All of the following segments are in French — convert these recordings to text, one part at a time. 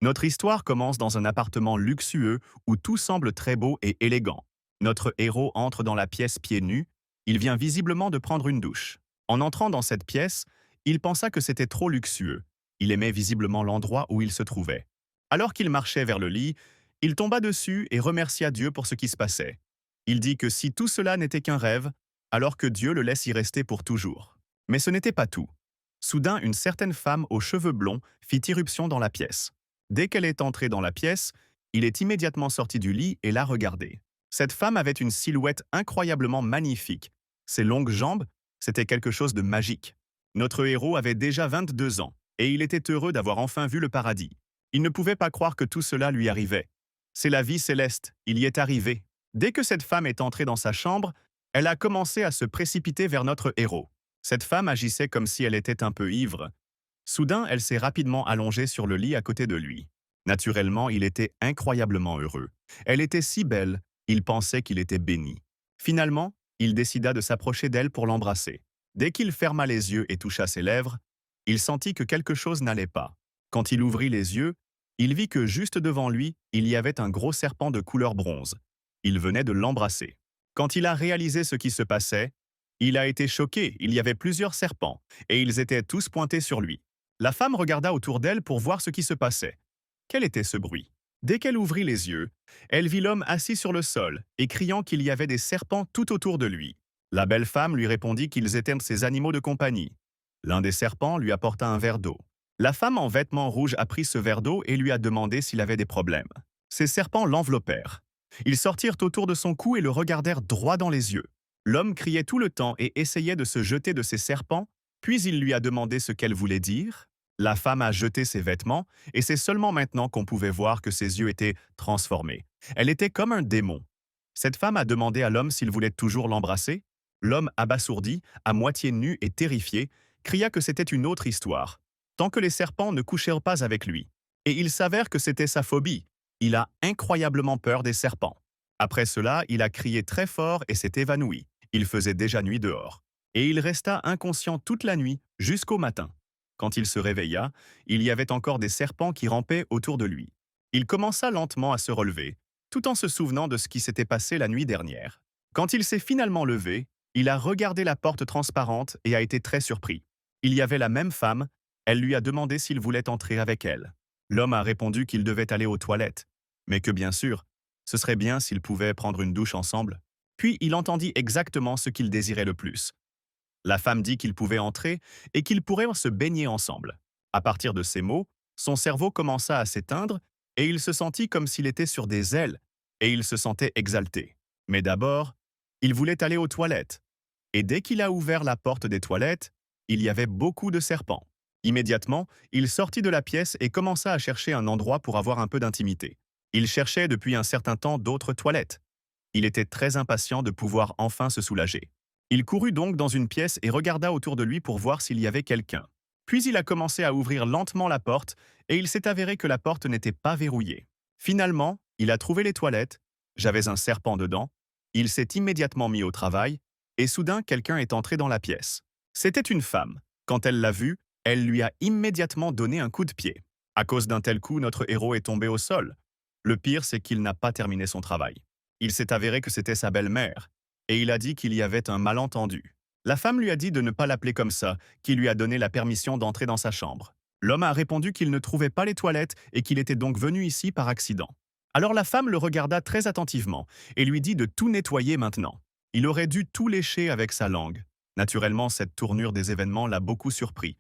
Notre histoire commence dans un appartement luxueux où tout semble très beau et élégant. Notre héros entre dans la pièce pieds nus. Il vient visiblement de prendre une douche. En entrant dans cette pièce, il pensa que c'était trop luxueux. Il aimait visiblement l'endroit où il se trouvait. Alors qu'il marchait vers le lit, il tomba dessus et remercia Dieu pour ce qui se passait. Il dit que si tout cela n'était qu'un rêve, alors que Dieu le laisse y rester pour toujours. Mais ce n'était pas tout. Soudain, une certaine femme aux cheveux blonds fit irruption dans la pièce. Dès qu'elle est entrée dans la pièce, il est immédiatement sorti du lit et l'a regardée. Cette femme avait une silhouette incroyablement magnifique. Ses longues jambes, c'était quelque chose de magique. Notre héros avait déjà 22 ans, et il était heureux d'avoir enfin vu le paradis. Il ne pouvait pas croire que tout cela lui arrivait. C'est la vie céleste, il y est arrivé. Dès que cette femme est entrée dans sa chambre, elle a commencé à se précipiter vers notre héros. Cette femme agissait comme si elle était un peu ivre. Soudain, elle s'est rapidement allongée sur le lit à côté de lui. Naturellement, il était incroyablement heureux. Elle était si belle, il pensait qu'il était béni. Finalement, il décida de s'approcher d'elle pour l'embrasser. Dès qu'il ferma les yeux et toucha ses lèvres, il sentit que quelque chose n'allait pas. Quand il ouvrit les yeux, il vit que juste devant lui, il y avait un gros serpent de couleur bronze. Il venait de l'embrasser. Quand il a réalisé ce qui se passait, il a été choqué, il y avait plusieurs serpents, et ils étaient tous pointés sur lui. La femme regarda autour d'elle pour voir ce qui se passait. Quel était ce bruit? Dès qu'elle ouvrit les yeux, elle vit l'homme assis sur le sol et criant qu'il y avait des serpents tout autour de lui. La belle femme lui répondit qu'ils étaient ses animaux de compagnie. L'un des serpents lui apporta un verre d'eau. La femme en vêtements rouges a pris ce verre d'eau et lui a demandé s'il avait des problèmes. Ces serpents l'enveloppèrent. Ils sortirent autour de son cou et le regardèrent droit dans les yeux. L'homme criait tout le temps et essayait de se jeter de ces serpents, puis il lui a demandé ce qu'elle voulait dire. La femme a jeté ses vêtements, et c'est seulement maintenant qu'on pouvait voir que ses yeux étaient transformés. Elle était comme un démon. Cette femme a demandé à l'homme s'il voulait toujours l'embrasser. L'homme, abasourdi, à moitié nu et terrifié, cria que c'était une autre histoire, tant que les serpents ne couchèrent pas avec lui. Et il s'avère que c'était sa phobie. Il a incroyablement peur des serpents. Après cela, il a crié très fort et s'est évanoui. Il faisait déjà nuit dehors. Et il resta inconscient toute la nuit jusqu'au matin. Quand il se réveilla, il y avait encore des serpents qui rampaient autour de lui. Il commença lentement à se relever, tout en se souvenant de ce qui s'était passé la nuit dernière. Quand il s'est finalement levé, il a regardé la porte transparente et a été très surpris. Il y avait la même femme, elle lui a demandé s'il voulait entrer avec elle. L'homme a répondu qu'il devait aller aux toilettes, mais que bien sûr, ce serait bien s'ils pouvaient prendre une douche ensemble. Puis il entendit exactement ce qu'il désirait le plus. La femme dit qu'ils pouvaient entrer et qu'ils pourraient se baigner ensemble. À partir de ces mots, son cerveau commença à s'éteindre et il se sentit comme s'il était sur des ailes et il se sentait exalté. Mais d'abord, il voulait aller aux toilettes. Et dès qu'il a ouvert la porte des toilettes, il y avait beaucoup de serpents. Immédiatement, il sortit de la pièce et commença à chercher un endroit pour avoir un peu d'intimité. Il cherchait depuis un certain temps d'autres toilettes. Il était très impatient de pouvoir enfin se soulager. Il courut donc dans une pièce et regarda autour de lui pour voir s'il y avait quelqu'un. Puis il a commencé à ouvrir lentement la porte et il s'est avéré que la porte n'était pas verrouillée. Finalement, il a trouvé les toilettes, j'avais un serpent dedans, il s'est immédiatement mis au travail et soudain quelqu'un est entré dans la pièce. C'était une femme. Quand elle l'a vu, elle lui a immédiatement donné un coup de pied. À cause d'un tel coup, notre héros est tombé au sol. Le pire, c'est qu'il n'a pas terminé son travail. Il s'est avéré que c'était sa belle-mère, et il a dit qu'il y avait un malentendu. La femme lui a dit de ne pas l'appeler comme ça, qui lui a donné la permission d'entrer dans sa chambre. L'homme a répondu qu'il ne trouvait pas les toilettes et qu'il était donc venu ici par accident. Alors la femme le regarda très attentivement et lui dit de tout nettoyer maintenant. Il aurait dû tout lécher avec sa langue. Naturellement, cette tournure des événements l'a beaucoup surpris.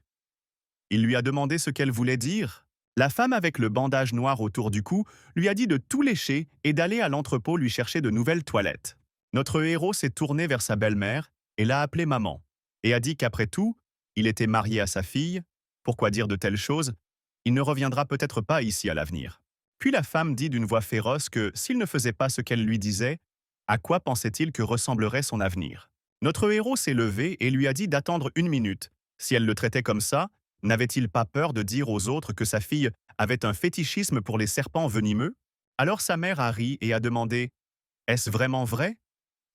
Il lui a demandé ce qu'elle voulait dire. La femme avec le bandage noir autour du cou lui a dit de tout lécher et d'aller à l'entrepôt lui chercher de nouvelles toilettes. Notre héros s'est tourné vers sa belle-mère et l'a appelée maman, et a dit qu'après tout, il était marié à sa fille, pourquoi dire de telles choses? Il ne reviendra peut-être pas ici à l'avenir. Puis la femme dit d'une voix féroce que s'il ne faisait pas ce qu'elle lui disait, à quoi pensait-il que ressemblerait son avenir? Notre héros s'est levé et lui a dit d'attendre 1 minute. Si elle le traitait comme ça, n'avait-il pas peur de dire aux autres que sa fille avait un fétichisme pour les serpents venimeux? Alors sa mère a ri et a demandé « Est-ce vraiment vrai ?»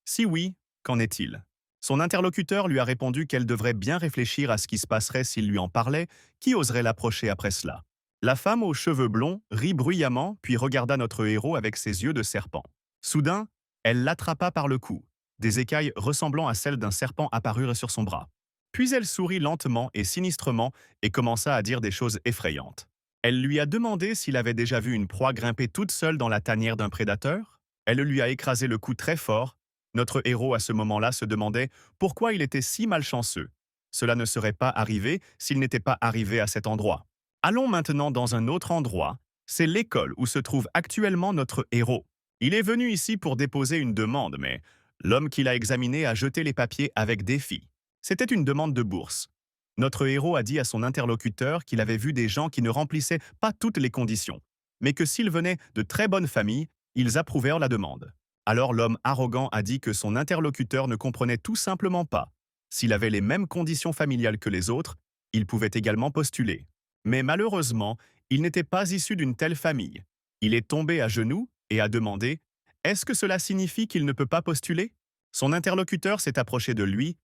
Si oui, qu'en est-il? Son interlocuteur lui a répondu qu'elle devrait bien réfléchir à ce qui se passerait s'il lui en parlait, qui oserait l'approcher après cela. La femme aux cheveux blonds rit bruyamment, puis regarda notre héros avec ses yeux de serpent. Soudain, elle l'attrapa par le cou. Des écailles ressemblant à celles d'un serpent apparurent sur son bras. Puis elle sourit lentement et sinistrement et commença à dire des choses effrayantes. Elle lui a demandé s'il avait déjà vu une proie grimper toute seule dans la tanière d'un prédateur. Elle lui a écrasé le cou très fort. Notre héros à ce moment-là se demandait pourquoi il était si malchanceux. Cela ne serait pas arrivé s'il n'était pas arrivé à cet endroit. Allons maintenant dans un autre endroit. C'est l'école où se trouve actuellement notre héros. Il est venu ici pour déposer une demande, mais l'homme qui l'a examiné a jeté les papiers avec défi. C'était une demande de bourse. Notre héros a dit à son interlocuteur qu'il avait vu des gens qui ne remplissaient pas toutes les conditions, mais que s'ils venaient de très bonnes familles, ils approuvèrent la demande. Alors l'homme arrogant a dit que son interlocuteur ne comprenait tout simplement pas. S'il avait les mêmes conditions familiales que les autres, il pouvait également postuler. Mais malheureusement, il n'était pas issu d'une telle famille. Il est tombé à genoux et a demandé « Est-ce que cela signifie qu'il ne peut pas postuler ?» Son interlocuteur s'est approché de lui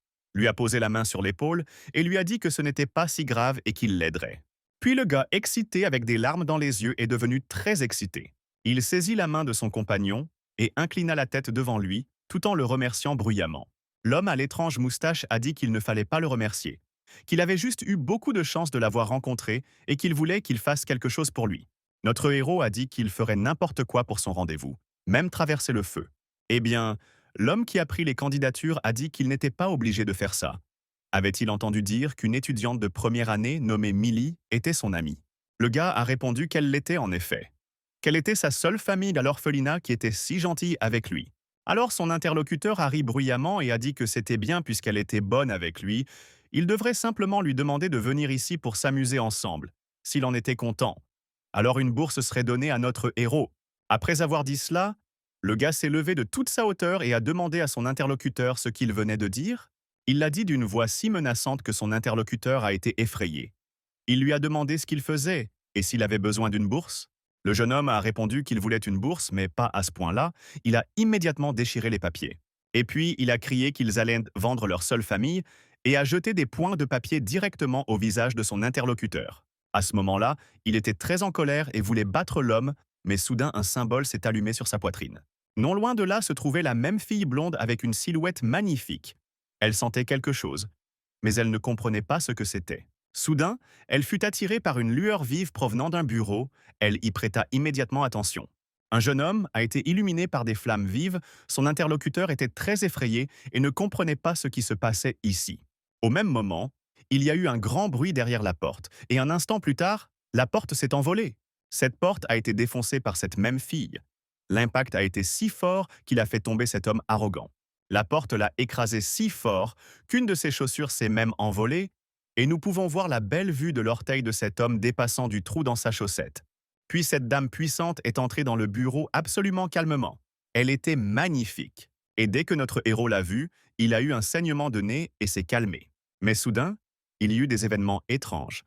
a posé la main sur l'épaule et lui a dit que ce n'était pas si grave et qu'il l'aiderait. Puis le gars, excité avec des larmes dans les yeux, est devenu très excité. Il saisit la main de son compagnon et inclina la tête devant lui, tout en le remerciant bruyamment. L'homme à l'étrange moustache a dit qu'il ne fallait pas le remercier, qu'il avait juste eu beaucoup de chance de l'avoir rencontré et qu'il voulait qu'il fasse quelque chose pour lui. Notre héros a dit qu'il ferait n'importe quoi pour son rendez-vous, même traverser le feu. Eh bien, l'homme qui a pris les candidatures a dit qu'il n'était pas obligé de faire ça. Avait-il entendu dire qu'une étudiante de première année nommée Millie était son amie? Le gars a répondu qu'elle l'était en effet. Qu'elle était sa seule famille à l'orphelinat qui était si gentille avec lui. Alors son interlocuteur a ri bruyamment et a dit que c'était bien puisqu'elle était bonne avec lui. Il devrait simplement lui demander de venir ici pour s'amuser ensemble, s'il en était content. Alors une bourse serait donnée à notre héros. Après avoir dit cela, le gars s'est levé de toute sa hauteur et a demandé à son interlocuteur ce qu'il venait de dire. Il l'a dit d'une voix si menaçante que son interlocuteur a été effrayé. Il lui a demandé ce qu'il faisait et s'il avait besoin d'une bourse. Le jeune homme a répondu qu'il voulait une bourse, mais pas à ce point-là. Il a immédiatement déchiré les papiers. Et puis, il a crié qu'ils allaient vendre leur seule famille et a jeté des points de papier directement au visage de son interlocuteur. À ce moment-là, il était très en colère et voulait battre l'homme, mais soudain un symbole s'est allumé sur sa poitrine. Non loin de là se trouvait la même fille blonde avec une silhouette magnifique. Elle sentait quelque chose, mais elle ne comprenait pas ce que c'était. Soudain, elle fut attirée par une lueur vive provenant d'un bureau. Elle y prêta immédiatement attention. Un jeune homme a été illuminé par des flammes vives. Son interlocuteur était très effrayé et ne comprenait pas ce qui se passait ici. Au même moment, il y a eu un grand bruit derrière la porte, et un instant plus tard, la porte s'est envolée. Cette porte a été défoncée par cette même fille. L'impact a été si fort qu'il a fait tomber cet homme arrogant. La porte l'a écrasé si fort qu'une de ses chaussures s'est même envolée, et nous pouvons voir la belle vue de l'orteil de cet homme dépassant du trou dans sa chaussette. Puis cette dame puissante est entrée dans le bureau absolument calmement. Elle était magnifique. Et dès que notre héros l'a vue, il a eu un saignement de nez et s'est calmé. Mais soudain, il y eut des événements étranges.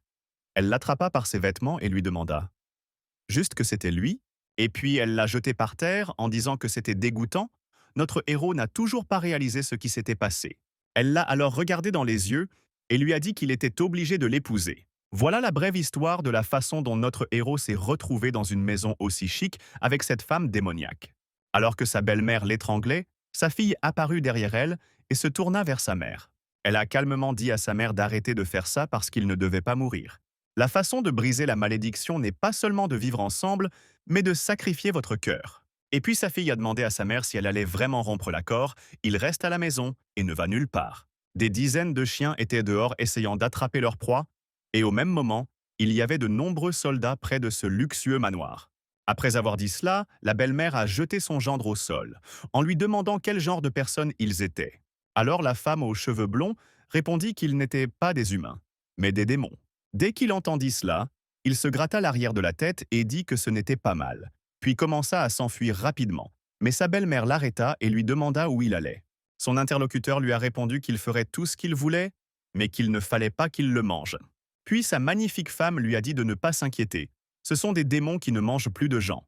Elle l'attrapa par ses vêtements et lui demanda juste que c'était lui, et puis elle l'a jeté par terre en disant que c'était dégoûtant. Notre héros n'a toujours pas réalisé ce qui s'était passé. Elle l'a alors regardé dans les yeux et lui a dit qu'il était obligé de l'épouser. Voilà la brève histoire de la façon dont notre héros s'est retrouvé dans une maison aussi chic avec cette femme démoniaque. Alors que sa belle-mère l'étranglait, sa fille apparut derrière elle et se tourna vers sa mère. Elle a calmement dit à sa mère d'arrêter de faire ça parce qu'il ne devait pas mourir. La façon de briser la malédiction n'est pas seulement de vivre ensemble, mais de sacrifier votre cœur. Et puis sa fille a demandé à sa mère si elle allait vraiment rompre l'accord. Il reste à la maison et ne va nulle part. Des dizaines de chiens étaient dehors essayant d'attraper leur proie, et au même moment, il y avait de nombreux soldats près de ce luxueux manoir. Après avoir dit cela, la belle-mère a jeté son gendre au sol, en lui demandant quel genre de personnes ils étaient. Alors la femme aux cheveux blonds répondit qu'ils n'étaient pas des humains, mais des démons. Dès qu'il entendit cela, il se gratta l'arrière de la tête et dit que ce n'était pas mal, puis commença à s'enfuir rapidement. Mais sa belle-mère l'arrêta et lui demanda où il allait. Son interlocuteur lui a répondu qu'il ferait tout ce qu'il voulait, mais qu'il ne fallait pas qu'il le mange. Puis sa magnifique femme lui a dit de ne pas s'inquiéter. Ce sont des démons qui ne mangent plus de gens.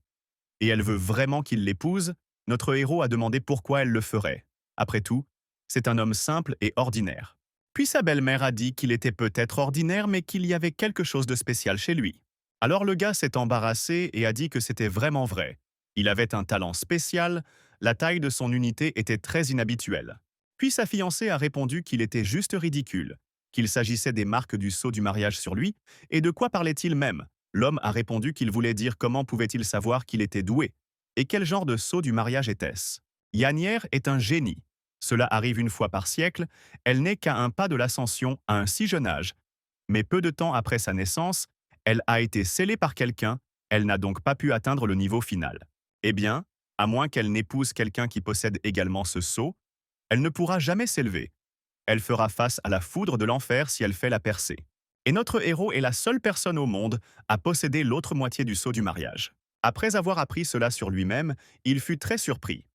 Et elle veut vraiment qu'il l'épouse. Notre héros a demandé pourquoi elle le ferait. Après tout, c'est un homme simple et ordinaire. Puis sa belle-mère a dit qu'il était peut-être ordinaire, mais qu'il y avait quelque chose de spécial chez lui. Alors le gars s'est embarrassé et a dit que c'était vraiment vrai. Il avait un talent spécial, la taille de son unité était très inhabituelle. Puis sa fiancée a répondu qu'il était juste ridicule, qu'il s'agissait des marques du sceau du mariage sur lui, et de quoi parlait-il même? L'homme a répondu qu'il voulait dire comment pouvait-il savoir qu'il était doué, et quel genre de sceau du mariage était-ce? Yanière est un génie. Cela arrive une fois par siècle, elle n'est qu'à un pas de l'ascension à un si jeune âge. Mais peu de temps après sa naissance, elle a été scellée par quelqu'un, elle n'a donc pas pu atteindre le niveau final. Eh bien, à moins qu'elle n'épouse quelqu'un qui possède également ce sceau, elle ne pourra jamais s'élever. Elle fera face à la foudre de l'enfer si elle fait la percée. Et notre héros est la seule personne au monde à posséder l'autre moitié du sceau du mariage. Après avoir appris cela sur lui-même, il fut très surpris.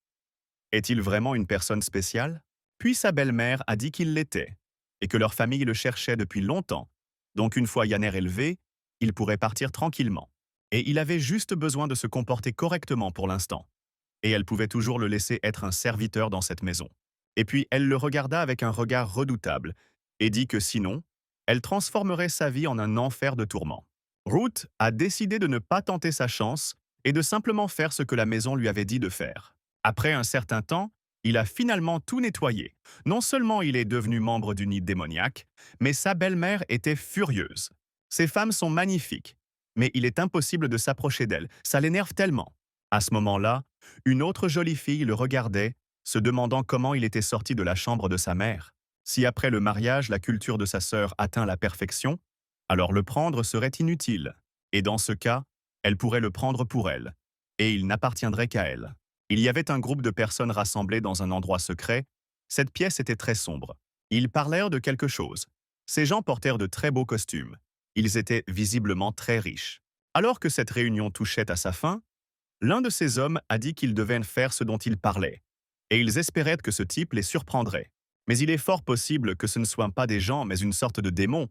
Est-il vraiment une personne spéciale? Puis sa belle-mère a dit qu'il l'était, et que leur famille le cherchait depuis longtemps. Donc une fois Yanner élevé, il pourrait partir tranquillement. Et il avait juste besoin de se comporter correctement pour l'instant. Et elle pouvait toujours le laisser être un serviteur dans cette maison. Et puis elle le regarda avec un regard redoutable, et dit que sinon, elle transformerait sa vie en un enfer de tourments. Ruth a décidé de ne pas tenter sa chance et de simplement faire ce que la maison lui avait dit de faire. Après un certain temps, il a finalement tout nettoyé. Non seulement il est devenu membre du nid démoniaque, mais sa belle-mère était furieuse. Ces femmes sont magnifiques, mais il est impossible de s'approcher d'elles, ça l'énerve tellement. À ce moment-là, une autre jolie fille le regardait, se demandant comment il était sorti de la chambre de sa mère. Si après le mariage, la culture de sa sœur atteint la perfection, alors le prendre serait inutile. Et dans ce cas, elle pourrait le prendre pour elle, et il n'appartiendrait qu'à elle. Il y avait un groupe de personnes rassemblées dans un endroit secret. Cette pièce était très sombre. Ils parlèrent de quelque chose. Ces gens portèrent de très beaux costumes. Ils étaient visiblement très riches. Alors que cette réunion touchait à sa fin, l'un de ces hommes a dit qu'ils devaient faire ce dont ils parlaient, et ils espéraient que ce type les surprendrait. Mais il est fort possible que ce ne soient pas des gens, mais une sorte de démon.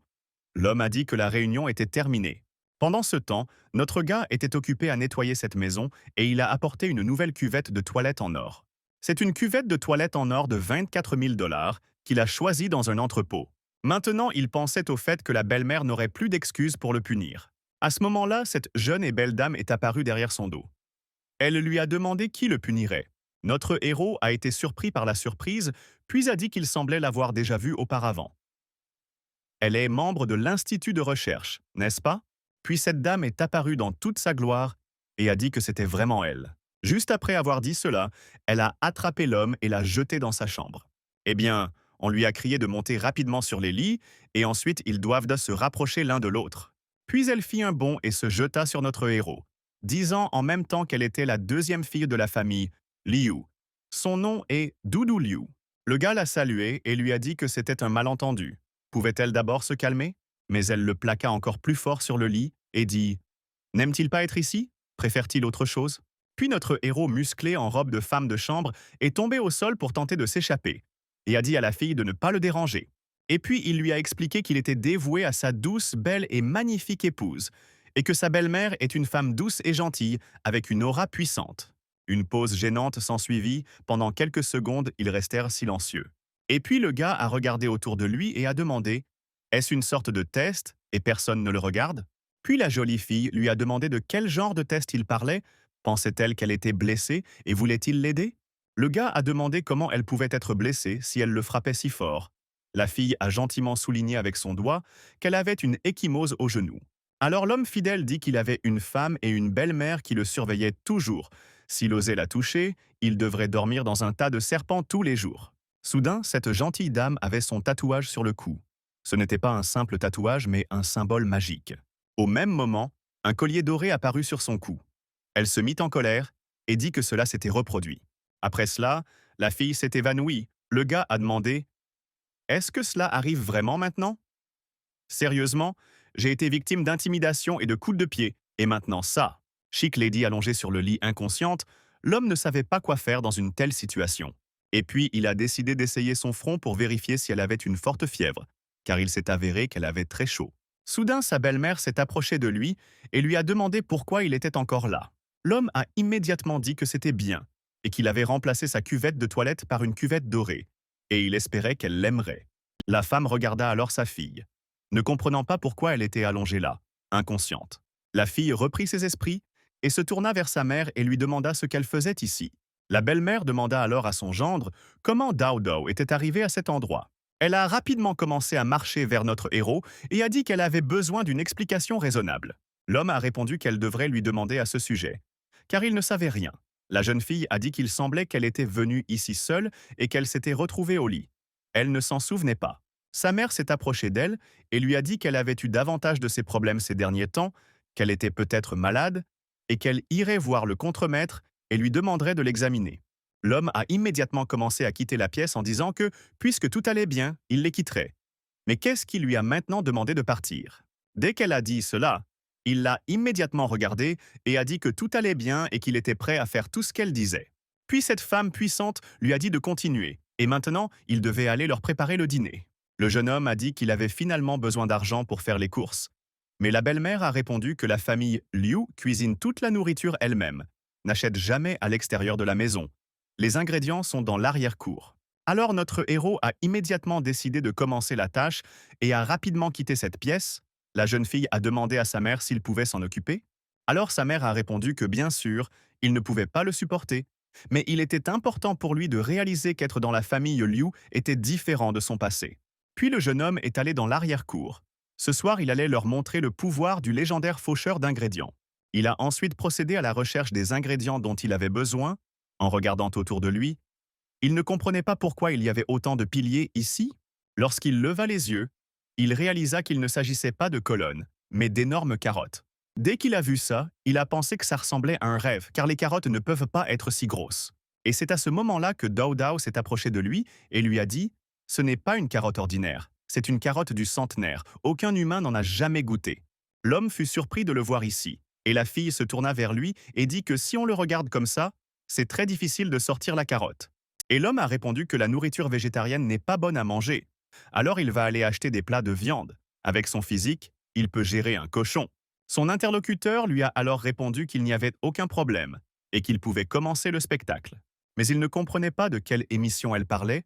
L'homme a dit que la réunion était terminée. Pendant ce temps, notre gars était occupé à nettoyer cette maison et il a apporté une nouvelle cuvette de toilette en or. C'est une cuvette de toilette en or de 24 000 dollars qu'il a choisie dans un entrepôt. Maintenant, il pensait au fait que la belle-mère n'aurait plus d'excuses pour le punir. À ce moment-là, cette jeune et belle dame est apparue derrière son dos. Elle lui a demandé qui le punirait. Notre héros a été surpris par la surprise, puis a dit qu'il semblait l'avoir déjà vue auparavant. Elle est membre de l'Institut de recherche, n'est-ce pas? Puis cette dame est apparue dans toute sa gloire et a dit que c'était vraiment elle. Juste après avoir dit cela, elle a attrapé l'homme et l'a jeté dans sa chambre. Eh bien, on lui a crié de monter rapidement sur les lits et ensuite ils doivent se rapprocher l'un de l'autre. Puis elle fit un bond et se jeta sur notre héros, disant en même temps qu'elle était la deuxième fille de la famille, Liu. Son nom est Doudou Liu. Le gars l'a salué et lui a dit que c'était un malentendu. Pouvait-elle d'abord se calmer? Mais elle le plaqua encore plus fort sur le lit et dit « N'aime-t-il pas être ici? Préfère-t-il autre chose ?» Puis notre héros musclé en robe de femme de chambre est tombé au sol pour tenter de s'échapper et a dit à la fille de ne pas le déranger. Et puis il lui a expliqué qu'il était dévoué à sa douce, belle et magnifique épouse et que sa belle-mère est une femme douce et gentille avec une aura puissante. Une pause gênante s'ensuivit, pendant quelques secondes ils restèrent silencieux. Et puis le gars a regardé autour de lui et a demandé « Est-ce une sorte de test et personne ne le regarde ?» Puis la jolie fille lui a demandé de quel genre de test il parlait, pensait-elle qu'elle était blessée et voulait-il l'aider? Le gars a demandé comment elle pouvait être blessée si elle le frappait si fort. La fille a gentiment souligné avec son doigt qu'elle avait une ecchymose au genou. Alors l'homme fidèle dit qu'il avait une femme et une belle-mère qui le surveillaient toujours. S'il osait la toucher, il devrait dormir dans un tas de serpents tous les jours. Soudain, cette gentille dame avait son tatouage sur le cou. Ce n'était pas un simple tatouage, mais un symbole magique. Au même moment, un collier doré apparut sur son cou. Elle se mit en colère et dit que cela s'était reproduit. Après cela, la fille s'est évanouie. Le gars a demandé « Est-ce que cela arrive vraiment maintenant ?» Sérieusement, j'ai été victime d'intimidation et de coups de pied, et maintenant ça. Chic Lady allongée sur le lit inconsciente, l'homme ne savait pas quoi faire dans une telle situation. Et puis, il a décidé d'essayer son front pour vérifier si elle avait une forte fièvre, car il s'est avéré qu'elle avait très chaud. Soudain, sa belle-mère s'est approchée de lui et lui a demandé pourquoi il était encore là. L'homme a immédiatement dit que c'était bien, et qu'il avait remplacé sa cuvette de toilette par une cuvette dorée, et il espérait qu'elle l'aimerait. La femme regarda alors sa fille, ne comprenant pas pourquoi elle était allongée là, inconsciente. La fille reprit ses esprits et se tourna vers sa mère et lui demanda ce qu'elle faisait ici. La belle-mère demanda alors à son gendre comment Dao Dao était arrivé à cet endroit. Elle a rapidement commencé à marcher vers notre héros et a dit qu'elle avait besoin d'une explication raisonnable. L'homme a répondu qu'elle devrait lui demander à ce sujet, car il ne savait rien. La jeune fille a dit qu'il semblait qu'elle était venue ici seule et qu'elle s'était retrouvée au lit. Elle ne s'en souvenait pas. Sa mère s'est approchée d'elle et lui a dit qu'elle avait eu davantage de ses problèmes ces derniers temps, qu'elle était peut-être malade et qu'elle irait voir le contremaître et lui demanderait de l'examiner. L'homme a immédiatement commencé à quitter la pièce en disant que, puisque tout allait bien, il les quitterait. Mais qu'est-ce qui lui a maintenant demandé de partir? Dès qu'elle a dit cela, il l'a immédiatement regardée et a dit que tout allait bien et qu'il était prêt à faire tout ce qu'elle disait. Puis cette femme puissante lui a dit de continuer, et maintenant il devait aller leur préparer le dîner. Le jeune homme a dit qu'il avait finalement besoin d'argent pour faire les courses. Mais la belle-mère a répondu que la famille Liu cuisine toute la nourriture elle-même, n'achète jamais à l'extérieur de la maison. Les ingrédients sont dans l'arrière-cour. Alors notre héros a immédiatement décidé de commencer la tâche et a rapidement quitté cette pièce. La jeune fille a demandé à sa mère s'il pouvait s'en occuper. Alors sa mère a répondu que bien sûr, il ne pouvait pas le supporter. Mais il était important pour lui de réaliser qu'être dans la famille Liu était différent de son passé. Puis le jeune homme est allé dans l'arrière-cour. Ce soir, il allait leur montrer le pouvoir du légendaire faucheur d'ingrédients. Il a ensuite procédé à la recherche des ingrédients dont il avait besoin. En regardant autour de lui, il ne comprenait pas pourquoi il y avait autant de piliers ici. Lorsqu'il leva les yeux, il réalisa qu'il ne s'agissait pas de colonnes, mais d'énormes carottes. Dès qu'il a vu ça, il a pensé que ça ressemblait à un rêve, car les carottes ne peuvent pas être si grosses. Et c'est à ce moment-là que Dao Dao s'est approché de lui et lui a dit « Ce n'est pas une carotte ordinaire, c'est une carotte du centenaire. Aucun humain n'en a jamais goûté. » L'homme fut surpris de le voir ici, et la fille se tourna vers lui et dit que si on le regarde comme ça, c'est très difficile de sortir la carotte. Et l'homme a répondu que la nourriture végétarienne n'est pas bonne à manger. Alors il va aller acheter des plats de viande. Avec son physique, il peut gérer un cochon. Son interlocuteur lui a alors répondu qu'il n'y avait aucun problème et qu'il pouvait commencer le spectacle. Mais il ne comprenait pas de quelle émission elle parlait.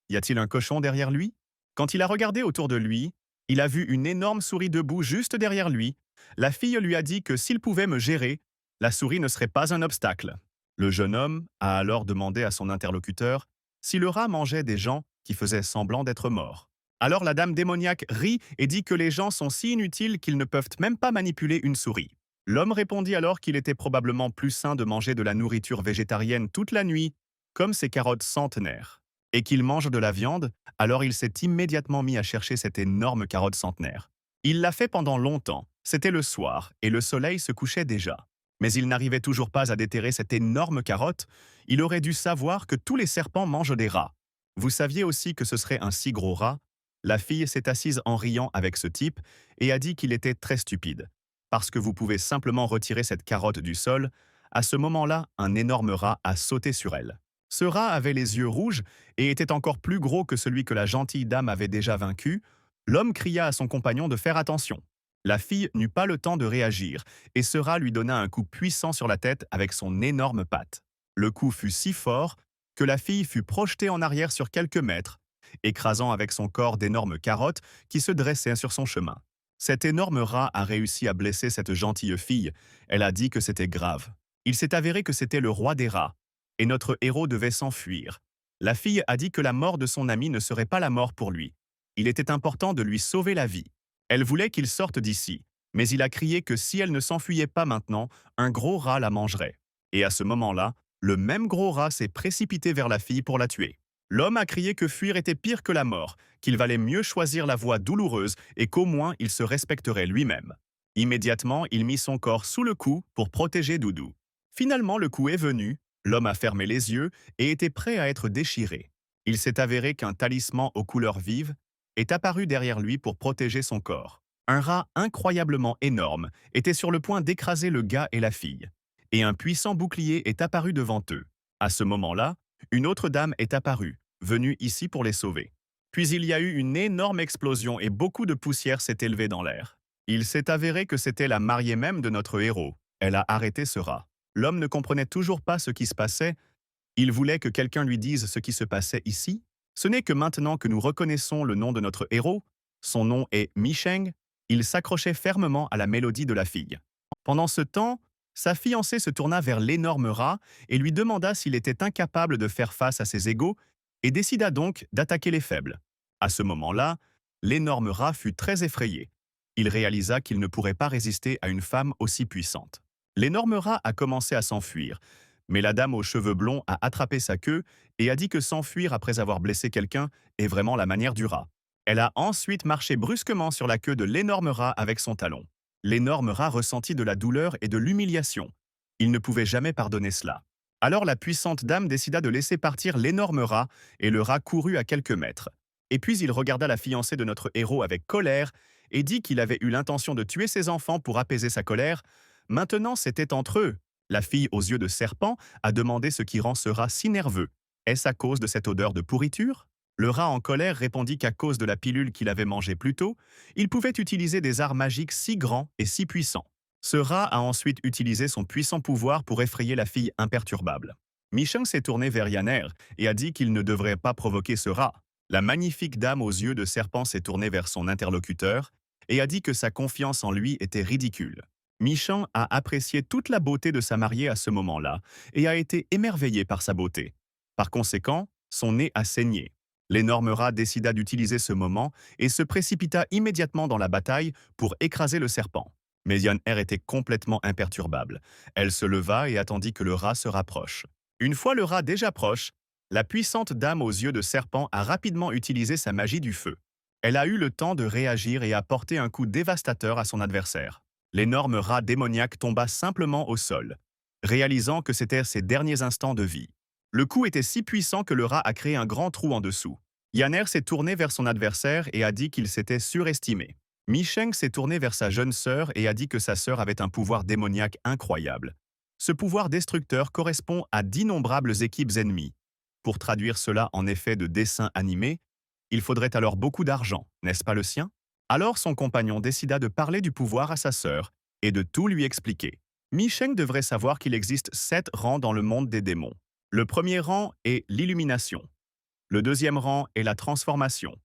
Y a-t-il un cochon derrière lui? Quand il a regardé autour de lui, il a vu une énorme souris debout juste derrière lui. La fille lui a dit que s'il pouvait me gérer, la souris ne serait pas un obstacle. Le jeune homme a alors demandé à son interlocuteur si le rat mangeait des gens qui faisaient semblant d'être morts. Alors la dame démoniaque rit et dit que les gens sont si inutiles qu'ils ne peuvent même pas manipuler une souris. L'homme répondit alors qu'il était probablement plus sain de manger de la nourriture végétarienne toute la nuit, comme ces carottes centenaires, et qu'il mange de la viande, alors il s'est immédiatement mis à chercher cette énorme carotte centenaire. Il l'a fait pendant longtemps, c'était le soir, et le soleil se couchait déjà. Mais il n'arrivait toujours pas à déterrer cette énorme carotte. Il aurait dû savoir que tous les serpents mangent des rats. Vous saviez aussi que ce serait un si gros rat? La fille s'est assise en riant avec ce type et a dit qu'il était très stupide. Parce que vous pouvez simplement retirer cette carotte du sol, à ce moment-là, un énorme rat a sauté sur elle. Ce rat avait les yeux rouges et était encore plus gros que celui que la gentille dame avait déjà vaincu. L'homme cria à son compagnon de faire attention. La fille n'eut pas le temps de réagir, et ce rat lui donna un coup puissant sur la tête avec son énorme patte. Le coup fut si fort que la fille fut projetée en arrière sur quelques mètres, écrasant avec son corps d'énormes carottes qui se dressaient sur son chemin. Cet énorme rat a réussi à blesser cette gentille fille. Elle a dit que c'était grave. Il s'est avéré que c'était le roi des rats, et notre héros devait s'enfuir. La fille a dit que la mort de son ami ne serait pas la mort pour lui. Il était important de lui sauver la vie. Elle voulait qu'il sorte d'ici, mais il a crié que si elle ne s'enfuyait pas maintenant, un gros rat la mangerait. Et à ce moment-là, le même gros rat s'est précipité vers la fille pour la tuer. L'homme a crié que fuir était pire que la mort, qu'il valait mieux choisir la voie douloureuse et qu'au moins il se respecterait lui-même. Immédiatement, il mit son corps sous le cou pour protéger Doudou. Finalement, le coup est venu, l'homme a fermé les yeux et était prêt à être déchiré. Il s'est avéré qu'un talisman aux couleurs vives est apparu derrière lui pour protéger son corps. Un rat incroyablement énorme était sur le point d'écraser le gars et la fille, et un puissant bouclier est apparu devant eux. À ce moment-là, une autre dame est apparue, venue ici pour les sauver. Puis il y a eu une énorme explosion et beaucoup de poussière s'est élevée dans l'air. Il s'est avéré que c'était la mariée même de notre héros. Elle a arrêté ce rat. L'homme ne comprenait toujours pas ce qui se passait. Il voulait que quelqu'un lui dise ce qui se passait ici. Ce n'est que maintenant que nous reconnaissons le nom de notre héros. Son nom est Mi Sheng. Il s'accrochait fermement à la mélodie de la fille. Pendant ce temps, sa fiancée se tourna vers l'énorme rat et lui demanda s'il était incapable de faire face à ses égaux et décida donc d'attaquer les faibles. À ce moment-là, l'énorme rat fut très effrayé. Il réalisa qu'il ne pourrait pas résister à une femme aussi puissante. L'énorme rat a commencé à s'enfuir, mais la dame aux cheveux blonds a attrapé sa queue et a dit que s'enfuir après avoir blessé quelqu'un est vraiment la manière du rat. Elle a ensuite marché brusquement sur la queue de l'énorme rat avec son talon. L'énorme rat ressentit de la douleur et de l'humiliation. Il ne pouvait jamais pardonner cela. Alors la puissante dame décida de laisser partir l'énorme rat et le rat courut à quelques mètres. Et puis il regarda la fiancée de notre héros avec colère et dit qu'il avait eu l'intention de tuer ses enfants pour apaiser sa colère. Maintenant, c'était entre eux. La fille aux yeux de serpent a demandé ce qui rend ce rat si nerveux. Est-ce à cause de cette odeur de pourriture? Le rat en colère répondit qu'à cause de la pilule qu'il avait mangée plus tôt, il pouvait utiliser des arts magiques si grands et si puissants. Ce rat a ensuite utilisé son puissant pouvoir pour effrayer la fille imperturbable. Michel s'est tourné vers Yanner et a dit qu'il ne devrait pas provoquer ce rat. La magnifique dame aux yeux de serpent s'est tournée vers son interlocuteur et a dit que sa confiance en lui était ridicule. Michan a apprécié toute la beauté de sa mariée à ce moment-là et a été émerveillé par sa beauté. Par conséquent, son nez a saigné. L'énorme rat décida d'utiliser ce moment et se précipita immédiatement dans la bataille pour écraser le serpent. Mais Yann-Er était complètement imperturbable. Elle se leva et attendit que le rat se rapproche. Une fois le rat déjà proche, la puissante dame aux yeux de serpent a rapidement utilisé sa magie du feu. Elle a eu le temps de réagir et a porté un coup dévastateur à son adversaire. L'énorme rat démoniaque tomba simplement au sol, réalisant que c'était ses derniers instants de vie. Le coup était si puissant que le rat a créé un grand trou en dessous. Yanner s'est tourné vers son adversaire et a dit qu'il s'était surestimé. Micheng s'est tourné vers sa jeune sœur et a dit que sa sœur avait un pouvoir démoniaque incroyable. Ce pouvoir destructeur correspond à d'innombrables équipes ennemies. Pour traduire cela en effet de dessin animé, il faudrait alors beaucoup d'argent, n'est-ce pas le sien? Alors son compagnon décida de parler du pouvoir à sa sœur et de tout lui expliquer. Micheng devrait savoir qu'il existe 7 rangs dans le monde des démons. Le premier rang est l'illumination. Le deuxième rang est la transformation.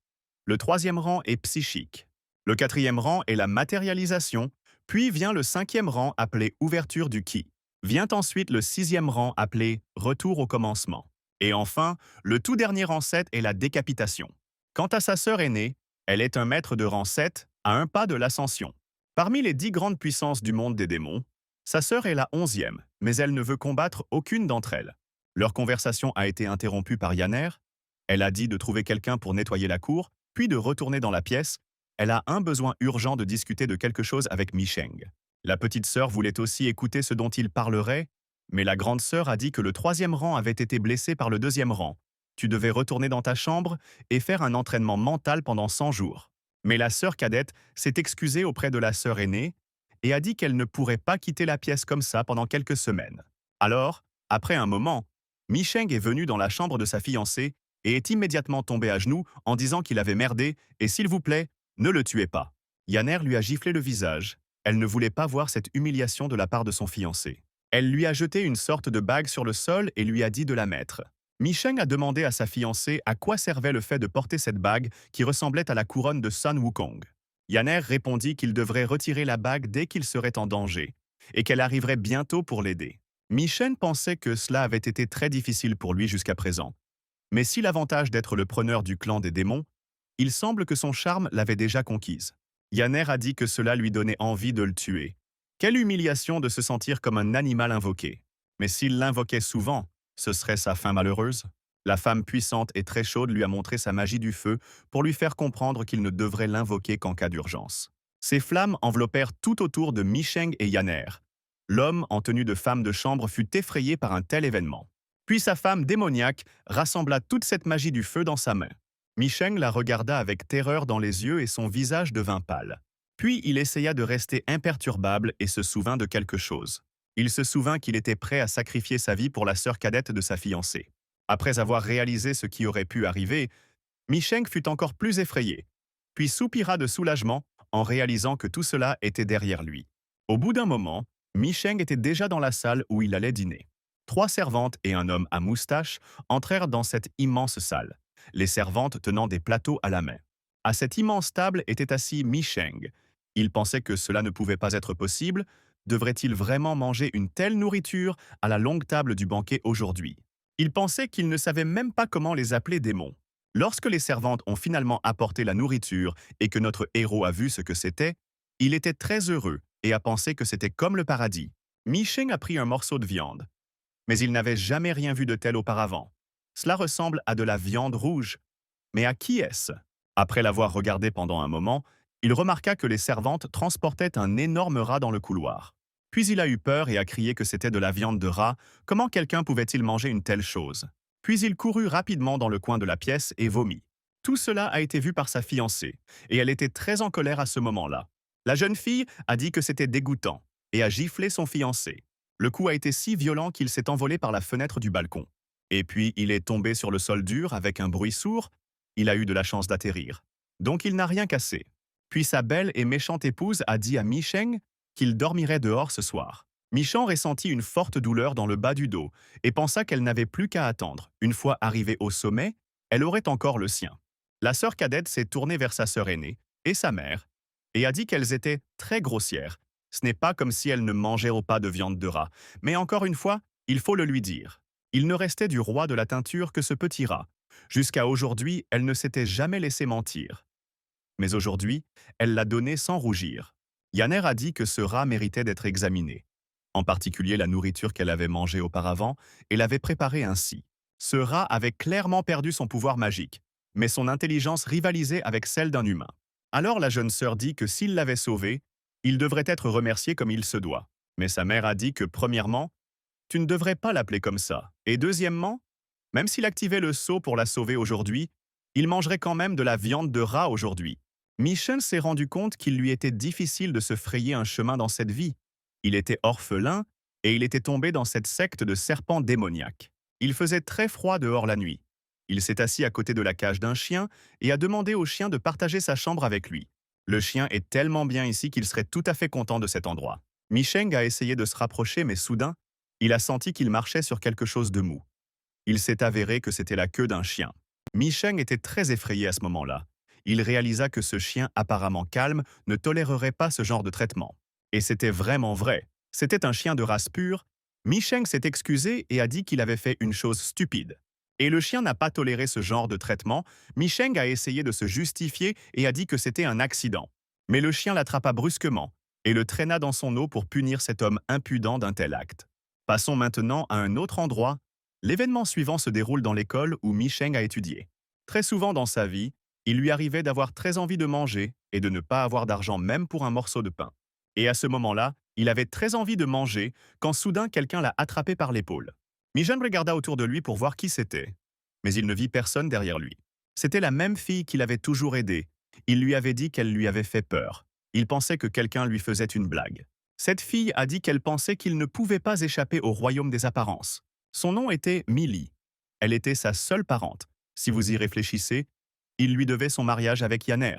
Le troisième rang est psychique. Le quatrième rang est la matérialisation, puis vient le cinquième rang appelé ouverture du ki. Vient ensuite le sixième rang appelé retour au commencement. Et enfin, le tout dernier rang 7 est la décapitation. Quant à sa sœur aînée, elle est un maître de rang 7 à un pas de l'ascension. Parmi les 10 grandes puissances du monde des démons, sa sœur est la 11e, mais elle ne veut combattre aucune d'entre elles. Leur conversation a été interrompue par Yanner. Elle a dit de trouver quelqu'un pour nettoyer la cour, puis de retourner dans la pièce. Elle a un besoin urgent de discuter de quelque chose avec Micheng. La petite sœur voulait aussi écouter ce dont il parlerait, mais la grande sœur a dit que le troisième rang avait été blessé par le deuxième rang. Tu devais retourner dans ta chambre et faire un entraînement mental pendant 100 jours. Mais la sœur cadette s'est excusée auprès de la sœur aînée et a dit qu'elle ne pourrait pas quitter la pièce comme ça pendant quelques semaines. Alors, après un moment, Micheng est venu dans la chambre de sa fiancée et est immédiatement tombé à genoux en disant qu'il avait merdé et s'il vous plaît, ne le tuez pas. Yanner lui a giflé le visage. Elle ne voulait pas voir cette humiliation de la part de son fiancé. Elle lui a jeté une sorte de bague sur le sol et lui a dit de la mettre. Micheng a demandé à sa fiancée à quoi servait le fait de porter cette bague qui ressemblait à la couronne de Sun Wukong. Yanner répondit qu'il devrait retirer la bague dès qu'il serait en danger et qu'elle arriverait bientôt pour l'aider. Micheng pensait que cela avait été très difficile pour lui jusqu'à présent. Mais si l'avantage d'être le preneur du clan des démons, il semble que son charme l'avait déjà conquise. Yanner a dit que cela lui donnait envie de le tuer. Quelle humiliation de se sentir comme un animal invoqué. Mais s'il l'invoquait souvent, ce serait sa fin malheureuse. La femme puissante et très chaude lui a montré sa magie du feu pour lui faire comprendre qu'il ne devrait l'invoquer qu'en cas d'urgence. Ces flammes enveloppèrent tout autour de Micheng et Yanner. L'homme, en tenue de femme de chambre, fut effrayé par un tel événement. Puis sa femme démoniaque rassembla toute cette magie du feu dans sa main. Micheng la regarda avec terreur dans les yeux et son visage devint pâle. Puis il essaya de rester imperturbable et se souvint de quelque chose. Il se souvint qu'il était prêt à sacrifier sa vie pour la sœur cadette de sa fiancée. Après avoir réalisé ce qui aurait pu arriver, Micheng fut encore plus effrayé, puis soupira de soulagement en réalisant que tout cela était derrière lui. Au bout d'un moment, Micheng était déjà dans la salle où il allait dîner. 3 servantes et un homme à moustache entrèrent dans cette immense salle, les servantes tenant des plateaux à la main. À cette immense table était assis Micheng. Il pensait que cela ne pouvait pas être possible, devrait-il vraiment manger une telle nourriture à la longue table du banquet aujourd'hui? Il pensait qu'il ne savait même pas comment les appeler démons. Lorsque les servantes ont finalement apporté la nourriture et que notre héros a vu ce que c'était, il était très heureux et a pensé que c'était comme le paradis. Mi-Sheng a pris un morceau de viande, mais il n'avait jamais rien vu de tel auparavant. Cela ressemble à de la viande rouge. Mais à qui est-ce? Après l'avoir regardé pendant un moment, il remarqua que les servantes transportaient un énorme rat dans le couloir. Puis il a eu peur et a crié que c'était de la viande de rat. Comment quelqu'un pouvait-il manger une telle chose? Puis il courut rapidement dans le coin de la pièce et vomit. Tout cela a été vu par sa fiancée, et elle était très en colère à ce moment-là. La jeune fille a dit que c'était dégoûtant, et a giflé son fiancé. Le coup a été si violent qu'il s'est envolé par la fenêtre du balcon. Et puis il est tombé sur le sol dur avec un bruit sourd. Il a eu de la chance d'atterrir. Donc il n'a rien cassé. Puis sa belle et méchante épouse a dit à Mi-Sheng qu'il dormirait dehors ce soir. Mi-Sheng ressentit une forte douleur dans le bas du dos et pensa qu'elle n'avait plus qu'à attendre. Une fois arrivée au sommet, elle aurait encore le sien. La sœur cadette s'est tournée vers sa sœur aînée et sa mère et a dit qu'elles étaient très grossières. Ce n'est pas comme si elles ne mangeaient pas de viande de rat, mais encore une fois, il faut le lui dire. Il ne restait du roi de la teinture que ce petit rat. Jusqu'à aujourd'hui, elle ne s'était jamais laissé mentir. Mais aujourd'hui, elle l'a donné sans rougir. Yanner a dit que ce rat méritait d'être examiné, en particulier la nourriture qu'elle avait mangée auparavant et l'avait préparée ainsi. Ce rat avait clairement perdu son pouvoir magique, mais son intelligence rivalisait avec celle d'un humain. Alors la jeune sœur dit que s'il l'avait sauvé, il devrait être remercié comme il se doit. Mais sa mère a dit que, premièrement, tu ne devrais pas l'appeler comme ça, et deuxièmement, même s'il activait le sceau pour la sauver aujourd'hui, il mangerait quand même de la viande de rat aujourd'hui. Michel s'est rendu compte qu'il lui était difficile de se frayer un chemin dans cette vie. Il était orphelin et il était tombé dans cette secte de serpents démoniaques. Il faisait très froid dehors la nuit. Il s'est assis à côté de la cage d'un chien et a demandé au chien de partager sa chambre avec lui. Le chien est tellement bien ici qu'il serait tout à fait content de cet endroit. Micheng a essayé de se rapprocher, mais soudain, il a senti qu'il marchait sur quelque chose de mou. Il s'est avéré que c'était la queue d'un chien. Micheng était très effrayé à ce moment-là. Il réalisa que ce chien apparemment calme ne tolérerait pas ce genre de traitement. Et c'était vraiment vrai. C'était un chien de race pure. Micheng s'est excusé et a dit qu'il avait fait une chose stupide. Et le chien n'a pas toléré ce genre de traitement. Micheng a essayé de se justifier et a dit que c'était un accident. Mais le chien l'attrapa brusquement et le traîna dans son eau pour punir cet homme impudent d'un tel acte. Passons maintenant à un autre endroit. L'événement suivant se déroule dans l'école où Micheng a étudié. Très souvent dans sa vie, il lui arrivait d'avoir très envie de manger et de ne pas avoir d'argent même pour un morceau de pain. Et à ce moment-là, il avait très envie de manger quand soudain quelqu'un l'a attrapé par l'épaule. Micheng regarda autour de lui pour voir qui c'était, mais il ne vit personne derrière lui. C'était la même fille qu'il avait toujours aidée. Il lui avait dit qu'elle lui avait fait peur. Il pensait que quelqu'un lui faisait une blague. Cette fille a dit qu'elle pensait qu'il ne pouvait pas échapper au royaume des apparences. Son nom était Millie. Elle était sa seule parente. Si vous y réfléchissez, il lui devait son mariage avec Yanner,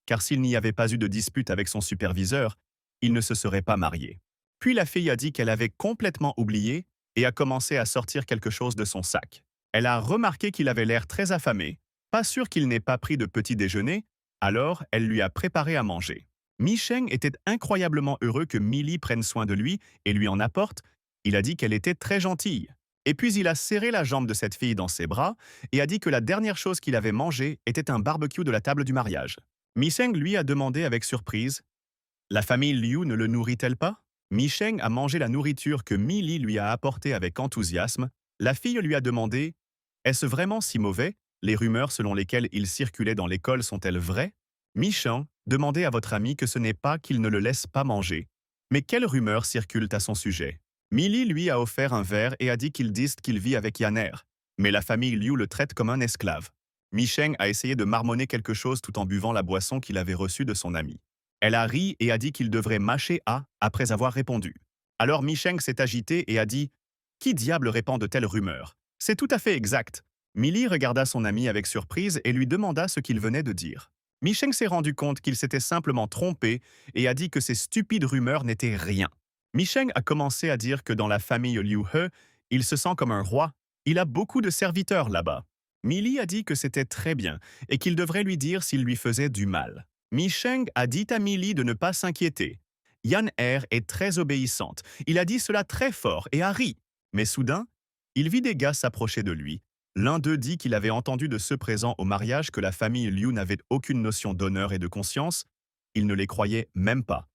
car s'il n'y avait pas eu de dispute avec son superviseur, il ne se serait pas marié. Puis la fille a dit qu'elle avait complètement oublié et a commencé à sortir quelque chose de son sac. Elle a remarqué qu'il avait l'air très affamé, pas sûr qu'il n'ait pas pris de petit déjeuner, alors elle lui a préparé à manger. Micheng était incroyablement heureux que Millie prenne soin de lui et lui en apporte. Il a dit qu'elle était très gentille. Et puis il a serré la jambe de cette fille dans ses bras et a dit que la dernière chose qu'il avait mangée était un barbecue de la table du mariage. Micheng lui a demandé avec surprise « La famille Liu ne le nourrit-elle pas ?» Micheng a mangé la nourriture que Millie lui a apportée avec enthousiasme. La fille lui a demandé « Est-ce vraiment si mauvais? Les rumeurs selon lesquelles il circulait dans l'école sont-elles vraies ?» Micheng, demandez à votre ami que ce n'est pas qu'il ne le laisse pas manger. Mais quelles rumeurs circulent à son sujet? Millie lui a offert un verre et a dit qu'ils disent qu'il vit avec Yanner, mais la famille Liu le traite comme un esclave. Micheng a essayé de marmonner quelque chose tout en buvant la boisson qu'il avait reçue de son ami. Elle a ri et a dit qu'il devrait mâcher A après avoir répondu. Alors Micheng s'est agité et a dit « Qui diable répand de telles rumeurs? C'est tout à fait exact. » Millie regarda son ami avec surprise et lui demanda ce qu'il venait de dire. Micheng s'est rendu compte qu'il s'était simplement trompé et a dit que ces stupides rumeurs n'étaient rien. Micheng a commencé à dire que dans la famille Liu He, il se sent comme un roi. Il a beaucoup de serviteurs là-bas. Millie a dit que c'était très bien et qu'il devrait lui dire s'il lui faisait du mal. Micheng a dit à Millie de ne pas s'inquiéter. Yaner est très obéissante. Il a dit cela très fort et a ri. Mais soudain, il vit des gars s'approcher de lui. L'un d'eux dit qu'il avait entendu de ceux présents au mariage que la famille Liu n'avait aucune notion d'honneur et de conscience. Il ne les croyait même pas.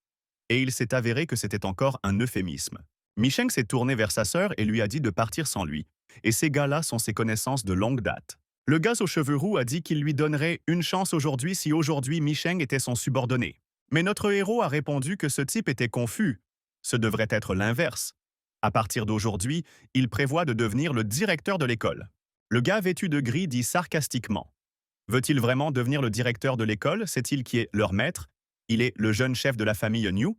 Et il s'est avéré que c'était encore un euphémisme. Micheng s'est tourné vers sa sœur et lui a dit de partir sans lui. Et ces gars-là sont ses connaissances de longue date. Le gars aux cheveux roux a dit qu'il lui donnerait une chance aujourd'hui si aujourd'hui Micheng était son subordonné. Mais notre héros a répondu que ce type était confus. Ce devrait être l'inverse. À partir d'aujourd'hui, il prévoit de devenir le directeur de l'école. Le gars vêtu de gris dit sarcastiquement. Veut-il vraiment devenir le directeur de l'école? C'est-il qui est leur maître? Il est le jeune chef de la famille Niu?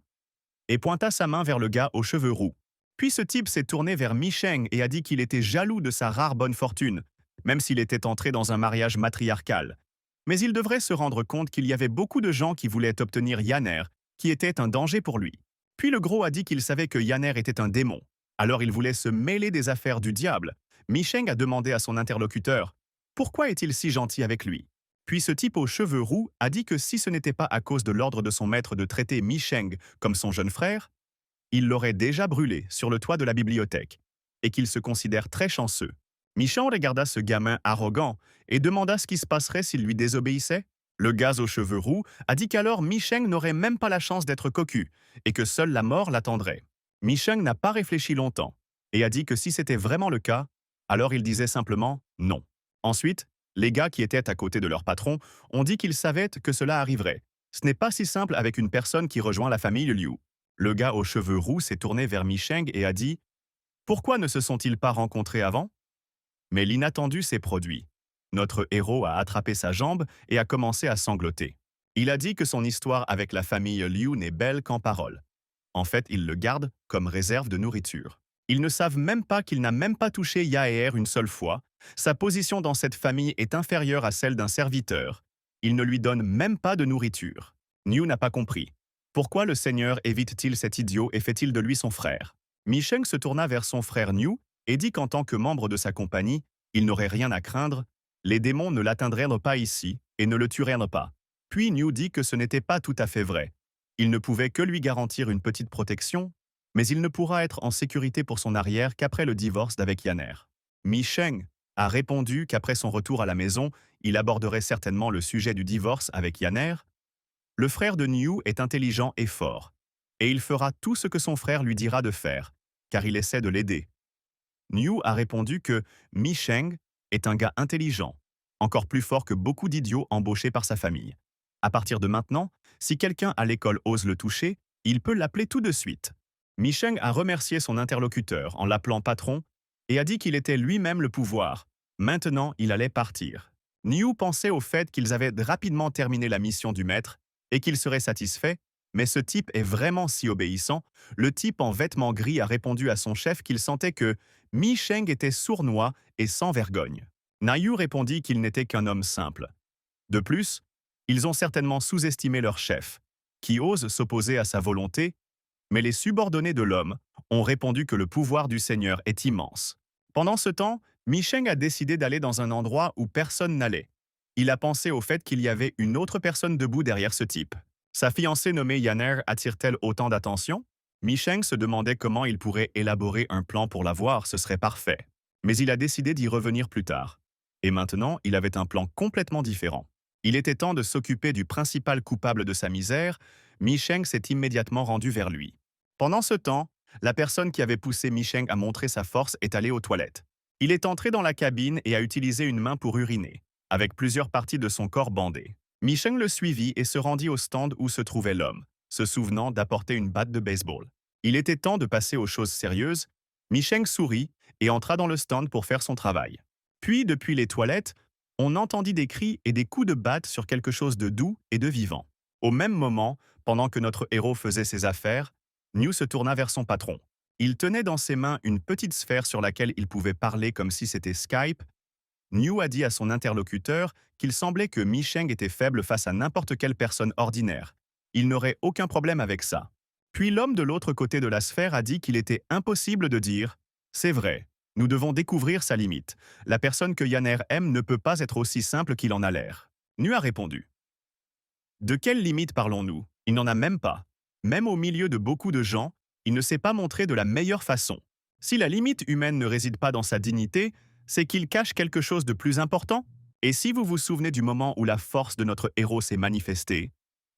Et pointa sa main vers le gars aux cheveux roux. Puis ce type s'est tourné vers Micheng et a dit qu'il était jaloux de sa rare bonne fortune, même s'il était entré dans un mariage matriarcal. Mais il devrait se rendre compte qu'il y avait beaucoup de gens qui voulaient obtenir Yaner, qui était un danger pour lui. Puis le gros a dit qu'il savait que Yaner était un démon. Alors il voulait se mêler des affaires du diable. Micheng a demandé à son interlocuteur « Pourquoi est-il si gentil avec lui ?» Puis ce type aux cheveux roux a dit que si ce n'était pas à cause de l'ordre de son maître de traiter Micheng comme son jeune frère, il l'aurait déjà brûlé sur le toit de la bibliothèque, et qu'il se considère très chanceux. Micheng regarda ce gamin arrogant et demanda ce qui se passerait s'il lui désobéissait. Le gars aux cheveux roux a dit qu'alors Micheng n'aurait même pas la chance d'être cocu, et que seule la mort l'attendrait. Micheng n'a pas réfléchi longtemps, et a dit que si c'était vraiment le cas, alors il disait simplement non. Ensuite, les gars qui étaient à côté de leur patron ont dit qu'ils savaient que cela arriverait. Ce n'est pas si simple avec une personne qui rejoint la famille Liu. Le gars aux cheveux roux s'est tourné vers Micheng et a dit « Pourquoi ne se sont-ils pas rencontrés avant ?» Mais l'inattendu s'est produit. Notre héros a attrapé sa jambe et a commencé à sangloter. Il a dit que son histoire avec la famille Liu n'est belle qu'en parole. En fait, il le garde comme réserve de nourriture. Ils ne savent même pas qu'il n'a même pas touché Yaer une seule fois. Sa position dans cette famille est inférieure à celle d'un serviteur. Il ne lui donne même pas de nourriture. Niu n'a pas compris. Pourquoi le Seigneur évite-t-il cet idiot et fait-il de lui son frère? Micheng se tourna vers son frère Niu et dit qu'en tant que membre de sa compagnie, il n'aurait rien à craindre. Les démons ne l'atteindraient pas ici et ne le tueraient pas. Puis Niu dit que ce n'était pas tout à fait vrai. Il ne pouvait que lui garantir une petite protection, mais il ne pourra être en sécurité pour son arrière qu'après le divorce d'avec Yaner. Micheng a répondu qu'après son retour à la maison, il aborderait certainement le sujet du divorce avec Yaner. Le frère de Niu est intelligent et fort, et il fera tout ce que son frère lui dira de faire, car il essaie de l'aider. Niu a répondu que Micheng est un gars intelligent, encore plus fort que beaucoup d'idiots embauchés par sa famille. À partir de maintenant, si quelqu'un à l'école ose le toucher, il peut l'appeler tout de suite. Micheng a remercié son interlocuteur en l'appelant patron et a dit qu'il était lui-même le pouvoir. Maintenant, il allait partir. Niu pensait au fait qu'ils avaient rapidement terminé la mission du maître et qu'il serait satisfait, mais ce type est vraiment si obéissant. Le type en vêtements gris a répondu à son chef qu'il sentait que Micheng était sournois et sans vergogne. Nayu répondit qu'il n'était qu'un homme simple. De plus, ils ont certainement sous-estimé leur chef, qui ose s'opposer à sa volonté, mais les subordonnés de l'homme ont répondu que le pouvoir du Seigneur est immense. Pendant ce temps, Micheng a décidé d'aller dans un endroit où personne n'allait. Il a pensé au fait qu'il y avait une autre personne debout derrière ce type. Sa fiancée nommée Yaner attire-t-elle autant d'attention? Micheng se demandait comment il pourrait élaborer un plan pour la voir, ce serait parfait. Mais il a décidé d'y revenir plus tard. Et maintenant, il avait un plan complètement différent. Il était temps de s'occuper du principal coupable de sa misère. Micheng s'est immédiatement rendu vers lui. Pendant ce temps, la personne qui avait poussé Micheng à montrer sa force est allée aux toilettes. Il est entré dans la cabine et a utilisé une main pour uriner, avec plusieurs parties de son corps bandées. Micheng le suivit et se rendit au stand où se trouvait l'homme, se souvenant d'apporter une batte de baseball. Il était temps de passer aux choses sérieuses. Micheng sourit et entra dans le stand pour faire son travail. Puis, depuis les toilettes, on entendit des cris et des coups de batte sur quelque chose de doux et de vivant. Au même moment, pendant que notre héros faisait ses affaires, Niu se tourna vers son patron. Il tenait dans ses mains une petite sphère sur laquelle il pouvait parler comme si c'était Skype. Niu a dit à son interlocuteur qu'il semblait que Micheng était faible face à n'importe quelle personne ordinaire. Il n'aurait aucun problème avec ça. Puis l'homme de l'autre côté de la sphère a dit qu'il était impossible de dire « C'est vrai, nous devons découvrir sa limite. La personne que Yaner aime ne peut pas être aussi simple qu'il en a l'air. » Niu a répondu « De quelle limite parlons-nous? Il n'en a même pas. Même au milieu de beaucoup de gens, il ne s'est pas montré de la meilleure façon. Si la limite humaine ne réside pas dans sa dignité, c'est qu'il cache quelque chose de plus important. Et si vous vous souvenez du moment où la force de notre héros s'est manifestée,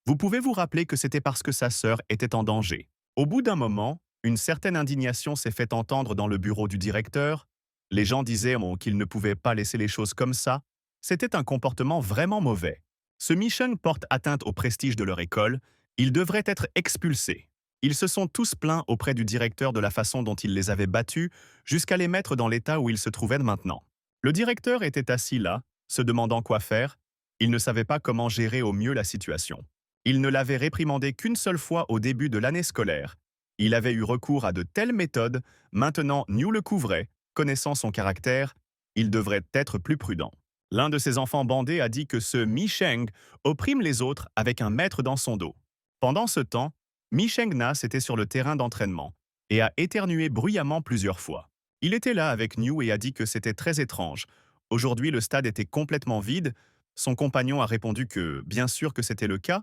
vous pouvez vous rappeler que c'était parce que sa sœur était en danger. Au bout d'un moment, une certaine indignation s'est fait entendre dans le bureau du directeur. Les gens disaient qu'il ne pouvait pas laisser les choses comme ça. C'était un comportement vraiment mauvais. Ce Mission porte atteinte au prestige de leur école. Ils devraient être expulsés. Ils se sont tous plaints auprès du directeur de la façon dont il les avait battus, jusqu'à les mettre dans l'état où ils se trouvaient maintenant. Le directeur était assis là, se demandant quoi faire. Il ne savait pas comment gérer au mieux la situation. Il ne l'avait réprimandé qu'une seule fois au début de l'année scolaire. Il avait eu recours à de telles méthodes, maintenant New le couvrait, connaissant son caractère, il devrait être plus prudent. L'un de ses enfants bandés a dit que ce Mi Sheng opprime les autres avec un maître dans son dos. Pendant ce temps, Mi Sheng-na était sur le terrain d'entraînement et a éternué bruyamment plusieurs fois. Il était là avec New et a dit que c'était très étrange. Aujourd'hui, le stade était complètement vide. Son compagnon a répondu que, bien sûr que c'était le cas,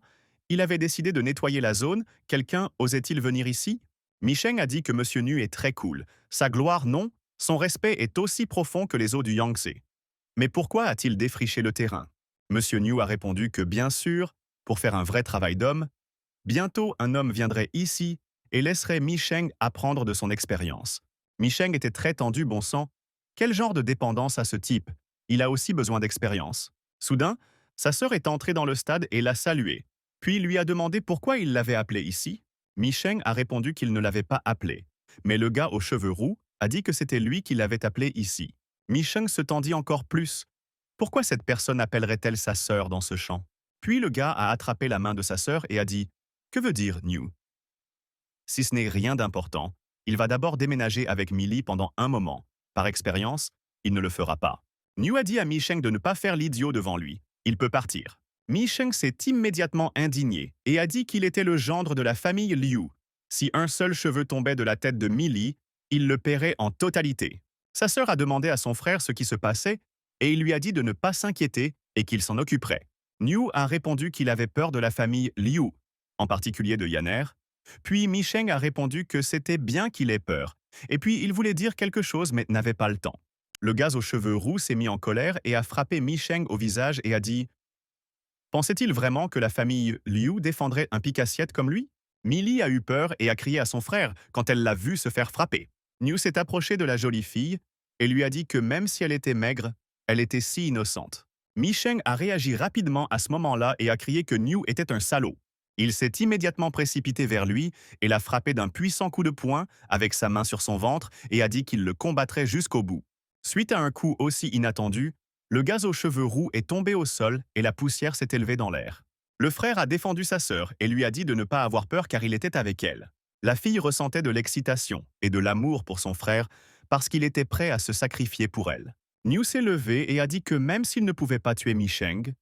il avait décidé de nettoyer la zone. Quelqu'un osait-il venir ici? Mi Sheng a dit que Monsieur Nu est très cool. Sa gloire, non. Son respect est aussi profond que les eaux du Yangtze. Mais pourquoi a-t-il défriché le terrain? Monsieur New a répondu que, bien sûr, pour faire un vrai travail d'homme, bientôt un homme viendrait ici et laisserait Mi Sheng apprendre de son expérience. Mi Sheng était très tendu, bon sang. Quel genre de dépendance a ce type? Il a aussi besoin d'expérience. Soudain, sa sœur est entrée dans le stade et l'a salué. Puis lui a demandé pourquoi il l'avait appelé ici. Mi Sheng a répondu qu'il ne l'avait pas appelé. Mais le gars aux cheveux roux a dit que c'était lui qui l'avait appelé ici. Mi Sheng se tendit encore plus. Pourquoi cette personne appellerait-elle sa sœur dans ce champ? Puis le gars a attrapé la main de sa sœur et a dit « Que veut dire New ?» Si ce n'est rien d'important, il va d'abord déménager avec Millie pendant un moment. Par expérience, il ne le fera pas. New a dit à Mi Sheng de ne pas faire l'idiot devant lui. Il peut partir. Mi Sheng s'est immédiatement indigné et a dit qu'il était le gendre de la famille Liu. Si un seul cheveu tombait de la tête de Millie, il le paierait en totalité. Sa sœur a demandé à son frère ce qui se passait et il lui a dit de ne pas s'inquiéter et qu'il s'en occuperait. New a répondu qu'il avait peur de la famille Liu, en particulier de Yanner. Puis Mi Sheng a répondu que c'était bien qu'il ait peur. Et puis il voulait dire quelque chose mais n'avait pas le temps. Le gars aux cheveux roux s'est mis en colère et a frappé Mi Sheng au visage et a dit « Pensait-il vraiment que la famille Liu défendrait un pique-assiette comme lui ?» Millie a eu peur et a crié à son frère quand elle l'a vu se faire frapper. New s'est approché de la jolie fille et lui a dit que même si elle était maigre, elle était si innocente. Mi Sheng a réagi rapidement à ce moment-là et a crié que New était un salaud. Il s'est immédiatement précipité vers lui et l'a frappé d'un puissant coup de poing avec sa main sur son ventre et a dit qu'il le combattrait jusqu'au bout. Suite à un coup aussi inattendu, le gars aux cheveux roux est tombé au sol et la poussière s'est élevée dans l'air. Le frère a défendu sa sœur et lui a dit de ne pas avoir peur car il était avec elle. La fille ressentait de l'excitation et de l'amour pour son frère parce qu'il était prêt à se sacrifier pour elle. New s'est levé et a dit que même s'il ne pouvait pas tuer Mi Sheng,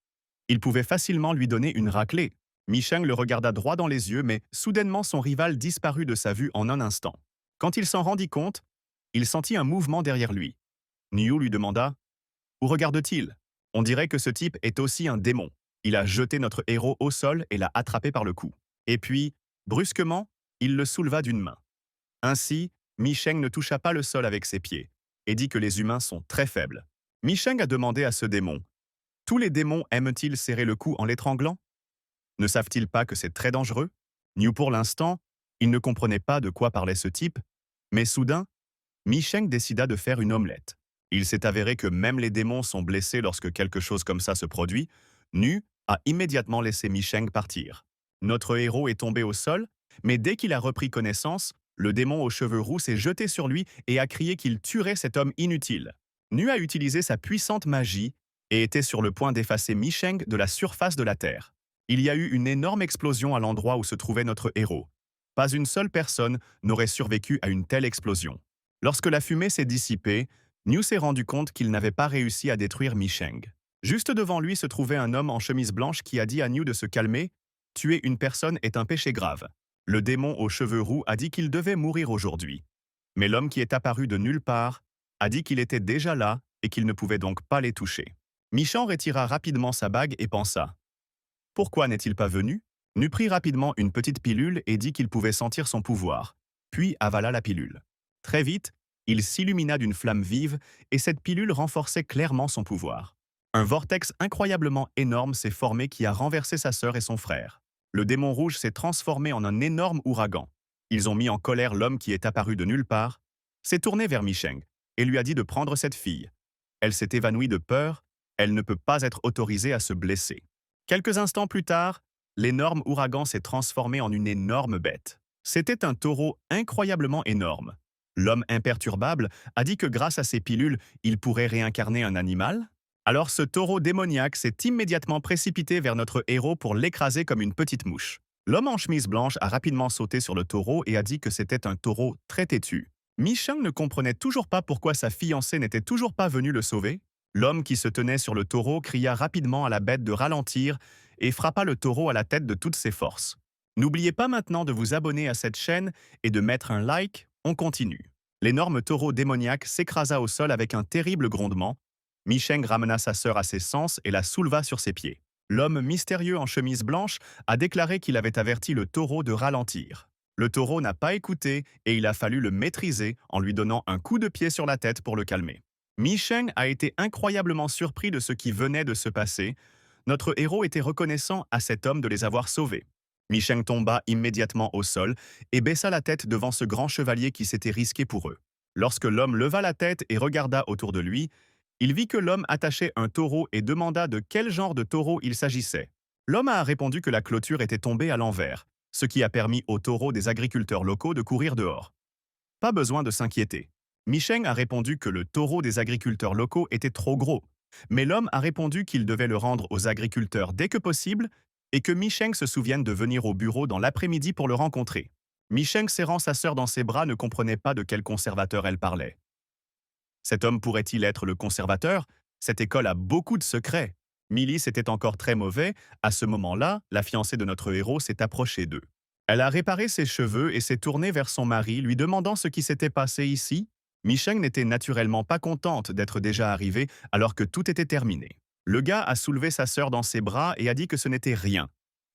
il pouvait facilement lui donner une raclée. Mi Sheng le regarda droit dans les yeux, mais soudainement son rival disparut de sa vue en un instant. Quand il s'en rendit compte, il sentit un mouvement derrière lui. New lui demanda « Où regarde-t-il » On dirait que ce type est aussi un démon. Il a jeté notre héros au sol et l'a attrapé par le cou. Et puis, brusquement, il le souleva d'une main. Ainsi, Mi Sheng ne toucha pas le sol avec ses pieds et dit que les humains sont très faibles. Mi Sheng a demandé à ce démon « Tous les démons aiment-ils serrer le cou en l'étranglant? Ne savent-ils pas que c'est très dangereux ?» New, pour l'instant, il ne comprenait pas de quoi parlait ce type, mais soudain, Mi Sheng décida de faire une omelette. Il s'est avéré que même les démons sont blessés lorsque quelque chose comme ça se produit. Nu a immédiatement laissé Mi Sheng partir. Notre héros est tombé au sol, mais dès qu'il a repris connaissance, le démon aux cheveux roux s'est jeté sur lui et a crié qu'il tuerait cet homme inutile. Nu a utilisé sa puissante magie et était sur le point d'effacer Mi Sheng de la surface de la Terre. Il y a eu une énorme explosion à l'endroit où se trouvait notre héros. Pas une seule personne n'aurait survécu à une telle explosion. Lorsque la fumée s'est dissipée, New s'est rendu compte qu'il n'avait pas réussi à détruire Mi Sheng. Juste devant lui se trouvait un homme en chemise blanche qui a dit à New de se calmer. Tuer une personne est un péché grave. Le démon aux cheveux roux a dit qu'il devait mourir aujourd'hui. Mais l'homme qui est apparu de nulle part a dit qu'il était déjà là et qu'il ne pouvait donc pas les toucher. Mi Sheng retira rapidement sa bague et pensa « Pourquoi n'est-il pas venu ?» Nu prit rapidement une petite pilule et dit qu'il pouvait sentir son pouvoir, puis avala la pilule. Très vite, il s'illumina d'une flamme vive et cette pilule renforçait clairement son pouvoir. Un vortex incroyablement énorme s'est formé qui a renversé sa sœur et son frère. Le démon rouge s'est transformé en un énorme ouragan. Ils ont mis en colère l'homme qui est apparu de nulle part, s'est tourné vers Micheng et lui a dit de prendre cette fille. Elle s'est évanouie de peur, elle ne peut pas être autorisée à se blesser. Quelques instants plus tard, l'énorme ouragan s'est transformé en une énorme bête. C'était un taureau incroyablement énorme. L'homme imperturbable a dit que grâce à ses pilules, il pourrait réincarner un animal. Alors ce taureau démoniaque s'est immédiatement précipité vers notre héros pour l'écraser comme une petite mouche. L'homme en chemise blanche a rapidement sauté sur le taureau et a dit que c'était un taureau très têtu. Micheng ne comprenait toujours pas pourquoi sa fiancée n'était toujours pas venue le sauver. L'homme qui se tenait sur le taureau cria rapidement à la bête de ralentir et frappa le taureau à la tête de toutes ses forces. N'oubliez pas maintenant de vous abonner à cette chaîne et de mettre un like, on continue. L'énorme taureau démoniaque s'écrasa au sol avec un terrible grondement. Micheng ramena sa sœur à ses sens et la souleva sur ses pieds. L'homme mystérieux en chemise blanche a déclaré qu'il avait averti le taureau de ralentir. Le taureau n'a pas écouté et il a fallu le maîtriser en lui donnant un coup de pied sur la tête pour le calmer. Micheng a été incroyablement surpris de ce qui venait de se passer. Notre héros était reconnaissant à cet homme de les avoir sauvés. Micheng tomba immédiatement au sol et baissa la tête devant ce grand chevalier qui s'était risqué pour eux. Lorsque l'homme leva la tête et regarda autour de lui, il vit que l'homme attachait un taureau et demanda de quel genre de taureau il s'agissait. L'homme a répondu que la clôture était tombée à l'envers, ce qui a permis aux taureaux des agriculteurs locaux de courir dehors. Pas besoin de s'inquiéter. Micheng a répondu que le taureau des agriculteurs locaux était trop gros, mais l'homme a répondu qu'il devait le rendre aux agriculteurs dès que possible et que Micheng se souvienne de venir au bureau dans l'après-midi pour le rencontrer. Micheng serrant sa sœur dans ses bras ne comprenait pas de quel conservateur elle parlait. Cet homme pourrait-il être le conservateur? Cette école a beaucoup de secrets. Millie était encore très mauvais. À ce moment-là, la fiancée de notre héros s'est approchée d'eux. Elle a réparé ses cheveux et s'est tournée vers son mari, lui demandant ce qui s'était passé ici. Micheng n'était naturellement pas contente d'être déjà arrivée alors que tout était terminé. Le gars a soulevé sa sœur dans ses bras et a dit que ce n'était rien.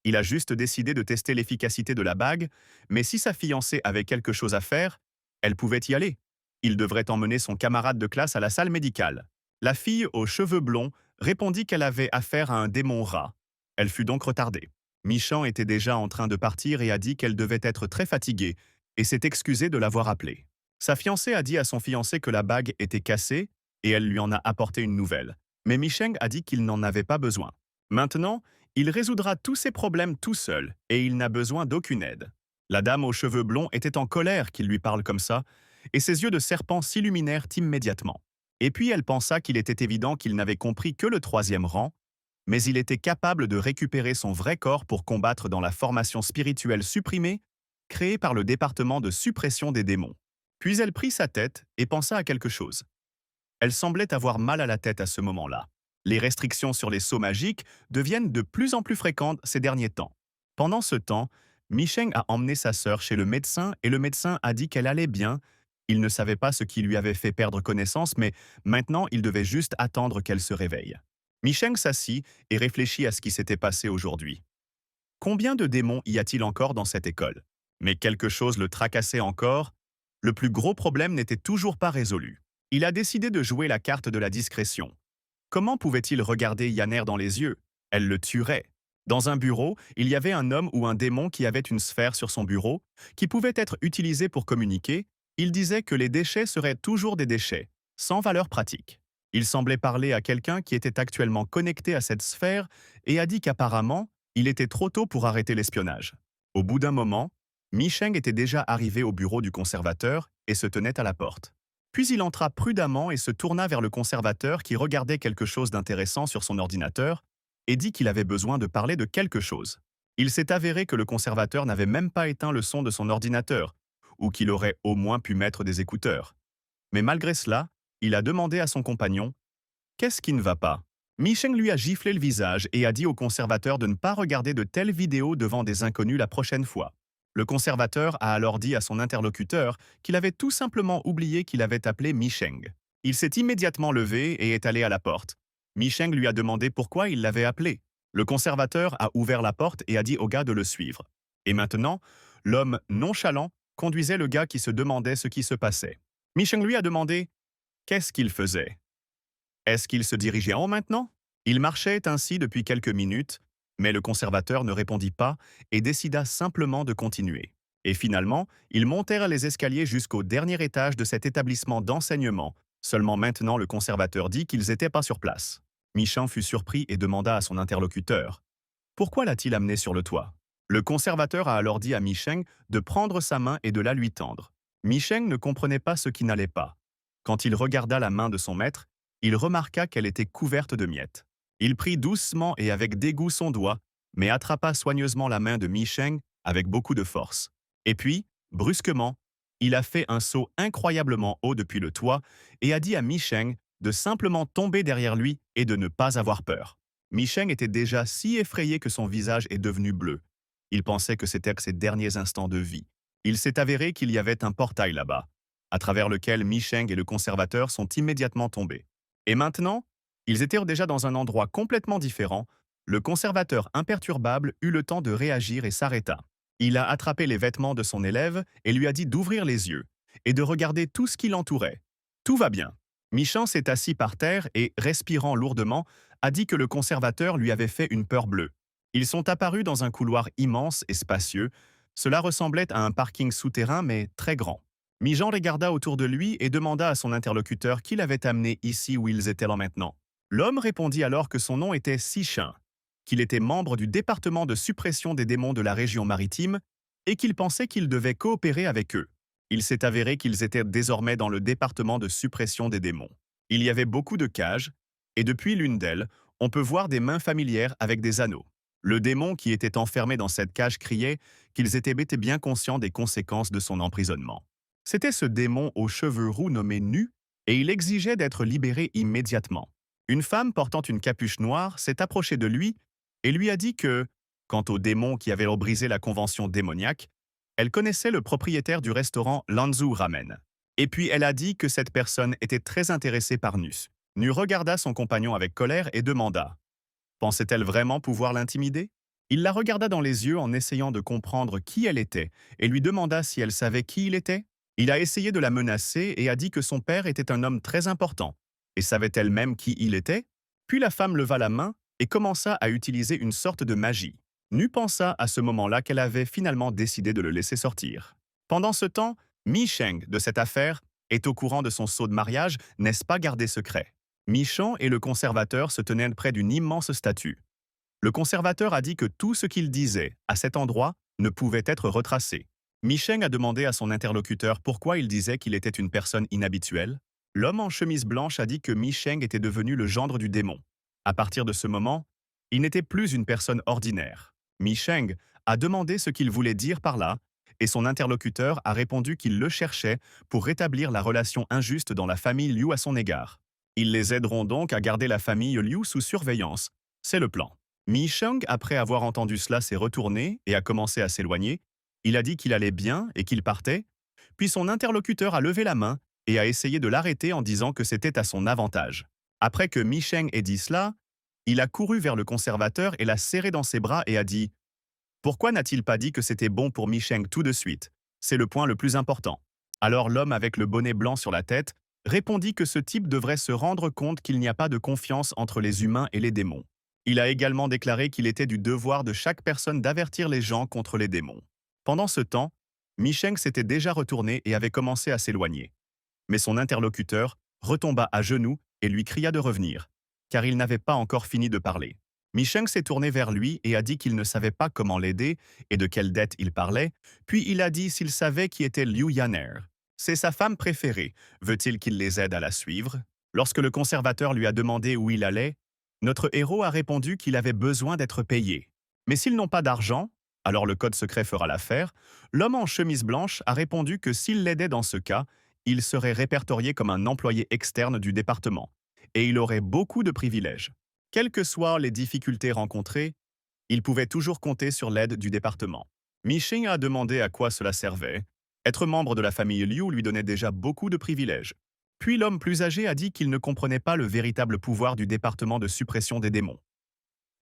Il a juste décidé de tester l'efficacité de la bague, mais si sa fiancée avait quelque chose à faire, elle pouvait y aller. Il devrait emmener son camarade de classe à la salle médicale. La fille aux cheveux blonds répondit qu'elle avait affaire à un démon rat. Elle fut donc retardée. Micheng était déjà en train de partir et a dit qu'elle devait être très fatiguée et s'est excusée de l'avoir appelée. Sa fiancée a dit à son fiancé que la bague était cassée et elle lui en a apporté une nouvelle. Mais Micheng a dit qu'il n'en avait pas besoin. Maintenant, il résoudra tous ses problèmes tout seul et il n'a besoin d'aucune aide. La dame aux cheveux blonds était en colère qu'il lui parle comme ça et ses yeux de serpent s'illuminèrent immédiatement. Et puis elle pensa qu'il était évident qu'il n'avait compris que le 3e rang, mais il était capable de récupérer son vrai corps pour combattre dans la formation spirituelle supprimée créée par le département de suppression des démons. Puis elle prit sa tête et pensa à quelque chose. Elle semblait avoir mal à la tête à ce moment-là. Les restrictions sur les sauts magiques deviennent de plus en plus fréquentes ces derniers temps. Pendant ce temps, Micheng a emmené sa sœur chez le médecin et le médecin a dit qu'elle allait bien. Il ne savait pas ce qui lui avait fait perdre connaissance, mais maintenant il devait juste attendre qu'elle se réveille. Micheng s'assit et réfléchit à ce qui s'était passé aujourd'hui. Combien de démons y a-t-il encore dans cette école? Mais quelque chose le tracassait encore. Le plus gros problème n'était toujours pas résolu. Il a décidé de jouer la carte de la discrétion. Comment pouvait-il regarder Yanner dans les yeux? Elle le tuerait. Dans un bureau, il y avait un homme ou un démon qui avait une sphère sur son bureau, qui pouvait être utilisée pour communiquer. Il disait que les déchets seraient toujours des déchets, sans valeur pratique. Il semblait parler à quelqu'un qui était actuellement connecté à cette sphère et a dit qu'apparemment, il était trop tôt pour arrêter l'espionnage. Au bout d'un moment, Micheng était déjà arrivé au bureau du conservateur et se tenait à la porte. Puis il entra prudemment et se tourna vers le conservateur qui regardait quelque chose d'intéressant sur son ordinateur et dit qu'il avait besoin de parler de quelque chose. Il s'est avéré que le conservateur n'avait même pas éteint le son de son ordinateur, ou qu'il aurait au moins pu mettre des écouteurs. Mais malgré cela, il a demandé à son compagnon « Qu'est-ce qui ne va pas ?» Micheng lui a giflé le visage et a dit au conservateur de ne pas regarder de telles vidéos devant des inconnus la prochaine fois. Le conservateur a alors dit à son interlocuteur qu'il avait tout simplement oublié qu'il avait appelé Micheng. Il s'est immédiatement levé et est allé à la porte. Micheng lui a demandé pourquoi il l'avait appelé. Le conservateur a ouvert la porte et a dit au gars de le suivre. Et maintenant, l'homme nonchalant conduisait le gars qui se demandait ce qui se passait. Micheng lui a demandé qu'est-ce qu'il faisait. Est-ce qu'il se dirigeait en haut maintenant? Il marchait ainsi depuis quelques minutes, mais le conservateur ne répondit pas et décida simplement de continuer. Et finalement, ils montèrent les escaliers jusqu'au dernier étage de cet établissement d'enseignement. Seulement maintenant, le conservateur dit qu'ils n'étaient pas sur place. Micheng fut surpris et demanda à son interlocuteur « Pourquoi l'a-t-il amené sur le toit ?» Le conservateur a alors dit à Micheng de prendre sa main et de la lui tendre. Micheng ne comprenait pas ce qui n'allait pas. Quand il regarda la main de son maître, il remarqua qu'elle était couverte de miettes. Il prit doucement et avec dégoût son doigt, mais attrapa soigneusement la main de Micheng avec beaucoup de force. Et puis, brusquement, il a fait un saut incroyablement haut depuis le toit et a dit à Micheng de simplement tomber derrière lui et de ne pas avoir peur. Micheng était déjà si effrayé que son visage est devenu bleu. Il pensait que c'était ses derniers instants de vie. Il s'est avéré qu'il y avait un portail là-bas, à travers lequel Micheng et le conservateur sont immédiatement tombés. Et maintenant, ils étaient déjà dans un endroit complètement différent. Le conservateur imperturbable eut le temps de réagir et s'arrêta. Il a attrapé les vêtements de son élève et lui a dit d'ouvrir les yeux et de regarder tout ce qui l'entourait. Tout va bien. Micheng s'est assis par terre et, respirant lourdement, a dit que le conservateur lui avait fait une peur bleue. Ils sont apparus dans un couloir immense et spacieux. Cela ressemblait à un parking souterrain mais très grand. Micheng regarda autour de lui et demanda à son interlocuteur qui l'avait amené ici où ils étaient là maintenant. L'homme répondit alors que son nom était Sichin, qu'il était membre du département de suppression des démons de la région maritime et qu'il pensait qu'il devait coopérer avec eux. Il s'est avéré qu'ils étaient désormais dans le département de suppression des démons. Il y avait beaucoup de cages, et depuis l'une d'elles, on peut voir des mains familières avec des anneaux. Le démon qui était enfermé dans cette cage criait qu'ils étaient bien conscients des conséquences de son emprisonnement. C'était ce démon aux cheveux roux nommé Nu, et il exigeait d'être libéré immédiatement. Une femme portant une capuche noire s'est approchée de lui et lui a dit que, quant au démon qui avait brisé la convention démoniaque, elle connaissait le propriétaire du restaurant Lanzu Ramen. Et puis elle a dit que cette personne était très intéressée par Nus. Nu regarda son compagnon avec colère et demanda « Pensait-elle vraiment pouvoir l'intimider ?» Il la regarda dans les yeux en essayant de comprendre qui elle était et lui demanda si elle savait qui il était. Il a essayé de la menacer et a dit que son père était un homme très important. Et savait-elle même qui il était? Puis la femme leva la main et commença à utiliser une sorte de magie. Nu pensa à ce moment-là qu'elle avait finalement décidé de le laisser sortir. Pendant ce temps, Micheng, de cette affaire, est au courant de son sceau de mariage, n'est-ce pas gardé secret? Micheng et le conservateur se tenaient près d'une immense statue. Le conservateur a dit que tout ce qu'il disait à cet endroit ne pouvait être retracé. Micheng a demandé à son interlocuteur pourquoi il disait qu'il était une personne inhabituelle. L'homme en chemise blanche a dit que Micheng était devenu le gendre du démon. À partir de ce moment, il n'était plus une personne ordinaire. Micheng a demandé ce qu'il voulait dire par là, et son interlocuteur a répondu qu'il le cherchait pour rétablir la relation injuste dans la famille Liu à son égard. Ils les aideront donc à garder la famille Liu sous surveillance. C'est le plan. Micheng, après avoir entendu cela, s'est retourné et a commencé à s'éloigner. Il a dit qu'il allait bien et qu'il partait, puis son interlocuteur a levé la main et a essayé de l'arrêter en disant que c'était à son avantage. Après que Micheng ait dit cela, il a couru vers le conservateur et l'a serré dans ses bras et a dit « Pourquoi n'a-t-il pas dit que c'était bon pour Micheng tout de suite? C'est le point le plus important. » Alors l'homme avec le bonnet blanc sur la tête répondit que ce type devrait se rendre compte qu'il n'y a pas de confiance entre les humains et les démons. Il a également déclaré qu'il était du devoir de chaque personne d'avertir les gens contre les démons. Pendant ce temps, Micheng s'était déjà retourné et avait commencé à s'éloigner. Mais son interlocuteur retomba à genoux et lui cria de revenir, car il n'avait pas encore fini de parler. Micheng s'est tourné vers lui et a dit qu'il ne savait pas comment l'aider et de quelle dette il parlait, puis il a dit s'il savait qui était Liu Yaner. C'est sa femme préférée, veut-il qu'il les aide à la suivre? Lorsque le conservateur lui a demandé où il allait, notre héros a répondu qu'il avait besoin d'être payé. Mais s'ils n'ont pas d'argent, alors le code secret fera l'affaire. L'homme en chemise blanche a répondu que s'il l'aidait dans ce cas, il serait répertorié comme un employé externe du département, et il aurait beaucoup de privilèges. Quelles que soient les difficultés rencontrées, il pouvait toujours compter sur l'aide du département. Micheng a demandé à quoi cela servait. Être membre de la famille Liu lui donnait déjà beaucoup de privilèges. Puis l'homme plus âgé a dit qu'il ne comprenait pas le véritable pouvoir du département de suppression des démons.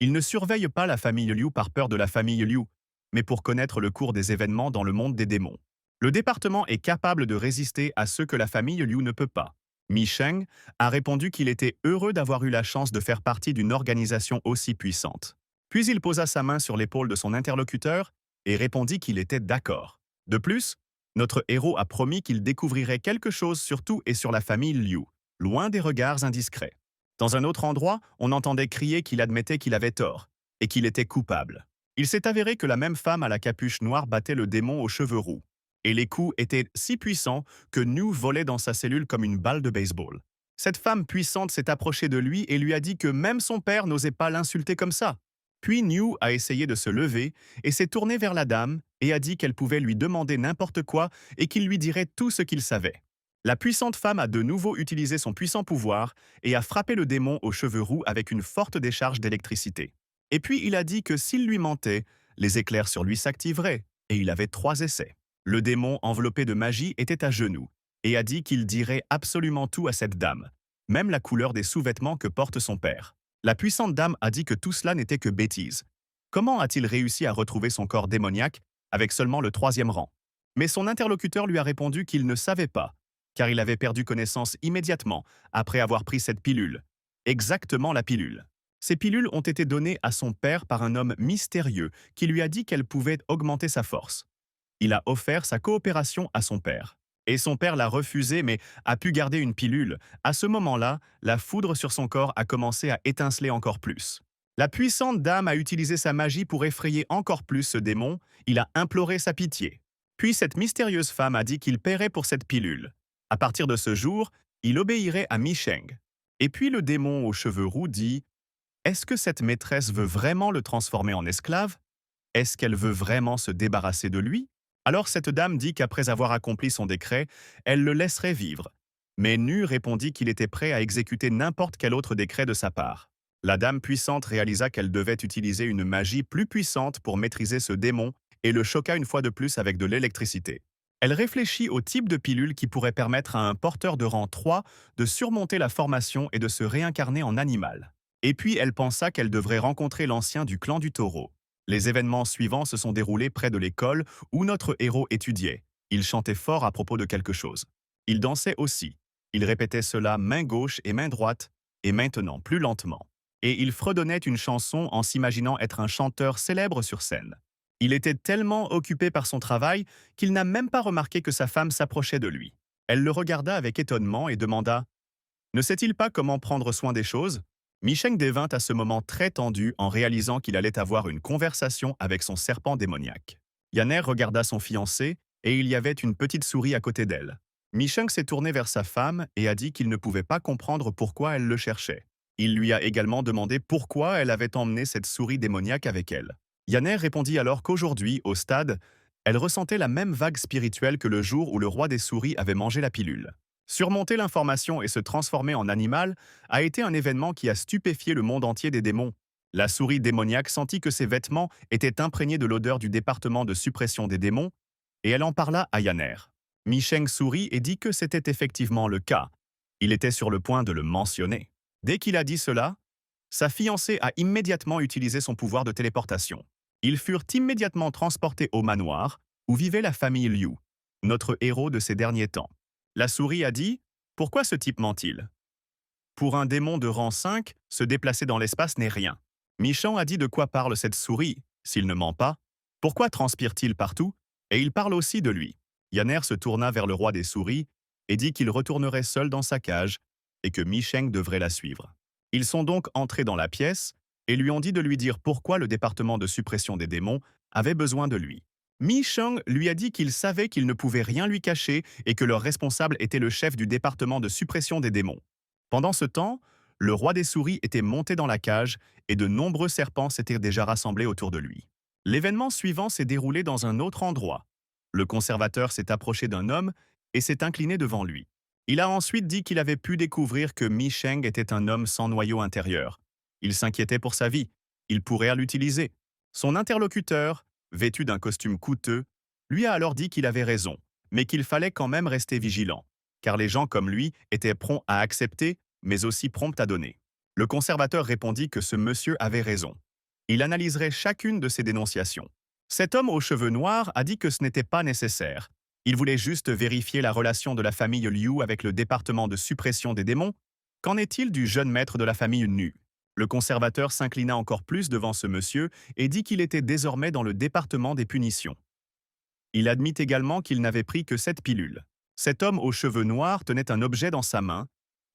Il ne surveille pas la famille Liu par peur de la famille Liu, mais pour connaître le cours des événements dans le monde des démons. Le département est capable de résister à ceux que la famille Liu ne peut pas. Mi Sheng a répondu qu'il était heureux d'avoir eu la chance de faire partie d'une organisation aussi puissante. Puis il posa sa main sur l'épaule de son interlocuteur et répondit qu'il était d'accord. De plus, notre héros a promis qu'il découvrirait quelque chose sur tout et sur la famille Liu, loin des regards indiscrets. Dans un autre endroit, on entendait crier qu'il admettait qu'il avait tort et qu'il était coupable. Il s'est avéré que la même femme à la capuche noire battait le démon aux cheveux roux. Et les coups étaient si puissants que New volait dans sa cellule comme une balle de baseball. Cette femme puissante s'est approchée de lui et lui a dit que même son père n'osait pas l'insulter comme ça. Puis New a essayé de se lever et s'est tourné vers la dame et a dit qu'elle pouvait lui demander n'importe quoi et qu'il lui dirait tout ce qu'il savait. La puissante femme a de nouveau utilisé son puissant pouvoir et a frappé le démon aux cheveux roux avec une forte décharge d'électricité. Et puis il a dit que s'il lui mentait, les éclairs sur lui s'activeraient, et il avait 3 essais. Le démon enveloppé de magie était à genoux, et a dit qu'il dirait absolument tout à cette dame, même la couleur des sous-vêtements que porte son père. La puissante dame a dit que tout cela n'était que bêtise. Comment a-t-il réussi à retrouver son corps démoniaque avec seulement le 3e rang? Mais son interlocuteur lui a répondu qu'il ne savait pas, car il avait perdu connaissance immédiatement après avoir pris cette pilule. Exactement la pilule. Ces pilules ont été données à son père par un homme mystérieux qui lui a dit qu'elles pouvaient augmenter sa force. Il a offert sa coopération à son père. Et son père l'a refusé mais a pu garder une pilule. À ce moment-là, la foudre sur son corps a commencé à étinceler encore plus. La puissante dame a utilisé sa magie pour effrayer encore plus ce démon. Il a imploré sa pitié. Puis cette mystérieuse femme a dit qu'il paierait pour cette pilule. À partir de ce jour, il obéirait à Mi Sheng. Et puis le démon aux cheveux roux dit « Est-ce que cette maîtresse veut vraiment le transformer en esclave? Est-ce qu'elle veut vraiment se débarrasser de lui ?» Alors cette dame dit qu'après avoir accompli son décret, elle le laisserait vivre. Mais Nu répondit qu'il était prêt à exécuter n'importe quel autre décret de sa part. La dame puissante réalisa qu'elle devait utiliser une magie plus puissante pour maîtriser ce démon et le choqua une fois de plus avec de l'électricité. Elle réfléchit au type de pilule qui pourrait permettre à un porteur de rang 3 de surmonter la formation et de se réincarner en animal. Et puis elle pensa qu'elle devrait rencontrer l'ancien du clan du taureau. Les événements suivants se sont déroulés près de l'école où notre héros étudiait. Il chantait fort à propos de quelque chose. Il dansait aussi. Il répétait cela main gauche et main droite, et maintenant plus lentement. Et il fredonnait une chanson en s'imaginant être un chanteur célèbre sur scène. Il était tellement occupé par son travail qu'il n'a même pas remarqué que sa femme s'approchait de lui. Elle le regarda avec étonnement et demanda « Ne sait-il pas comment prendre soin des choses ?» Mi Sheng devint à ce moment très tendu en réalisant qu'il allait avoir une conversation avec son serpent démoniaque. Yanner regarda son fiancé et il y avait une petite souris à côté d'elle. Mi Sheng s'est tourné vers sa femme et a dit qu'il ne pouvait pas comprendre pourquoi elle le cherchait. Il lui a également demandé pourquoi elle avait emmené cette souris démoniaque avec elle. Yanner répondit alors qu'aujourd'hui, au stade, elle ressentait la même vague spirituelle que le jour où le roi des souris avait mangé la pilule. Surmonter l'information et se transformer en animal a été un événement qui a stupéfié le monde entier des démons. La souris démoniaque sentit que ses vêtements étaient imprégnés de l'odeur du département de suppression des démons, et elle en parla à Yanner. Mi Sheng sourit et dit que c'était effectivement le cas. Il était sur le point de le mentionner. Dès qu'il a dit cela, sa fiancée a immédiatement utilisé son pouvoir de téléportation. Ils furent immédiatement transportés au manoir, où vivait la famille Liu, notre héros de ces derniers temps. La souris a dit « Pourquoi ce type ment-il » Pour un démon de rang 5, se déplacer dans l'espace n'est rien. Michan a dit de quoi parle cette souris, s'il ne ment pas. Pourquoi transpire-t-il partout? Et il parle aussi de lui. Yanner se tourna vers le roi des souris et dit qu'il retournerait seul dans sa cage et que Mi Sheng devrait la suivre. Ils sont donc entrés dans la pièce et lui ont dit de lui dire pourquoi le département de suppression des démons avait besoin de lui. Mi Sheng lui a dit qu'il savait qu'il ne pouvait rien lui cacher et que leur responsable était le chef du département de suppression des démons. Pendant ce temps, le roi des souris était monté dans la cage et de nombreux serpents s'étaient déjà rassemblés autour de lui. L'événement suivant s'est déroulé dans un autre endroit. Le conservateur s'est approché d'un homme et s'est incliné devant lui. Il a ensuite dit qu'il avait pu découvrir que Mi Sheng était un homme sans noyau intérieur. Il s'inquiétait pour sa vie. Il pourrait l'utiliser. Son interlocuteur, vêtu d'un costume coûteux, lui a alors dit qu'il avait raison, mais qu'il fallait quand même rester vigilant, car les gens comme lui étaient prompts à accepter, mais aussi prompts à donner. Le conservateur répondit que ce monsieur avait raison. Il analyserait chacune de ces dénonciations. Cet homme aux cheveux noirs a dit que ce n'était pas nécessaire. Il voulait juste vérifier la relation de la famille Liu avec le département de suppression des démons. Qu'en est-il du jeune maître de la famille Nu? Le conservateur s'inclina encore plus devant ce monsieur et dit qu'il était désormais dans le département des punitions. Il admit également qu'il n'avait pris que 7 pilules. Cet homme aux cheveux noirs tenait un objet dans sa main,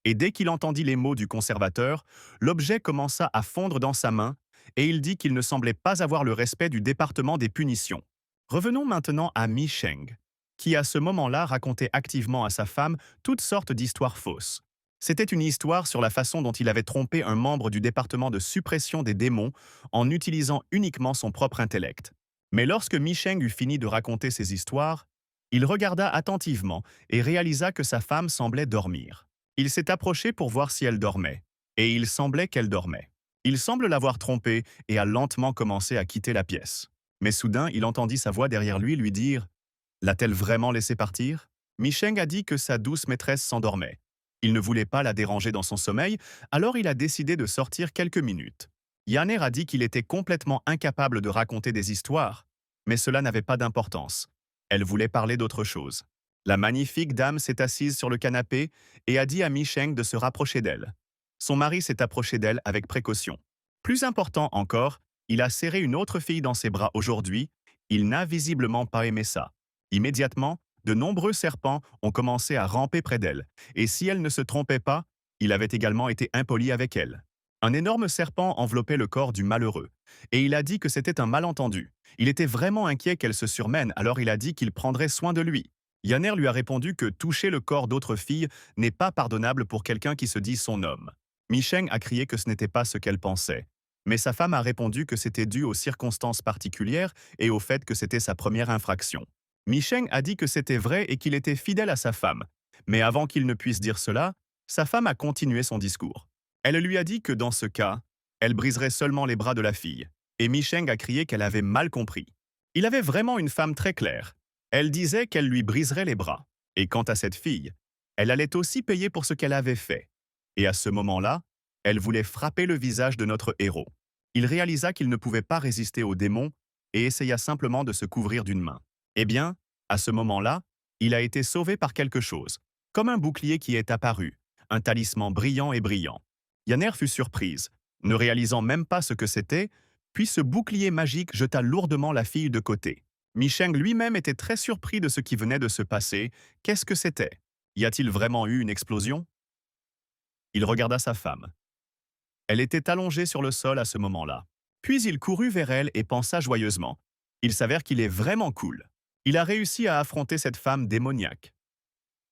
et dès qu'il entendit les mots du conservateur, l'objet commença à fondre dans sa main, et il dit qu'il ne semblait pas avoir le respect du département des punitions. Revenons maintenant à Mi Sheng, qui à ce moment-là racontait activement à sa femme toutes sortes d'histoires fausses. C'était une histoire sur la façon dont il avait trompé un membre du département de suppression des démons en utilisant uniquement son propre intellect. Mais lorsque Mi Sheng eut fini de raconter ses histoires, il regarda attentivement et réalisa que sa femme semblait dormir. Il s'est approché pour voir si elle dormait, et il semblait qu'elle dormait. Il semble l'avoir trompée et a lentement commencé à quitter la pièce. Mais soudain, il entendit sa voix derrière lui dire « L'a-t-elle vraiment laissé partir ?» Mi Sheng a dit que sa douce maîtresse s'endormait. Il ne voulait pas la déranger dans son sommeil, alors il a décidé de sortir quelques minutes. Yanner a dit qu'il était complètement incapable de raconter des histoires, mais cela n'avait pas d'importance. Elle voulait parler d'autre chose. La magnifique dame s'est assise sur le canapé et a dit à Mi Sheng de se rapprocher d'elle. Son mari s'est approché d'elle avec précaution. Plus important encore, il a serré une autre fille dans ses bras aujourd'hui. Il n'a visiblement pas aimé ça. Immédiatement, de nombreux serpents ont commencé à ramper près d'elle, et si elle ne se trompait pas, il avait également été impoli avec elle. Un énorme serpent enveloppait le corps du malheureux, et il a dit que c'était un malentendu. Il était vraiment inquiet qu'elle se surmène, alors il a dit qu'il prendrait soin de lui. Yanner lui a répondu que toucher le corps d'autres filles n'est pas pardonnable pour quelqu'un qui se dit son homme. Mi Sheng a crié que ce n'était pas ce qu'elle pensait. Mais sa femme a répondu que c'était dû aux circonstances particulières et au fait que c'était sa première infraction. Mi Sheng a dit que c'était vrai et qu'il était fidèle à sa femme. Mais avant qu'il ne puisse dire cela, sa femme a continué son discours. Elle lui a dit que dans ce cas, elle briserait seulement les bras de la fille. Et Mi Sheng a crié qu'elle avait mal compris. Il avait vraiment une femme très claire. Elle disait qu'elle lui briserait les bras. Et quant à cette fille, elle allait aussi payer pour ce qu'elle avait fait. Et à ce moment-là, elle voulait frapper le visage de notre héros. Il réalisa qu'il ne pouvait pas résister aux démons et essaya simplement de se couvrir d'une main. Eh bien, à ce moment-là, il a été sauvé par quelque chose, comme un bouclier qui est apparu, un talisman brillant et brillant. Yanner fut surprise, ne réalisant même pas ce que c'était, puis ce bouclier magique jeta lourdement la fille de côté. Mi Sheng lui-même était très surpris de ce qui venait de se passer. Qu'est-ce que c'était? Y a-t-il vraiment eu une explosion? Il regarda sa femme. Elle était allongée sur le sol à ce moment-là. Puis il courut vers elle et pensa joyeusement. Il s'avère qu'il est vraiment cool. Il a réussi à affronter cette femme démoniaque.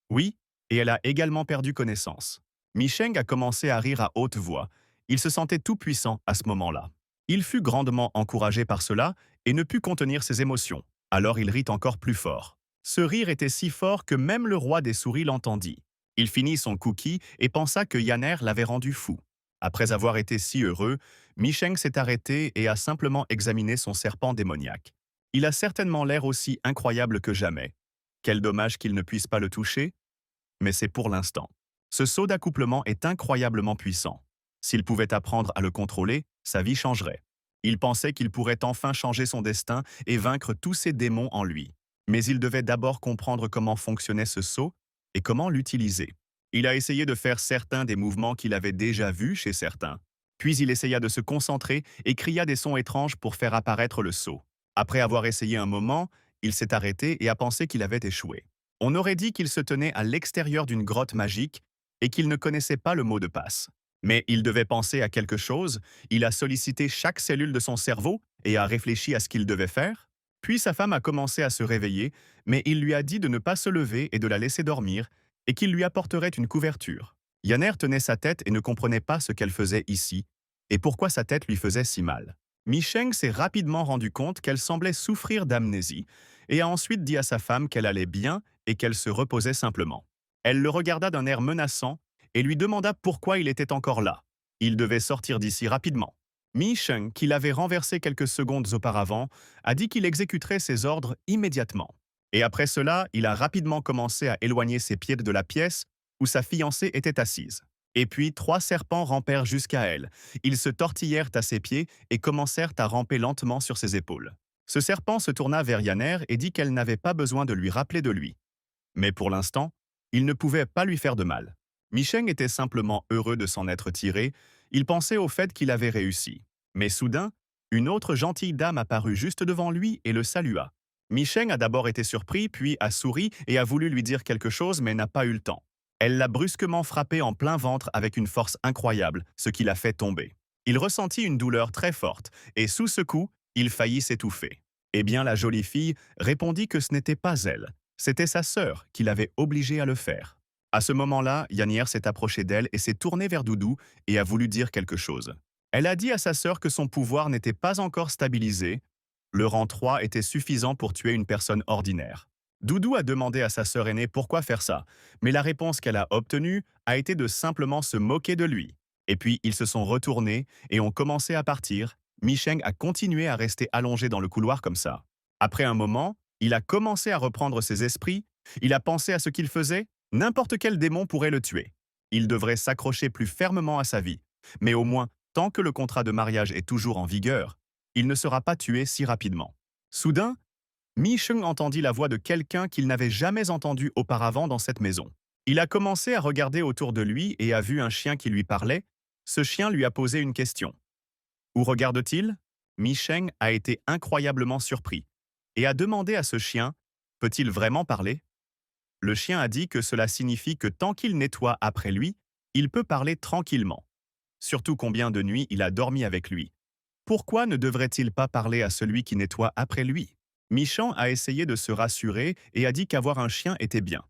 Oui, et elle a également perdu connaissance. Mi Sheng a commencé à rire à haute voix. Il se sentait tout puissant à ce moment-là. Il fut grandement encouragé par cela et ne put contenir ses émotions. Alors il rit encore plus fort. Ce rire était si fort que même le roi des souris l'entendit. Il finit son cookie et pensa que Yanner l'avait rendu fou. Après avoir été si heureux, Mi Sheng s'est arrêté et a simplement examiné son serpent démoniaque. Il a certainement l'air aussi incroyable que jamais. Quel dommage qu'il ne puisse pas le toucher, mais c'est pour l'instant. Ce saut d'accouplement est incroyablement puissant. S'il pouvait apprendre à le contrôler, sa vie changerait. Il pensait qu'il pourrait enfin changer son destin et vaincre tous ces démons en lui. Mais il devait d'abord comprendre comment fonctionnait ce saut et comment l'utiliser. Il a essayé de faire certains des mouvements qu'il avait déjà vus chez certains. Puis il essaya de se concentrer et cria des sons étranges pour faire apparaître le saut. Après avoir essayé un moment, il s'est arrêté et a pensé qu'il avait échoué. On aurait dit qu'il se tenait à l'extérieur d'une grotte magique et qu'il ne connaissait pas le mot de passe. Mais il devait penser à quelque chose, il a sollicité chaque cellule de son cerveau et a réfléchi à ce qu'il devait faire. Puis sa femme a commencé à se réveiller, mais il lui a dit de ne pas se lever et de la laisser dormir, et qu'il lui apporterait une couverture. Yanner tenait sa tête et ne comprenait pas ce qu'elle faisait ici, et pourquoi sa tête lui faisait si mal. Mi Sheng s'est rapidement rendu compte qu'elle semblait souffrir d'amnésie, et a ensuite dit à sa femme qu'elle allait bien et qu'elle se reposait simplement. Elle le regarda d'un air menaçant et lui demanda pourquoi il était encore là. Il devait sortir d'ici rapidement. Mi Sheng, qui l'avait renversé quelques secondes auparavant, a dit qu'il exécuterait ses ordres immédiatement. Et après cela, il a rapidement commencé à éloigner ses pieds de la pièce où sa fiancée était assise. Et puis 3 serpents rampèrent jusqu'à elle. Ils se tortillèrent à ses pieds et commencèrent à ramper lentement sur ses épaules. Ce serpent se tourna vers Yanner et dit qu'elle n'avait pas besoin de lui rappeler de lui. Mais pour l'instant, il ne pouvait pas lui faire de mal. Micheng était simplement heureux de s'en être tiré, il pensait au fait qu'il avait réussi. Mais soudain, une autre gentille dame apparut juste devant lui et le salua. Micheng a d'abord été surpris, puis a souri et a voulu lui dire quelque chose mais n'a pas eu le temps. Elle l'a brusquement frappé en plein ventre avec une force incroyable, ce qui l'a fait tomber. Il ressentit une douleur très forte et sous ce coup, il faillit s'étouffer. Eh bien, la jolie fille répondit que ce n'était pas elle, c'était sa sœur qui l'avait obligé à le faire. À ce moment-là, Yanière s'est approchée d'elle et s'est tournée vers Doudou et a voulu dire quelque chose. Elle a dit à sa sœur que son pouvoir n'était pas encore stabilisé. Le rang 3 était suffisant pour tuer une personne ordinaire. Doudou a demandé à sa sœur aînée pourquoi faire ça, mais la réponse qu'elle a obtenue a été de simplement se moquer de lui. Et puis, ils se sont retournés et ont commencé à partir. Micheng a continué à rester allongé dans le couloir comme ça. Après un moment, il a commencé à reprendre ses esprits, il a pensé à ce qu'il faisait, n'importe quel démon pourrait le tuer. Il devrait s'accrocher plus fermement à sa vie, mais au moins, tant que le contrat de mariage est toujours en vigueur, il ne sera pas tué si rapidement. Soudain, Mi Sheng entendit la voix de quelqu'un qu'il n'avait jamais entendu auparavant dans cette maison. Il a commencé à regarder autour de lui et a vu un chien qui lui parlait. Ce chien lui a posé une question. Où regarde-t-il? Mi Sheng a été incroyablement surpris et a demandé à ce chien, peut-il vraiment parler? Le chien a dit que cela signifie que tant qu'il nettoie après lui, il peut parler tranquillement. Surtout combien de nuits il a dormi avec lui. Pourquoi ne devrait-il pas parler à celui qui nettoie après lui? Michan a essayé de se rassurer et a dit qu'avoir un chien était bien.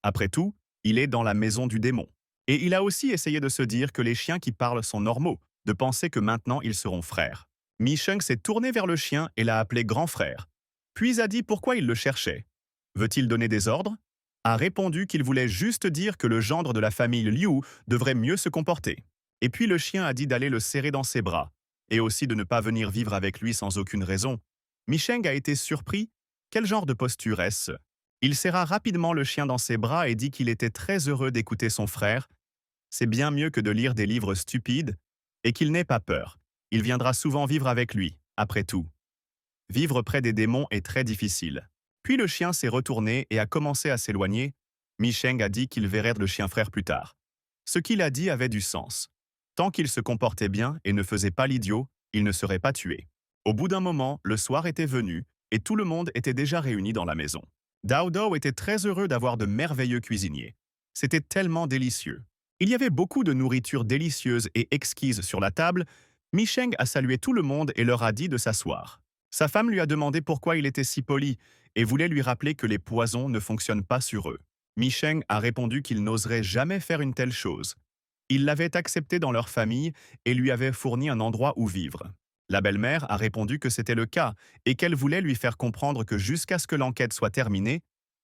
Après tout, il est dans la maison du démon. Et il a aussi essayé de se dire que les chiens qui parlent sont normaux, de penser que maintenant ils seront frères. Micheng s'est tourné vers le chien et l'a appelé grand frère. Puis a dit pourquoi il le cherchait. Veut-il donner des ordres? A répondu qu'il voulait juste dire que le gendre de la famille Liu devrait mieux se comporter. Et puis le chien a dit d'aller le serrer dans ses bras, et aussi de ne pas venir vivre avec lui sans aucune raison. Micheng a été surpris. Quel genre de posture est-ce? Il serra rapidement le chien dans ses bras et dit qu'il était très heureux d'écouter son frère. C'est bien mieux que de lire des livres stupides, et qu'il n'ait pas peur. Il viendra souvent vivre avec lui, après tout. Vivre près des démons est très difficile. Puis le chien s'est retourné et a commencé à s'éloigner. Micheng a dit qu'il verrait le chien frère plus tard. Ce qu'il a dit avait du sens. Tant qu'il se comportait bien et ne faisait pas l'idiot, il ne serait pas tué. Au bout d'un moment, le soir était venu et tout le monde était déjà réuni dans la maison. Dao Dao était très heureux d'avoir de merveilleux cuisiniers. C'était tellement délicieux. Il y avait beaucoup de nourriture délicieuse et exquise sur la table. Micheng a salué tout le monde et leur a dit de s'asseoir. Sa femme lui a demandé pourquoi il était si poli et voulait lui rappeler que les poisons ne fonctionnent pas sur eux. Micheng a répondu qu'il n'oserait jamais faire une telle chose. Il l'avait accepté dans leur famille et lui avait fourni un endroit où vivre. La belle-mère a répondu que c'était le cas et qu'elle voulait lui faire comprendre que jusqu'à ce que l'enquête soit terminée,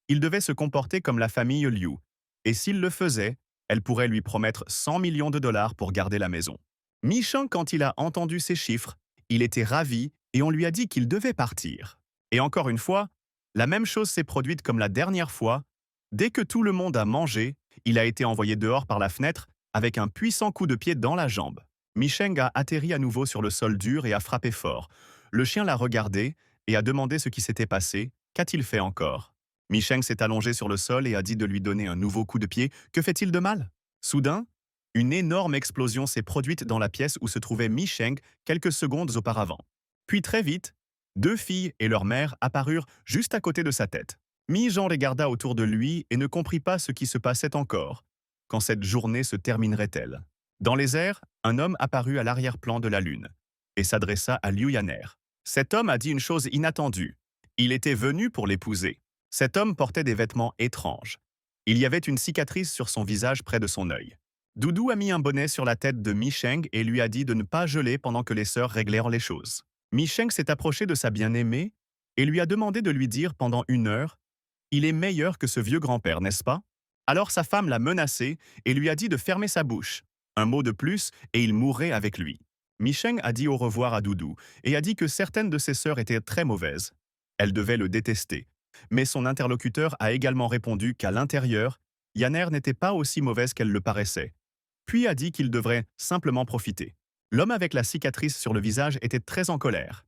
il devait se comporter comme la famille Liu. Et s'il le faisait, elle pourrait lui promettre 100 millions de dollars pour garder la maison. Micheng, quand il a entendu ces chiffres, il était ravi et on lui a dit qu'il devait partir. Et encore une fois, la même chose s'est produite comme la dernière fois. Dès que tout le monde a mangé, il a été envoyé dehors par la fenêtre avec un puissant coup de pied dans la jambe. Micheng a atterri à nouveau sur le sol dur et a frappé fort. Le chien l'a regardé et a demandé ce qui s'était passé. Qu'a-t-il fait encore? Micheng s'est allongé sur le sol et a dit de lui donner un nouveau coup de pied. Que fait-il de mal? Soudain, une énorme explosion s'est produite dans la pièce où se trouvait Micheng quelques secondes auparavant. Puis très vite, 2 filles et leur mère apparurent juste à côté de sa tête. Mi-Jean regarda autour de lui et ne comprit pas ce qui se passait encore. Quand cette journée se terminerait-elle? Dans les airs, un homme apparut à l'arrière-plan de la lune et s'adressa à Liu Yanner. Cet homme a dit une chose inattendue. Il était venu pour l'épouser. Cet homme portait des vêtements étranges. Il y avait une cicatrice sur son visage près de son œil. Doudou a mis un bonnet sur la tête de Micheng et lui a dit de ne pas geler pendant que les sœurs réglèrent les choses. Micheng s'est approché de sa bien-aimée et lui a demandé de lui dire pendant 1 heure « Il est meilleur que ce vieux grand-père, n'est-ce pas ?» Alors sa femme l'a menacé et lui a dit de fermer sa bouche. Un mot de plus et il mourrait avec lui. Micheng a dit au revoir à Doudou et a dit que certaines de ses sœurs étaient très mauvaises. Elles devaient le détester. Mais son interlocuteur a également répondu qu'à l'intérieur, Yanner n'était pas aussi mauvaise qu'elle le paraissait. puis a dit qu'il devrait simplement profiter. L'homme avec la cicatrice sur le visage était très en colère.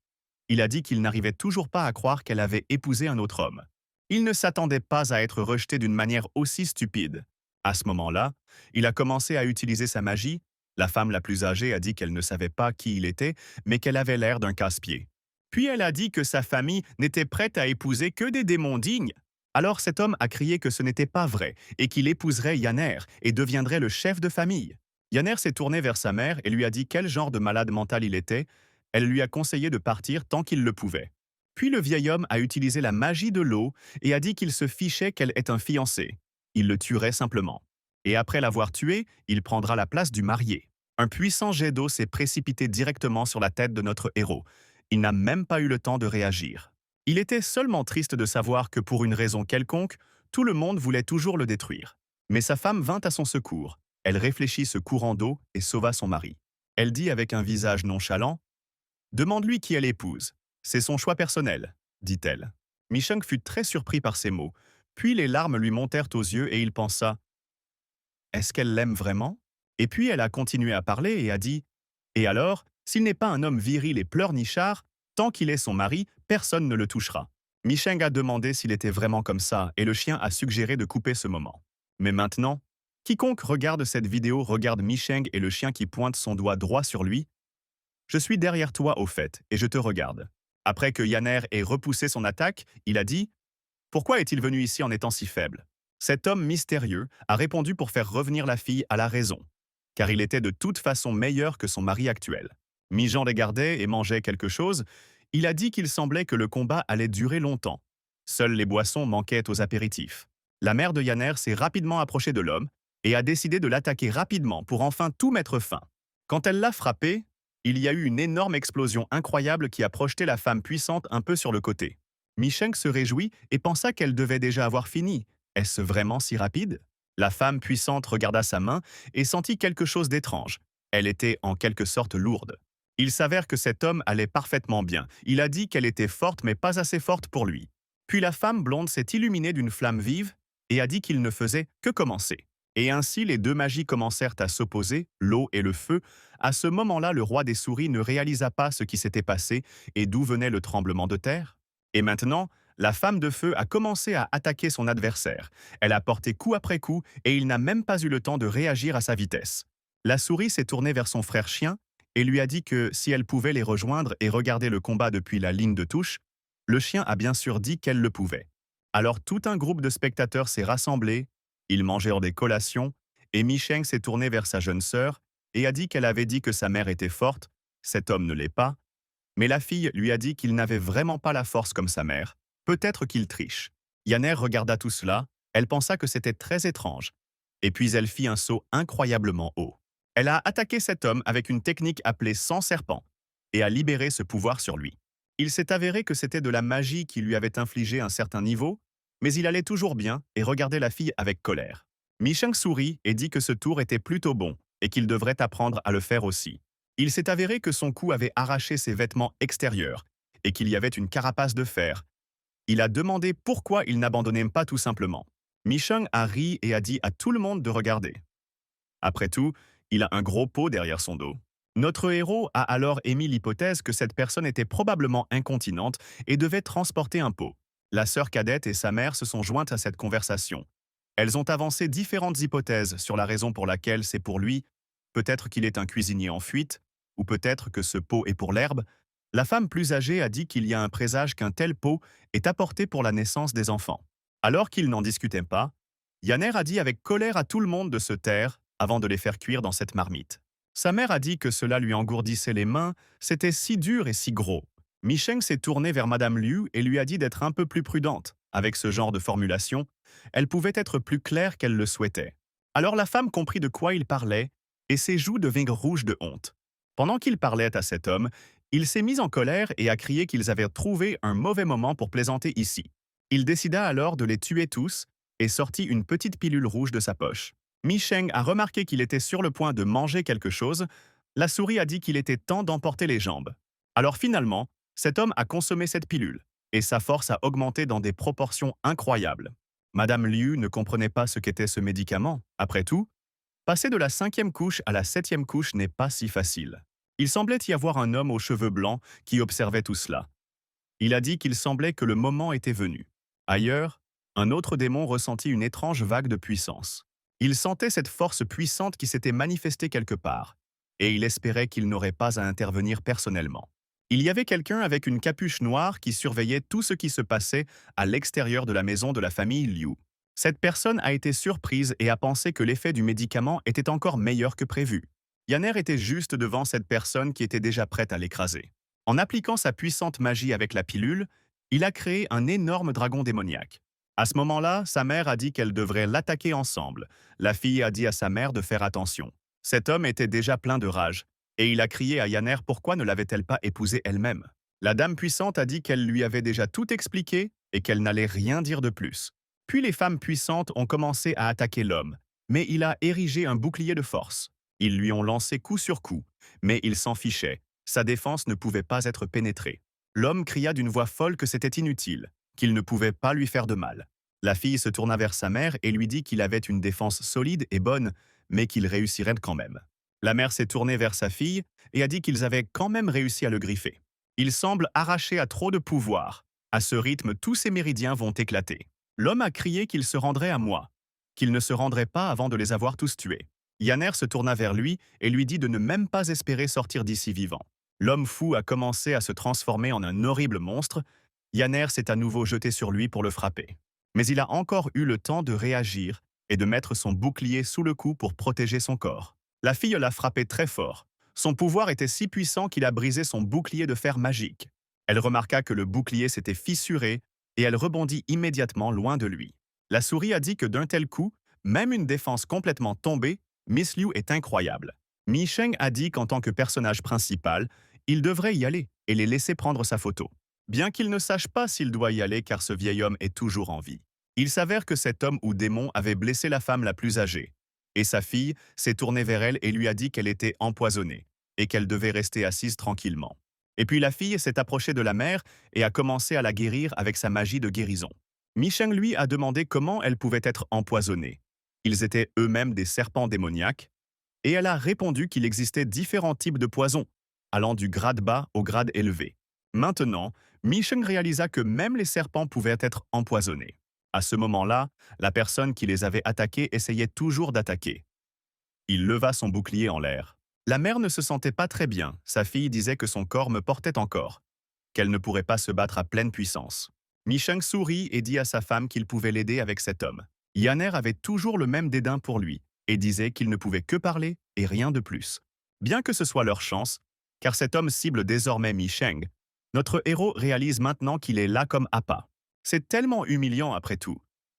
Il a dit qu'il n'arrivait toujours pas à croire qu'elle avait épousé un autre homme. Il ne s'attendait pas à être rejeté d'une manière aussi stupide. À ce moment-là, il a commencé à utiliser sa magie. La femme la plus âgée a dit qu'elle ne savait pas qui il était, mais qu'elle avait l'air d'un casse-pied. Puis elle a dit que sa famille n'était prête à épouser que des démons dignes. Alors cet homme a crié que ce n'était pas vrai et qu'il épouserait Yanner et deviendrait le chef de famille. Yanner s'est tourné vers sa mère et lui a dit quel genre de malade mental il était. Elle lui a conseillé de partir tant qu'il le pouvait. Puis le vieil homme a utilisé la magie de l'eau et a dit qu'il se fichait qu'elle est un fiancé. Il le tuerait simplement. Et après l'avoir tué, il prendra la place du marié. Un puissant jet d'eau s'est précipité directement sur la tête de notre héros. Il n'a même pas eu le temps de réagir. Il était seulement triste de savoir que pour une raison quelconque, tout le monde voulait toujours le détruire. Mais sa femme vint à son secours. Elle réfléchit ce courant d'eau et sauva son mari. Elle dit avec un visage nonchalant « Demande-lui qui elle épouse. C'est son choix personnel, dit-elle. » Michung fut très surpris par ces mots. Puis les larmes lui montèrent aux yeux et il pensa « Est-ce qu'elle l'aime vraiment ?» Et puis elle a continué à parler et a dit « Et alors, s'il n'est pas un homme viril et pleurnichard, tant qu'il est son mari, personne ne le touchera. » Micheng a demandé s'il était vraiment comme ça et le chien a suggéré de couper ce moment. Mais maintenant, quiconque regarde cette vidéo regarde Micheng et le chien qui pointe son doigt droit sur lui. Je suis derrière toi au fait et je te regarde. Après que Yanner ait repoussé son attaque, il a dit « Pourquoi est-il venu ici en étant si faible ?» Cet homme mystérieux a répondu pour faire revenir la fille à la raison, car il était de toute façon meilleur que son mari actuel. Mi-Jean regardait et mangeait quelque chose. Il a dit qu'il semblait que le combat allait durer longtemps. Seules les boissons manquaient aux apéritifs. La mère de Yanner s'est rapidement approchée de l'homme et a décidé de l'attaquer rapidement pour enfin tout mettre fin. Quand elle l'a frappé, il y a eu une énorme explosion incroyable qui a projeté la femme puissante un peu sur le côté. Micheng se réjouit et pensa qu'elle devait déjà avoir fini. Est-ce vraiment si rapide? La femme puissante regarda sa main et sentit quelque chose d'étrange. Elle était en quelque sorte lourde. Il s'avère que cet homme allait parfaitement bien. Il a dit qu'elle était forte mais pas assez forte pour lui. Puis la femme blonde s'est illuminée d'une flamme vive et a dit qu'il ne faisait que commencer. Et ainsi les deux magies commencèrent à s'opposer, l'eau et le feu. À ce moment-là, le roi des souris ne réalisa pas ce qui s'était passé et d'où venait le tremblement de terre. Et maintenant, la femme de feu a commencé à attaquer son adversaire. Elle a porté coup après coup et il n'a même pas eu le temps de réagir à sa vitesse. La souris s'est tournée vers son frère chien et lui a dit que si elle pouvait les rejoindre et regarder le combat depuis la ligne de touche, le chien a bien sûr dit qu'elle le pouvait. Alors tout un groupe de spectateurs s'est rassemblé, ils mangèrent des collations et Micheng s'est tourné vers sa jeune sœur et a dit qu'elle avait dit que sa mère était forte, cet homme ne l'est pas, mais la fille lui a dit qu'il n'avait vraiment pas la force comme sa mère. Peut-être qu'il triche. Yanner regarda tout cela, elle pensa que c'était très étrange. Et puis elle fit un saut incroyablement haut. Elle a attaqué cet homme avec une technique appelée sang serpent et a libéré ce pouvoir sur lui. Il s'est avéré que c'était de la magie qui lui avait infligé un certain niveau, mais il allait toujours bien et regardait la fille avec colère. Micheng sourit et dit que ce tour était plutôt bon et qu'il devrait apprendre à le faire aussi. Il s'est avéré que son cou avait arraché ses vêtements extérieurs et qu'il y avait une carapace de fer. Il a demandé pourquoi il n'abandonnait pas tout simplement. Micheng a ri et a dit à tout le monde de regarder. Après tout, il a un gros pot derrière son dos. Notre héros a alors émis l'hypothèse que cette personne était probablement incontinente et devait transporter un pot. La sœur cadette et sa mère se sont jointes à cette conversation. Elles ont avancé différentes hypothèses sur la raison pour laquelle c'est pour lui. Peut-être qu'il est un cuisinier en fuite, ou peut-être que ce pot est pour l'herbe. La femme plus âgée a dit qu'il y a un présage qu'un tel pot est apporté pour la naissance des enfants. Alors qu'ils n'en discutaient pas, Yanner a dit avec colère à tout le monde de se taire avant de les faire cuire dans cette marmite. Sa mère a dit que cela lui engourdissait les mains, c'était si dur et si gros. Micheng s'est tourné vers Madame Liu et lui a dit d'être un peu plus prudente. Avec ce genre de formulation, elle pouvait être plus claire qu'elle le souhaitait. Alors la femme comprit de quoi il parlait et ses joues devinrent rouges de honte. Pendant qu'il parlait à cet homme, il s'est mis en colère et a crié qu'ils avaient trouvé un mauvais moment pour plaisanter ici. Il décida alors de les tuer tous et sortit une petite pilule rouge de sa poche. Micheng a remarqué qu'il était sur le point de manger quelque chose. La souris a dit qu'il était temps d'emporter les jambes. Alors finalement, cet homme a consommé cette pilule et sa force a augmenté dans des proportions incroyables. Madame Liu ne comprenait pas ce qu'était ce médicament. Après tout, Passer de la 5e couche à la 7e couche n'est pas si facile. Il semblait y avoir un homme aux cheveux blancs qui observait tout cela. Il a dit qu'il semblait que le moment était venu. Ailleurs, un autre démon ressentit une étrange vague de puissance. Il sentait cette force puissante qui s'était manifestée quelque part, et il espérait qu'il n'aurait pas à intervenir personnellement. Il y avait quelqu'un avec une capuche noire qui surveillait tout ce qui se passait à l'extérieur de la maison de la famille Liu. Cette personne a été surprise et a pensé que l'effet du médicament était encore meilleur que prévu. Yanner était juste devant cette personne qui était déjà prête à l'écraser. En appliquant sa puissante magie avec la pilule, il a créé un énorme dragon démoniaque. À ce moment-là, sa mère a dit qu'elle devrait l'attaquer ensemble. La fille a dit à sa mère de faire attention. Cet homme était déjà plein de rage, et il a crié à Yanner pourquoi ne l'avait-elle pas épousé elle-même. La dame puissante a dit qu'elle lui avait déjà tout expliqué et qu'elle n'allait rien dire de plus. Puis les femmes puissantes ont commencé à attaquer l'homme, mais il a érigé un bouclier de force. Ils lui ont lancé coup sur coup, mais il s'en fichait. Sa défense ne pouvait pas être pénétrée. L'homme cria d'une voix folle que c'était inutile, qu'il ne pouvait pas lui faire de mal. La fille se tourna vers sa mère et lui dit qu'il avait une défense solide et bonne, mais qu'il réussirait quand même. La mère s'est tournée vers sa fille et a dit qu'ils avaient quand même réussi à le griffer. Il semble arraché à trop de pouvoir. À ce rythme, tous ses méridiens vont éclater. L'homme a crié qu'il se rendrait à moi, qu'il ne se rendrait pas avant de les avoir tous tués. Yanner se tourna vers lui et lui dit de ne même pas espérer sortir d'ici vivant. L'homme fou a commencé à se transformer en un horrible monstre. Yanner s'est à nouveau jeté sur lui pour le frapper. Mais il a encore eu le temps de réagir et de mettre son bouclier sous le cou pour protéger son corps. La fille l'a frappé très fort. Son pouvoir était si puissant qu'il a brisé son bouclier de fer magique. Elle remarqua que le bouclier s'était fissuré et elle rebondit immédiatement loin de lui. La souris a dit que d'un tel coup, même une défense complètement tombée, Miss Liu est incroyable. Mi Sheng a dit qu'en tant que personnage principal, il devrait y aller et les laisser prendre sa photo. Bien qu'il ne sache pas s'il doit y aller car ce vieil homme est toujours en vie. Il s'avère que cet homme ou démon avait blessé la femme la plus âgée. Et sa fille s'est tournée vers elle et lui a dit qu'elle était empoisonnée et qu'elle devait rester assise tranquillement. Et puis la fille s'est approchée de la mère et a commencé à la guérir avec sa magie de guérison. Mi Sheng lui a demandé comment elle pouvait être empoisonnée. Ils étaient eux-mêmes des serpents démoniaques, et elle a répondu qu'il existait différents types de poisons, allant du grade bas au grade élevé. Maintenant, Mi Sheng réalisa que même les serpents pouvaient être empoisonnés. À ce moment-là, la personne qui les avait attaqués essayait toujours d'attaquer. Il leva son bouclier en l'air. La mère ne se sentait pas très bien, sa fille disait que son corps me portait encore, qu'elle ne pourrait pas se battre à pleine puissance. Mi Sheng sourit et dit à sa femme qu'il pouvait l'aider avec cet homme. Yanner avait toujours le même dédain pour lui et disait qu'il ne pouvait que parler et rien de plus. Bien que ce soit leur chance, car cet homme cible désormais Mi Sheng, notre héros réalise maintenant qu'il est là comme appât. C'est tellement humiliant après tout.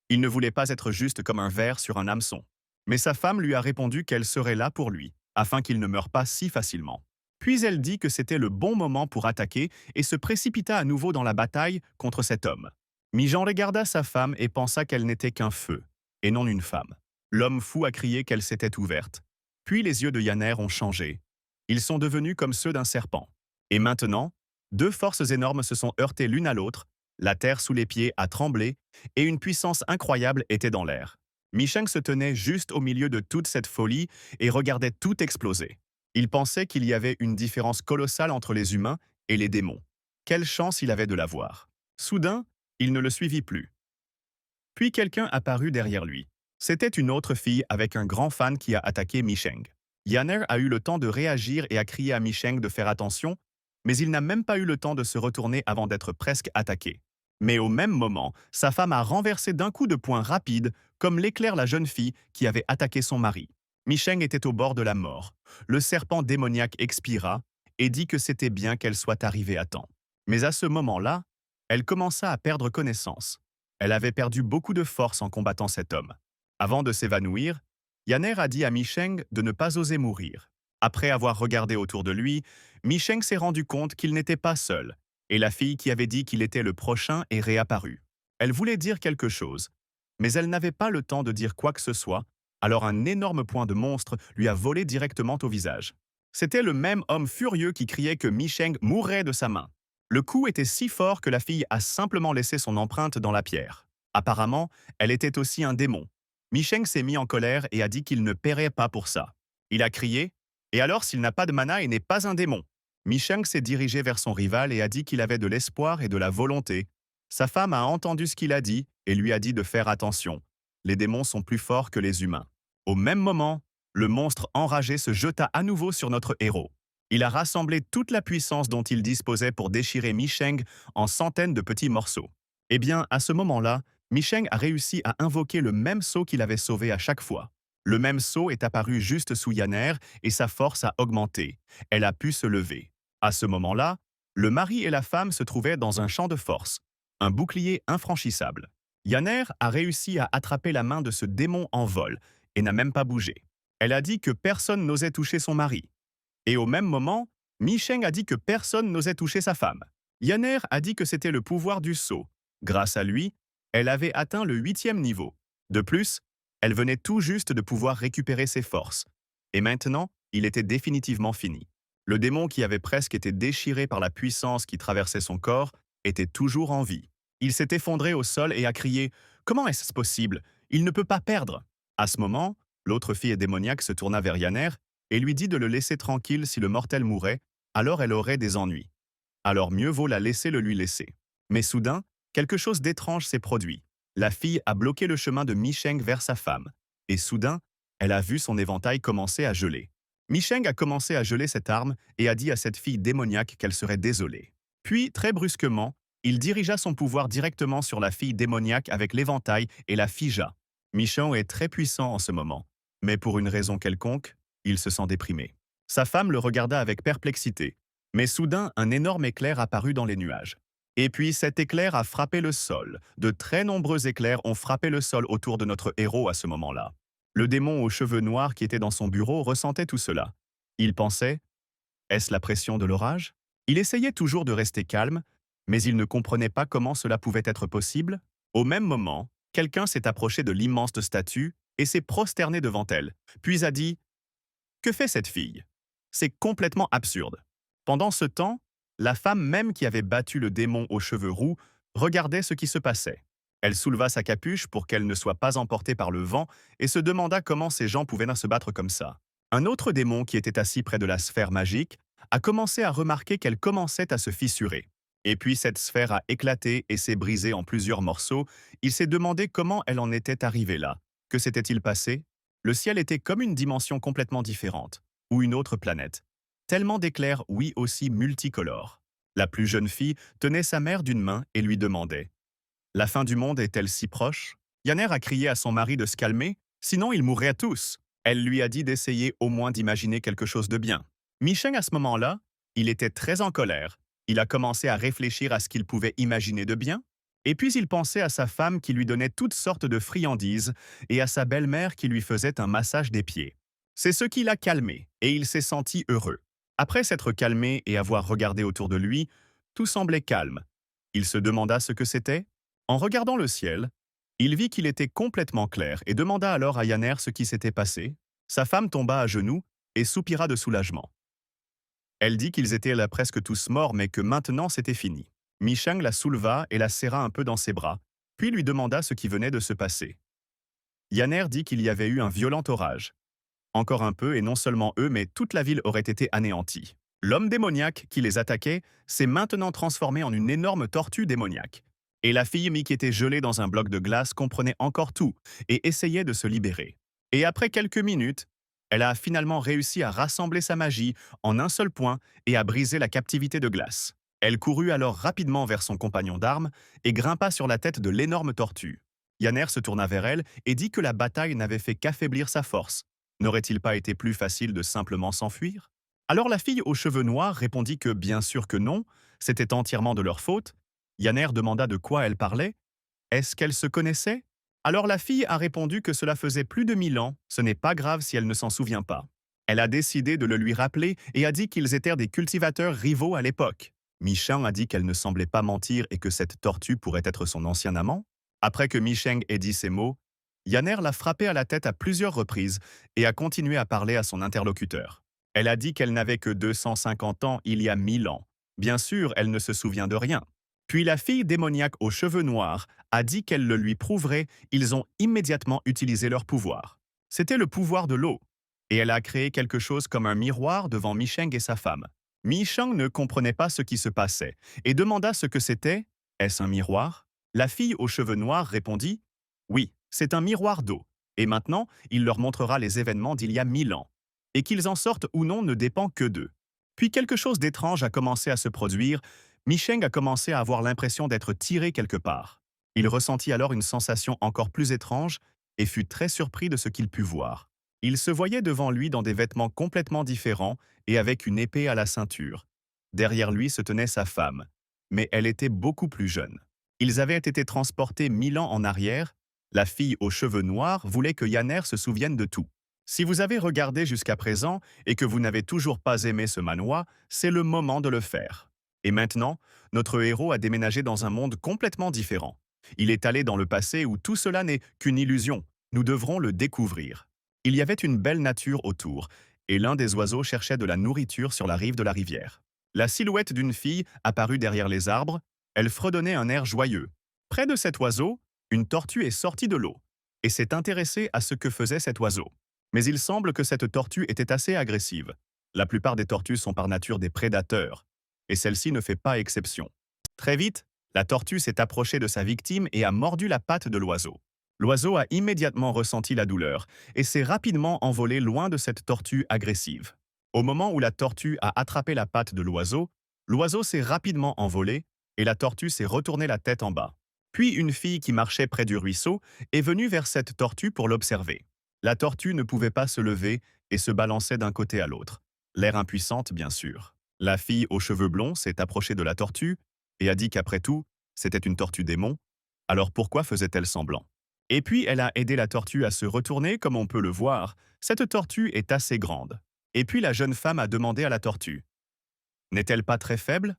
Il ne voulait pas être juste comme un ver sur un hameçon. Mais sa femme lui a répondu qu'elle serait là pour lui, afin qu'il ne meure pas si facilement. Puis elle dit que c'était le bon moment pour attaquer et se précipita à nouveau dans la bataille contre cet homme. Mi-Jean regarda sa femme et pensa qu'elle n'était qu'un feu, et non une femme. L'homme fou a crié qu'elle s'était ouverte. Puis les yeux de Yanner ont changé. Ils sont devenus comme ceux d'un serpent. Et maintenant, deux forces énormes se sont heurtées l'une à l'autre, la terre sous les pieds a tremblé, et une puissance incroyable était dans l'air. Mi Sheng se tenait juste au milieu de toute cette folie et regardait tout exploser. Il pensait qu'il y avait une différence colossale entre les humains et les démons. Quelle chance il avait de la voir. Soudain, il ne le suivit plus. Puis quelqu'un apparut derrière lui. C'était une autre fille avec un grand fan qui a attaqué Mi Sheng. Yanner a eu le temps de réagir et a crié à Mi Sheng de faire attention, mais il n'a même pas eu le temps de se retourner avant d'être presque attaqué. Mais au même moment, sa femme a renversé d'un coup de poing rapide, comme l'éclair la jeune fille qui avait attaqué son mari. Mi Sheng était au bord de la mort. Le serpent démoniaque expira et dit que c'était bien qu'elle soit arrivée à temps. Mais à ce moment-là, elle commença à perdre connaissance. Elle avait perdu beaucoup de force en combattant cet homme. Avant de s'évanouir, Yanner a dit à Mi Sheng de ne pas oser mourir. Après avoir regardé autour de lui, Mi Sheng s'est rendu compte qu'il n'était pas seul, et la fille qui avait dit qu'il était le prochain est réapparue. Elle voulait dire quelque chose, mais elle n'avait pas le temps de dire quoi que ce soit, alors un énorme poing de monstre lui a volé directement au visage. C'était le même homme furieux qui criait que Mi Sheng mourrait de sa main. Le coup était si fort que la fille a simplement laissé son empreinte dans la pierre. Apparemment, elle était aussi un démon, Micheng s'est mis en colère et a dit qu'il ne paierait pas pour ça. Il a crié: Et alors s'il n'a pas de mana et n'est pas un démon? Micheng s'est dirigé vers son rival et a dit qu'il avait de l'espoir et de la volonté. Sa femme a entendu ce qu'il a dit et lui a dit de faire attention. Les démons sont plus forts que les humains. Au même moment, le monstre enragé se jeta à nouveau sur notre héros. Il a rassemblé toute la puissance dont il disposait pour déchirer Micheng en centaines de petits morceaux. Eh bien, à ce moment-là, Micheng a réussi à invoquer le même sceau qu'il avait sauvé à chaque fois. Le même sceau est apparu juste sous Yanner et sa force a augmenté. Elle a pu se lever. À ce moment-là, le mari et la femme se trouvaient dans un champ de force, un bouclier infranchissable. Yanner a réussi à attraper la main de ce démon en vol et n'a même pas bougé. Elle a dit que personne n'osait toucher son mari. Et au même moment, Micheng a dit que personne n'osait toucher sa femme. Yanner a dit que c'était le pouvoir du sceau. Grâce à lui, elle avait atteint le 8e niveau. De plus, elle venait tout juste de pouvoir récupérer ses forces. Et maintenant, il était définitivement fini. Le démon qui avait presque été déchiré par la puissance qui traversait son corps était toujours en vie. Il s'est effondré au sol et a crié: Comment est-ce possible? Il ne peut pas perdre. À ce moment, l'autre fille démoniaque se tourna vers Yanner et lui dit de le laisser tranquille si le mortel mourait, alors elle aurait des ennuis. Alors mieux vaut la laisser le lui laisser. Mais soudain, quelque chose d'étrange s'est produit. La fille a bloqué le chemin de Micheng vers sa femme. Et soudain, elle a vu son éventail commencer à geler. Micheng a commencé à geler cette arme et a dit à cette fille démoniaque qu'elle serait désolée. Puis, très brusquement, il dirigea son pouvoir directement sur la fille démoniaque avec l'éventail et la figea. Micheng est très puissant en ce moment, mais pour une raison quelconque, il se sent déprimé. Sa femme le regarda avec perplexité, mais soudain un énorme éclair apparut dans les nuages. Et puis cet éclair a frappé le sol. De très nombreux éclairs ont frappé le sol autour de notre héros à ce moment-là. Le démon aux cheveux noirs qui était dans son bureau ressentait tout cela. Il pensait: est-ce la pression de l'orage? Il essayait toujours de rester calme, mais il ne comprenait pas comment cela pouvait être possible. Au même moment, quelqu'un s'est approché de l'immense statue et s'est prosterné devant elle, puis a dit: que fait cette fille? C'est complètement absurde. Pendant ce temps, la femme même qui avait battu le démon aux cheveux roux regardait ce qui se passait. Elle souleva sa capuche pour qu'elle ne soit pas emportée par le vent et se demanda comment ces gens pouvaient se battre comme ça. Un autre démon qui était assis près de la sphère magique a commencé à remarquer qu'elle commençait à se fissurer. Et puis cette sphère a éclaté et s'est brisée en plusieurs morceaux. Il s'est demandé comment elle en était arrivée là. Que s'était-il passé? Le ciel était comme une dimension complètement différente, ou une autre planète. Tellement d'éclairs, oui aussi multicolores. La plus jeune fille tenait sa mère d'une main et lui demandait: la fin du monde est-elle si proche? Yanner a crié à son mari de se calmer, sinon ils mourraient tous. Elle lui a dit d'essayer au moins d'imaginer quelque chose de bien. Micheng, à ce moment-là, il était très en colère. Il a commencé à réfléchir à ce qu'il pouvait imaginer de bien, et puis il pensait à sa femme qui lui donnait toutes sortes de friandises et à sa belle-mère qui lui faisait un massage des pieds. C'est ce qui l'a calmé, et il s'est senti heureux. Après s'être calmé et avoir regardé autour de lui, tout semblait calme. Il se demanda ce que c'était. En regardant le ciel, il vit qu'il était complètement clair et demanda alors à Yanner ce qui s'était passé. Sa femme tomba à genoux et soupira de soulagement. Elle dit qu'ils étaient là presque tous morts mais que maintenant c'était fini. Micheng la souleva et la serra un peu dans ses bras, puis lui demanda ce qui venait de se passer. Yanner dit qu'il y avait eu un violent orage. Encore un peu et non seulement eux mais toute la ville aurait été anéantie. L'homme démoniaque qui les attaquait s'est maintenant transformé en une énorme tortue démoniaque. Et la fille qui était gelée dans un bloc de glace comprenait encore tout et essayait de se libérer. Et après quelques minutes, elle a finalement réussi à rassembler sa magie en un seul point et à briser la captivité de glace. Elle courut alors rapidement vers son compagnon d'armes et grimpa sur la tête de l'énorme tortue. Yanner se tourna vers elle et dit que la bataille n'avait fait qu'affaiblir sa force. N'aurait-il pas été plus facile de simplement s'enfuir? Alors la fille aux cheveux noirs répondit que bien sûr que non, c'était entièrement de leur faute. Yanner demanda de quoi elle parlait. Est-ce qu'elle se connaissait? Alors la fille a répondu que cela faisait plus de 1000 ans, ce n'est pas grave si elle ne s'en souvient pas. Elle a décidé de le lui rappeler et a dit qu'ils étaient des cultivateurs rivaux à l'époque. Micheng a dit qu'elle ne semblait pas mentir et que cette tortue pourrait être son ancien amant. Après que Micheng ait dit ces mots, Yanner l'a frappé à la tête à plusieurs reprises et a continué à parler à son interlocuteur. Elle a dit qu'elle n'avait que 250 ans il y a 1000 ans. Bien sûr, elle ne se souvient de rien. Puis la fille démoniaque aux cheveux noirs a dit qu'elle le lui prouverait, ils ont immédiatement utilisé leur pouvoir. C'était le pouvoir de l'eau. Et elle a créé quelque chose comme un miroir devant Mi Sheng et sa femme. Mi Sheng ne comprenait pas ce qui se passait et demanda ce que c'était. Est-ce un miroir? La fille aux cheveux noirs répondit oui, c'est un miroir d'eau. Et maintenant, il leur montrera les événements d'il y a 1000 ans. Et qu'ils en sortent ou non ne dépend que d'eux. Puis quelque chose d'étrange a commencé à se produire. Mi Sheng a commencé à avoir l'impression d'être tiré quelque part. Il ressentit alors une sensation encore plus étrange et fut très surpris de ce qu'il put voir. Il se voyait devant lui dans des vêtements complètement différents et avec une épée à la ceinture. Derrière lui se tenait sa femme, mais elle était beaucoup plus jeune. Ils avaient été transportés 1000 ans en arrière. La fille aux cheveux noirs voulait que Yanner se souvienne de tout. Si vous avez regardé jusqu'à présent et que vous n'avez toujours pas aimé ce manoir, c'est le moment de le faire. Et maintenant, notre héros a déménagé dans un monde complètement différent. Il est allé dans le passé où tout cela n'est qu'une illusion. Nous devrons le découvrir. Il y avait une belle nature autour, et l'un des oiseaux cherchait de la nourriture sur la rive de la rivière. La silhouette d'une fille apparut derrière les arbres. Elle fredonnait un air joyeux. Près de cet oiseau, une tortue est sortie de l'eau et s'est intéressée à ce que faisait cet oiseau. Mais il semble que cette tortue était assez agressive. La plupart des tortues sont par nature des prédateurs, et celle-ci ne fait pas exception. Très vite, la tortue s'est approchée de sa victime et a mordu la patte de l'oiseau. L'oiseau a immédiatement ressenti la douleur et s'est rapidement envolé loin de cette tortue agressive. Au moment où la tortue a attrapé la patte de l'oiseau s'est rapidement envolé et la tortue s'est retournée la tête en bas. Puis une fille qui marchait près du ruisseau est venue vers cette tortue pour l'observer. La tortue ne pouvait pas se lever et se balançait d'un côté à l'autre. L'air impuissante, bien sûr. La fille aux cheveux blonds s'est approchée de la tortue et a dit qu'après tout, c'était une tortue démon. Alors pourquoi faisait-elle semblant? Et puis elle a aidé la tortue à se retourner comme on peut le voir. Cette tortue est assez grande. Et puis la jeune femme a demandé à la tortue. N'est-elle pas très faible?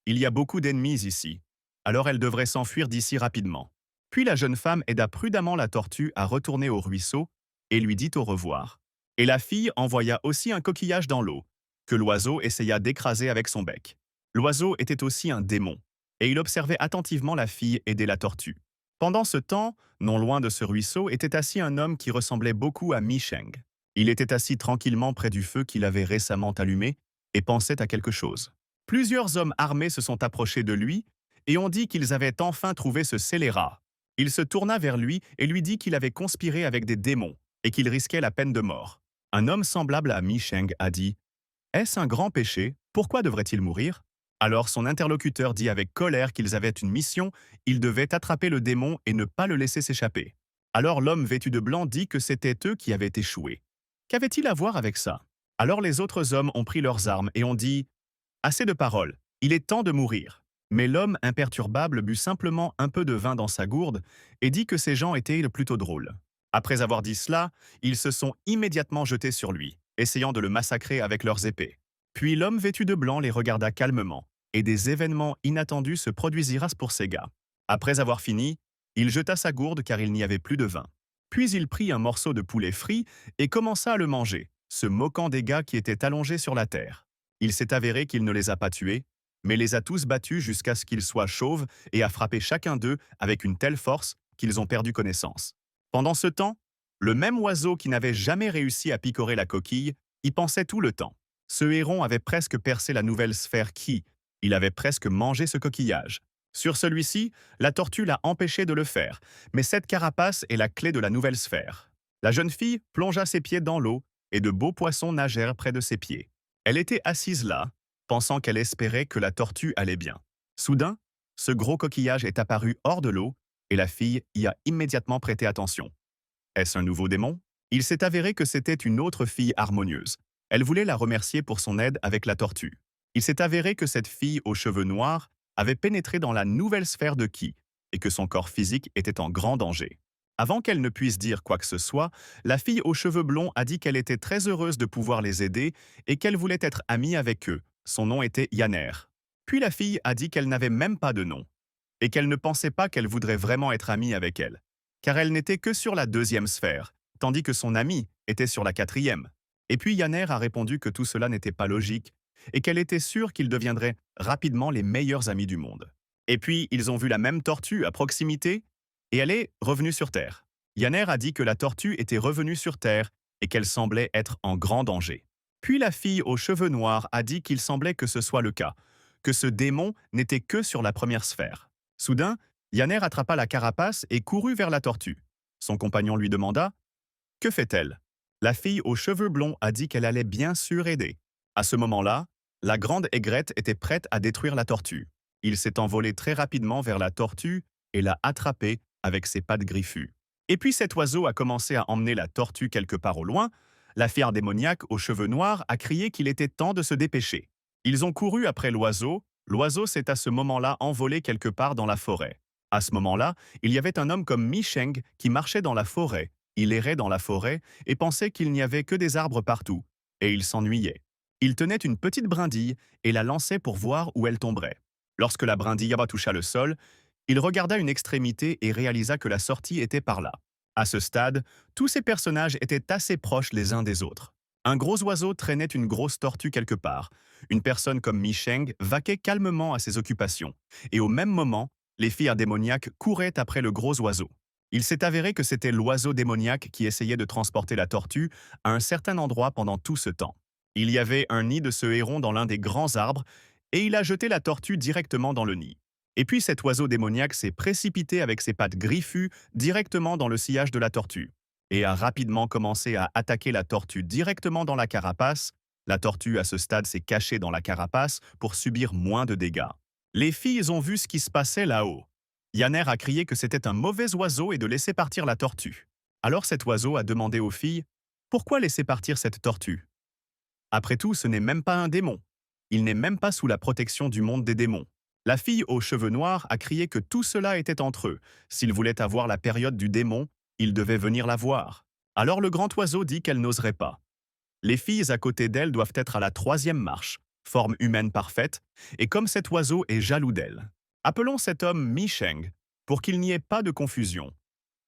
Il y a beaucoup d'ennemis ici. Alors elle devrait s'enfuir d'ici rapidement. Puis la jeune femme aida prudemment la tortue à retourner au ruisseau et lui dit au revoir. Et la fille envoya aussi un coquillage dans l'eau, que l'oiseau essaya d'écraser avec son bec. L'oiseau était aussi un démon, et il observait attentivement la fille aider la tortue. Pendant ce temps, non loin de ce ruisseau était assis un homme qui ressemblait beaucoup à Mi Sheng. Il était assis tranquillement près du feu qu'il avait récemment allumé et pensait à quelque chose. Plusieurs hommes armés se sont approchés de lui et ont dit qu'ils avaient enfin trouvé ce scélérat. Il se tourna vers lui et lui dit qu'il avait conspiré avec des démons et qu'il risquait la peine de mort. Un homme semblable à Mi Sheng a dit « Est-ce un grand péché? Pourquoi devrait-il mourir ?» Alors son interlocuteur dit avec colère qu'ils avaient une mission, ils devaient attraper le démon et ne pas le laisser s'échapper. Alors l'homme vêtu de blanc dit que c'était eux qui avaient échoué. Qu'avait-il à voir avec ça? Alors les autres hommes ont pris leurs armes et ont dit « Assez de paroles, il est temps de mourir. » Mais l'homme imperturbable but simplement un peu de vin dans sa gourde et dit que ces gens étaient plutôt drôles. Après avoir dit cela, ils se sont immédiatement jetés sur lui, essayant de le massacrer avec leurs épées. Puis l'homme vêtu de blanc les regarda calmement, et des événements inattendus se produisirent pour ces gars. Après avoir fini, il jeta sa gourde car il n'y avait plus de vin. Puis il prit un morceau de poulet frit et commença à le manger, se moquant des gars qui étaient allongés sur la terre. Il s'est avéré qu'il ne les a pas tués, mais les a tous battus jusqu'à ce qu'ils soient chauves et a frappé chacun d'eux avec une telle force qu'ils ont perdu connaissance. Pendant ce temps, le même oiseau qui n'avait jamais réussi à picorer la coquille y pensait tout le temps. Ce héron avait presque percé la nouvelle sphère qui, il avait presque mangé ce coquillage. Sur celui-ci, la tortue l'a empêché de le faire, mais cette carapace est la clé de la nouvelle sphère. La jeune fille plongea ses pieds dans l'eau et de beaux poissons nagèrent près de ses pieds. Elle était assise là, pensant qu'elle espérait que la tortue allait bien. Soudain, ce gros coquillage est apparu hors de l'eau et la fille y a immédiatement prêté attention. Est-ce un nouveau démon? Il s'est avéré que c'était une autre fille harmonieuse. Elle voulait la remercier pour son aide avec la tortue. Il s'est avéré que cette fille aux cheveux noirs avait pénétré dans la nouvelle sphère de Ki et que son corps physique était en grand danger. Avant qu'elle ne puisse dire quoi que ce soit, la fille aux cheveux blonds a dit qu'elle était très heureuse de pouvoir les aider et qu'elle voulait être amie avec eux. Son nom était Yanner. Puis la fille a dit qu'elle n'avait même pas de nom et qu'elle ne pensait pas qu'elle voudrait vraiment être amie avec elle, car elle n'était que sur la 2e sphère, tandis que son amie était sur la 4e. Et puis Yanner a répondu que tout cela n'était pas logique et qu'elle était sûre qu'ils deviendraient rapidement les meilleurs amis du monde. Et puis, ils ont vu la même tortue à proximité et elle est revenue sur Terre. Yanner a dit que la tortue était revenue sur Terre et qu'elle semblait être en grand danger. Puis la fille aux cheveux noirs a dit qu'il semblait que ce soit le cas, que ce démon n'était que sur la première sphère. Soudain, Yanner attrapa la carapace et courut vers la tortue. Son compagnon lui demanda « Que fait-elle » La fille aux cheveux blonds a dit qu'elle allait bien sûr aider. À ce moment-là, la grande aigrette était prête à détruire la tortue. Il s'est envolé très rapidement vers la tortue et l'a attrapée avec ses pattes griffues. Et puis cet oiseau a commencé à emmener la tortue quelque part au loin. La fière démoniaque aux cheveux noirs a crié qu'il était temps de se dépêcher. Ils ont couru après l'oiseau. L'oiseau s'est à ce moment-là envolé quelque part dans la forêt. À ce moment-là, il y avait un homme comme Mi Sheng qui marchait dans la forêt. Il errait dans la forêt et pensait qu'il n'y avait que des arbres partout. Et il s'ennuyait. Il tenait une petite brindille et la lançait pour voir où elle tomberait. Lorsque la brindille toucha le sol, il regarda une extrémité et réalisa que la sortie était par là. À ce stade, tous ces personnages étaient assez proches les uns des autres. Un gros oiseau traînait une grosse tortue quelque part. Une personne comme Mi Sheng vaquait calmement à ses occupations. Et au même moment, les filles démoniaques couraient après le gros oiseau. Il s'est avéré que c'était l'oiseau démoniaque qui essayait de transporter la tortue à un certain endroit pendant tout ce temps. Il y avait un nid de ce héron dans l'un des grands arbres et il a jeté la tortue directement dans le nid. Et puis cet oiseau démoniaque s'est précipité avec ses pattes griffues directement dans le sillage de la tortue et a rapidement commencé à attaquer la tortue directement dans la carapace. La tortue à ce stade s'est cachée dans la carapace pour subir moins de dégâts. Les filles ont vu ce qui se passait là-haut. Yanner a crié que c'était un mauvais oiseau et de laisser partir la tortue. Alors cet oiseau a demandé aux filles « Pourquoi laisser partir cette tortue ?» Après tout, ce n'est même pas un démon. Il n'est même pas sous la protection du monde des démons. La fille aux cheveux noirs a crié que tout cela était entre eux. S'ils voulaient avoir la période du démon, ils devaient venir la voir. Alors le grand oiseau dit qu'elle n'oserait pas. Les filles à côté d'elle doivent être à la 3e marche, forme humaine parfaite, et comme cet oiseau est jaloux d'elle. Appelons cet homme Mi Sheng, pour qu'il n'y ait pas de confusion.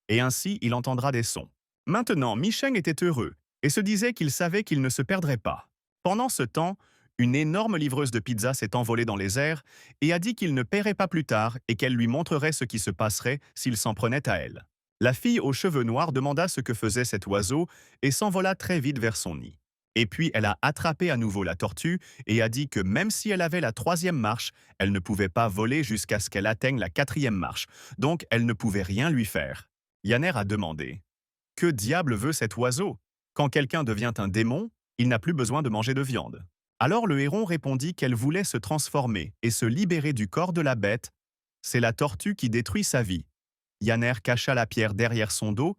Et ainsi, il entendra des sons. Maintenant, Mi Sheng était heureux, et se disait qu'il savait qu'il ne se perdrait pas. Pendant ce temps, une énorme livreuse de pizza s'est envolée dans les airs et a dit qu'il ne paierait pas plus tard et qu'elle lui montrerait ce qui se passerait s'il s'en prenait à elle. La fille aux cheveux noirs demanda ce que faisait cet oiseau et s'envola très vite vers son nid. Et puis elle a attrapé à nouveau la tortue et a dit que même si elle avait la 3e marche, elle ne pouvait pas voler jusqu'à ce qu'elle atteigne la 4e marche, donc elle ne pouvait rien lui faire. Yanner a demandé « Que diable veut cet oiseau? Quand quelqu'un devient un démon, il n'a plus besoin de manger de viande. » Alors le héron répondit qu'elle voulait se transformer et se libérer du corps de la bête. C'est la tortue qui détruit sa vie. Yanner cacha la pierre derrière son dos.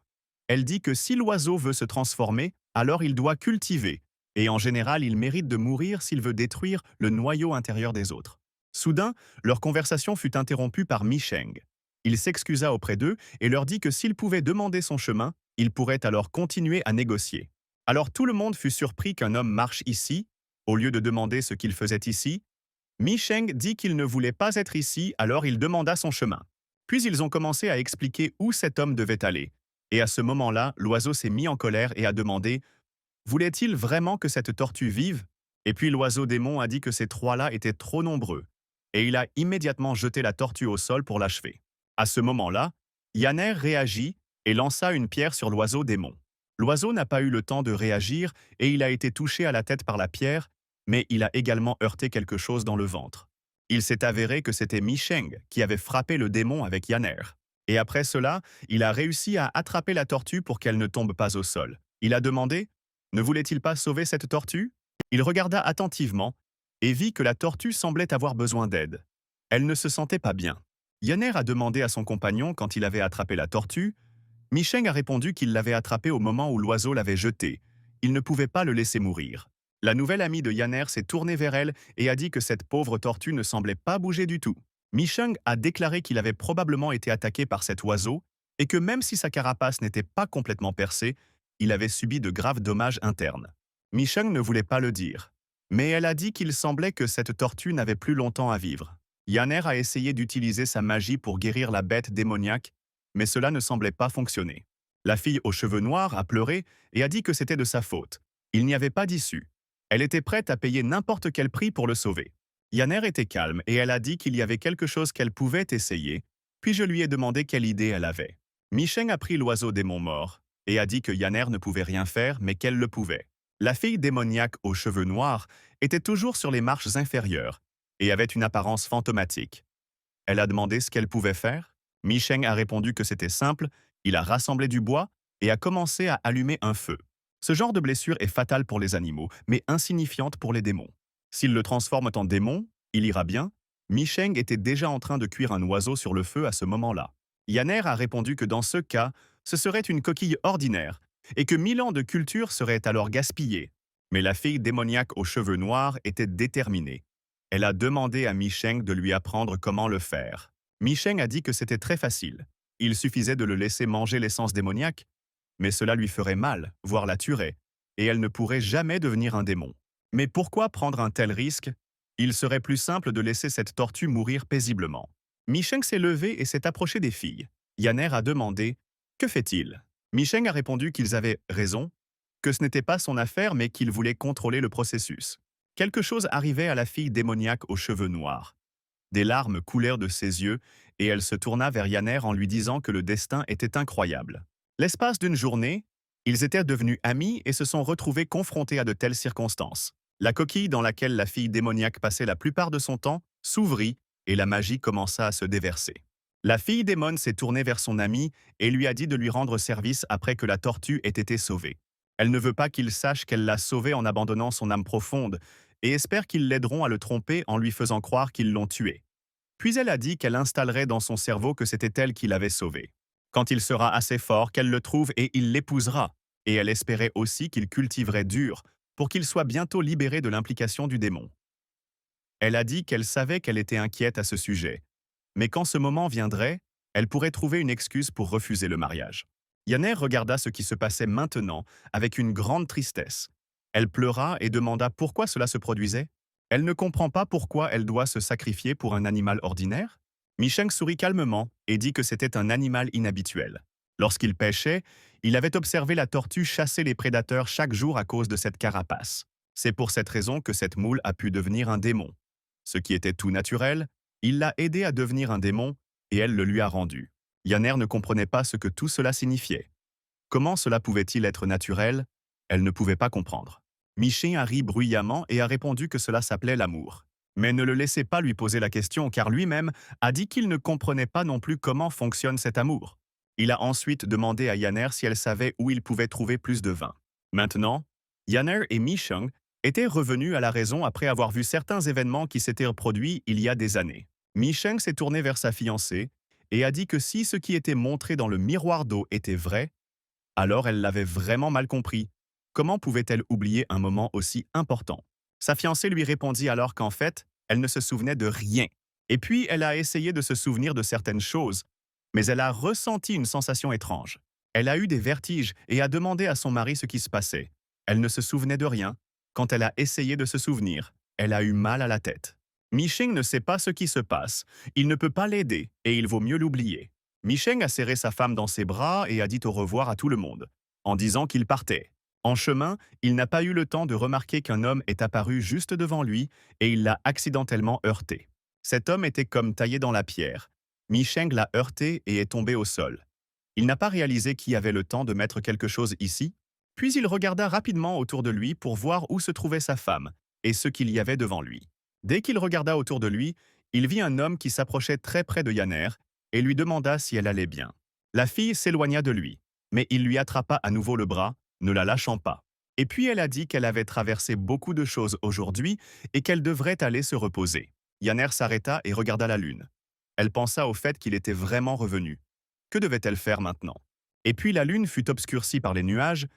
Elle dit que si l'oiseau veut se transformer, alors il doit cultiver. Et en général, il mérite de mourir s'il veut détruire le noyau intérieur des autres. Soudain, leur conversation fut interrompue par Mi Sheng. Il s'excusa auprès d'eux et leur dit que s'il pouvait demander son chemin, il pourrait alors continuer à négocier. Alors tout le monde fut surpris qu'un homme marche ici. Au lieu de demander ce qu'il faisait ici, Mi Sheng dit qu'il ne voulait pas être ici, alors il demanda son chemin. Puis ils ont commencé à expliquer où cet homme devait aller. Et à ce moment-là, l'oiseau s'est mis en colère et a demandé « Voulait-il vraiment que cette tortue vive ?» Et puis l'oiseau démon a dit que ces trois-là étaient trop nombreux. Et il a immédiatement jeté la tortue au sol pour l'achever. À ce moment-là, Yanner réagit et lança une pierre sur l'oiseau démon. L'oiseau n'a pas eu le temps de réagir et il a été touché à la tête par la pierre, mais il a également heurté quelque chose dans le ventre. Il s'est avéré que c'était Mi Sheng qui avait frappé le démon avec Yanner. Et après cela, il a réussi à attraper la tortue pour qu'elle ne tombe pas au sol. Il a demandé « Ne voulait-il pas sauver cette tortue ?» Il regarda attentivement et vit que la tortue semblait avoir besoin d'aide. Elle ne se sentait pas bien. Yanner a demandé à son compagnon quand il avait attrapé la tortue. Mi Sheng a répondu qu'il l'avait attrapé au moment où l'oiseau l'avait jeté. Il ne pouvait pas le laisser mourir. La nouvelle amie de Yanner s'est tournée vers elle et a dit que cette pauvre tortue ne semblait pas bouger du tout. Mi Sheng a déclaré qu'il avait probablement été attaqué par cet oiseau et que même si sa carapace n'était pas complètement percée, il avait subi de graves dommages internes. Mi Sheng ne voulait pas le dire, mais elle a dit qu'il semblait que cette tortue n'avait plus longtemps à vivre. Yanner a essayé d'utiliser sa magie pour guérir la bête démoniaque, mais cela ne semblait pas fonctionner. La fille aux cheveux noirs a pleuré et a dit que c'était de sa faute. Il n'y avait pas d'issue. Elle était prête à payer n'importe quel prix pour le sauver. Yaner était calme et elle a dit qu'il y avait quelque chose qu'elle pouvait essayer, puis je lui ai demandé quelle idée elle avait. Micheng a pris l'oiseau démon mort et a dit que Yaner ne pouvait rien faire mais qu'elle le pouvait. La fille démoniaque aux cheveux noirs était toujours sur les marches inférieures et avait une apparence fantomatique. Elle a demandé ce qu'elle pouvait faire. Micheng a répondu que c'était simple, il a rassemblé du bois et a commencé à allumer un feu. Ce genre de blessure est fatale pour les animaux, mais insignifiante pour les démons. S'ils le transforment en démon, il ira bien. Micheng était déjà en train de cuire un oiseau sur le feu à ce moment-là. Yaner a répondu que dans ce cas, ce serait une coquille ordinaire et que 1000 ans de culture seraient alors gaspillés. Mais la fille démoniaque aux cheveux noirs était déterminée. Elle a demandé à Micheng de lui apprendre comment le faire. Micheng a dit que c'était très facile. Il suffisait de le laisser manger l'essence démoniaque, mais cela lui ferait mal, voire la tuerait, et elle ne pourrait jamais devenir un démon. Mais pourquoi prendre un tel risque? Il serait plus simple de laisser cette tortue mourir paisiblement. Micheng s'est levé et s'est approché des filles. Yaner a demandé « Que fait-il » Micheng a répondu qu'ils avaient raison, que ce n'était pas son affaire mais qu'il voulait contrôler le processus. Quelque chose arrivait à la fille démoniaque aux cheveux noirs. Des larmes coulèrent de ses yeux et elle se tourna vers Yaner en lui disant que le destin était incroyable. L'espace d'une journée, ils étaient devenus amis et se sont retrouvés confrontés à de telles circonstances. La coquille dans laquelle la fille démoniaque passait la plupart de son temps s'ouvrit et la magie commença à se déverser. La fille démon s'est tournée vers son ami et lui a dit de lui rendre service après que la tortue ait été sauvée. Elle ne veut pas qu'il sache qu'elle l'a sauvé en abandonnant son âme profonde et espère qu'ils l'aideront à le tromper en lui faisant croire qu'ils l'ont tué. Puis elle a dit qu'elle installerait dans son cerveau que c'était elle qui l'avait sauvé. Quand il sera assez fort, qu'elle le trouve et il l'épousera. Et elle espérait aussi qu'il cultiverait dur pour qu'il soit bientôt libéré de l'implication du démon. Elle a dit qu'elle savait qu'elle était inquiète à ce sujet, mais quand ce moment viendrait, elle pourrait trouver une excuse pour refuser le mariage. Yaner regarda ce qui se passait maintenant avec une grande tristesse. Elle pleura et demanda pourquoi cela se produisait. Elle ne comprend pas pourquoi elle doit se sacrifier pour un animal ordinaire. Micheng sourit calmement et dit que c'était un animal inhabituel. Lorsqu'il pêchait, il avait observé la tortue chasser les prédateurs chaque jour à cause de cette carapace. C'est pour cette raison que cette moule a pu devenir un démon. Ce qui était tout naturel, il l'a aidée à devenir un démon et elle le lui a rendu. Yaner ne comprenait pas ce que tout cela signifiait. Comment cela pouvait-il être naturel? Elle ne pouvait pas comprendre. Micheng a ri bruyamment et a répondu que cela s'appelait l'amour. Mais ne le laissez pas lui poser la question car lui-même a dit qu'il ne comprenait pas non plus comment fonctionne cet amour. Il a ensuite demandé à Yaner si elle savait où il pouvait trouver plus de vin. Maintenant, Yaner et Micheng étaient revenus à la raison après avoir vu certains événements qui s'étaient reproduits il y a des années. Micheng s'est tourné vers sa fiancée et a dit que si ce qui était montré dans le miroir d'eau était vrai, alors elle l'avait vraiment mal compris. Comment pouvait-elle oublier un moment aussi important? Sa fiancée lui répondit alors qu'en fait, elle ne se souvenait de rien. Et puis, elle a essayé de se souvenir de certaines choses, mais elle a ressenti une sensation étrange. Elle a eu des vertiges et a demandé à son mari ce qui se passait. Elle ne se souvenait de rien. Quand elle a essayé de se souvenir, elle a eu mal à la tête. Micheng ne sait pas ce qui se passe. Il ne peut pas l'aider et il vaut mieux l'oublier. Micheng a serré sa femme dans ses bras et a dit au revoir à tout le monde, en disant qu'il partait. En chemin, il n'a pas eu le temps de remarquer qu'un homme est apparu juste devant lui et il l'a accidentellement heurté. Cet homme était comme taillé dans la pierre. Micheng l'a heurté et est tombé au sol. Il n'a pas réalisé qui avait le temps de mettre quelque chose ici, puis il regarda rapidement autour de lui pour voir où se trouvait sa femme et ce qu'il y avait devant lui. Dès qu'il regarda autour de lui, il vit un homme qui s'approchait très près de Yaner et lui demanda si elle allait bien. La fille s'éloigna de lui, mais il lui attrapa à nouveau le bras, ne la lâchant pas. Et puis elle a dit qu'elle avait traversé beaucoup de choses aujourd'hui et qu'elle devrait aller se reposer. Yaner s'arrêta et regarda la lune. Elle pensa au fait qu'il était vraiment revenu. Que devait-elle faire maintenant? Et puis la lune fut obscurcie par les nuages.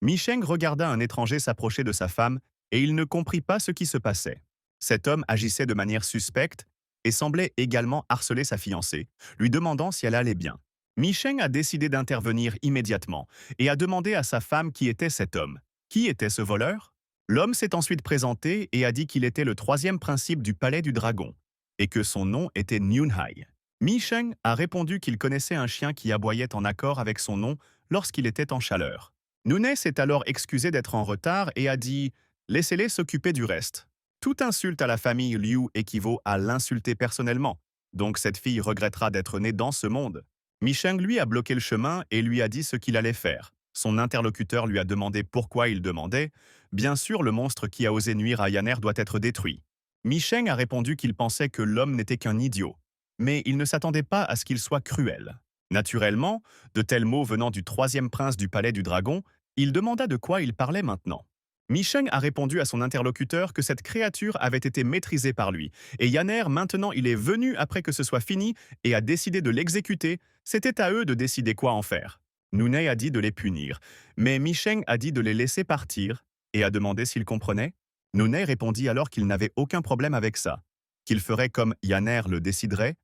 Micheng regarda un étranger s'approcher de sa femme et il ne comprit pas ce qui se passait. Cet homme agissait de manière suspecte et semblait également harceler sa fiancée, lui demandant si elle allait bien. Micheng a décidé d'intervenir immédiatement et a demandé à sa femme qui était cet homme. Qui était ce voleur? L'homme s'est ensuite présenté et a dit qu'il était le troisième principe du palais du dragon et que son nom était Nyunhai. Micheng a répondu qu'il connaissait un chien qui aboyait en accord avec son nom lorsqu'il était en chaleur. Nunes s'est alors excusé d'être en retard et a dit « Laissez-les s'occuper du reste ». Toute insulte à la famille Liu équivaut à l'insulter personnellement, donc cette fille regrettera d'être née dans ce monde. Mi Sheng lui a bloqué le chemin et lui a dit ce qu'il allait faire. Son interlocuteur lui a demandé pourquoi il demandait. Bien sûr, le monstre qui a osé nuire à Yanner doit être détruit. Mi Sheng a répondu qu'il pensait que l'homme n'était qu'un idiot, mais il ne s'attendait pas à ce qu'il soit cruel. Naturellement, de tels mots venant du troisième prince du palais du dragon, il demanda de quoi il parlait maintenant. Mi Sheng a répondu à son interlocuteur que cette créature avait été maîtrisée par lui, et Yanner, maintenant il est venu après que ce soit fini et a décidé de l'exécuter, c'était à eux de décider quoi en faire. Nunei a dit de les punir, mais Mi Sheng a dit de les laisser partir et a demandé s'ils comprenaient. Nunei répondit alors qu'il n'avait aucun problème avec ça, qu'il ferait comme Yanner le déciderait,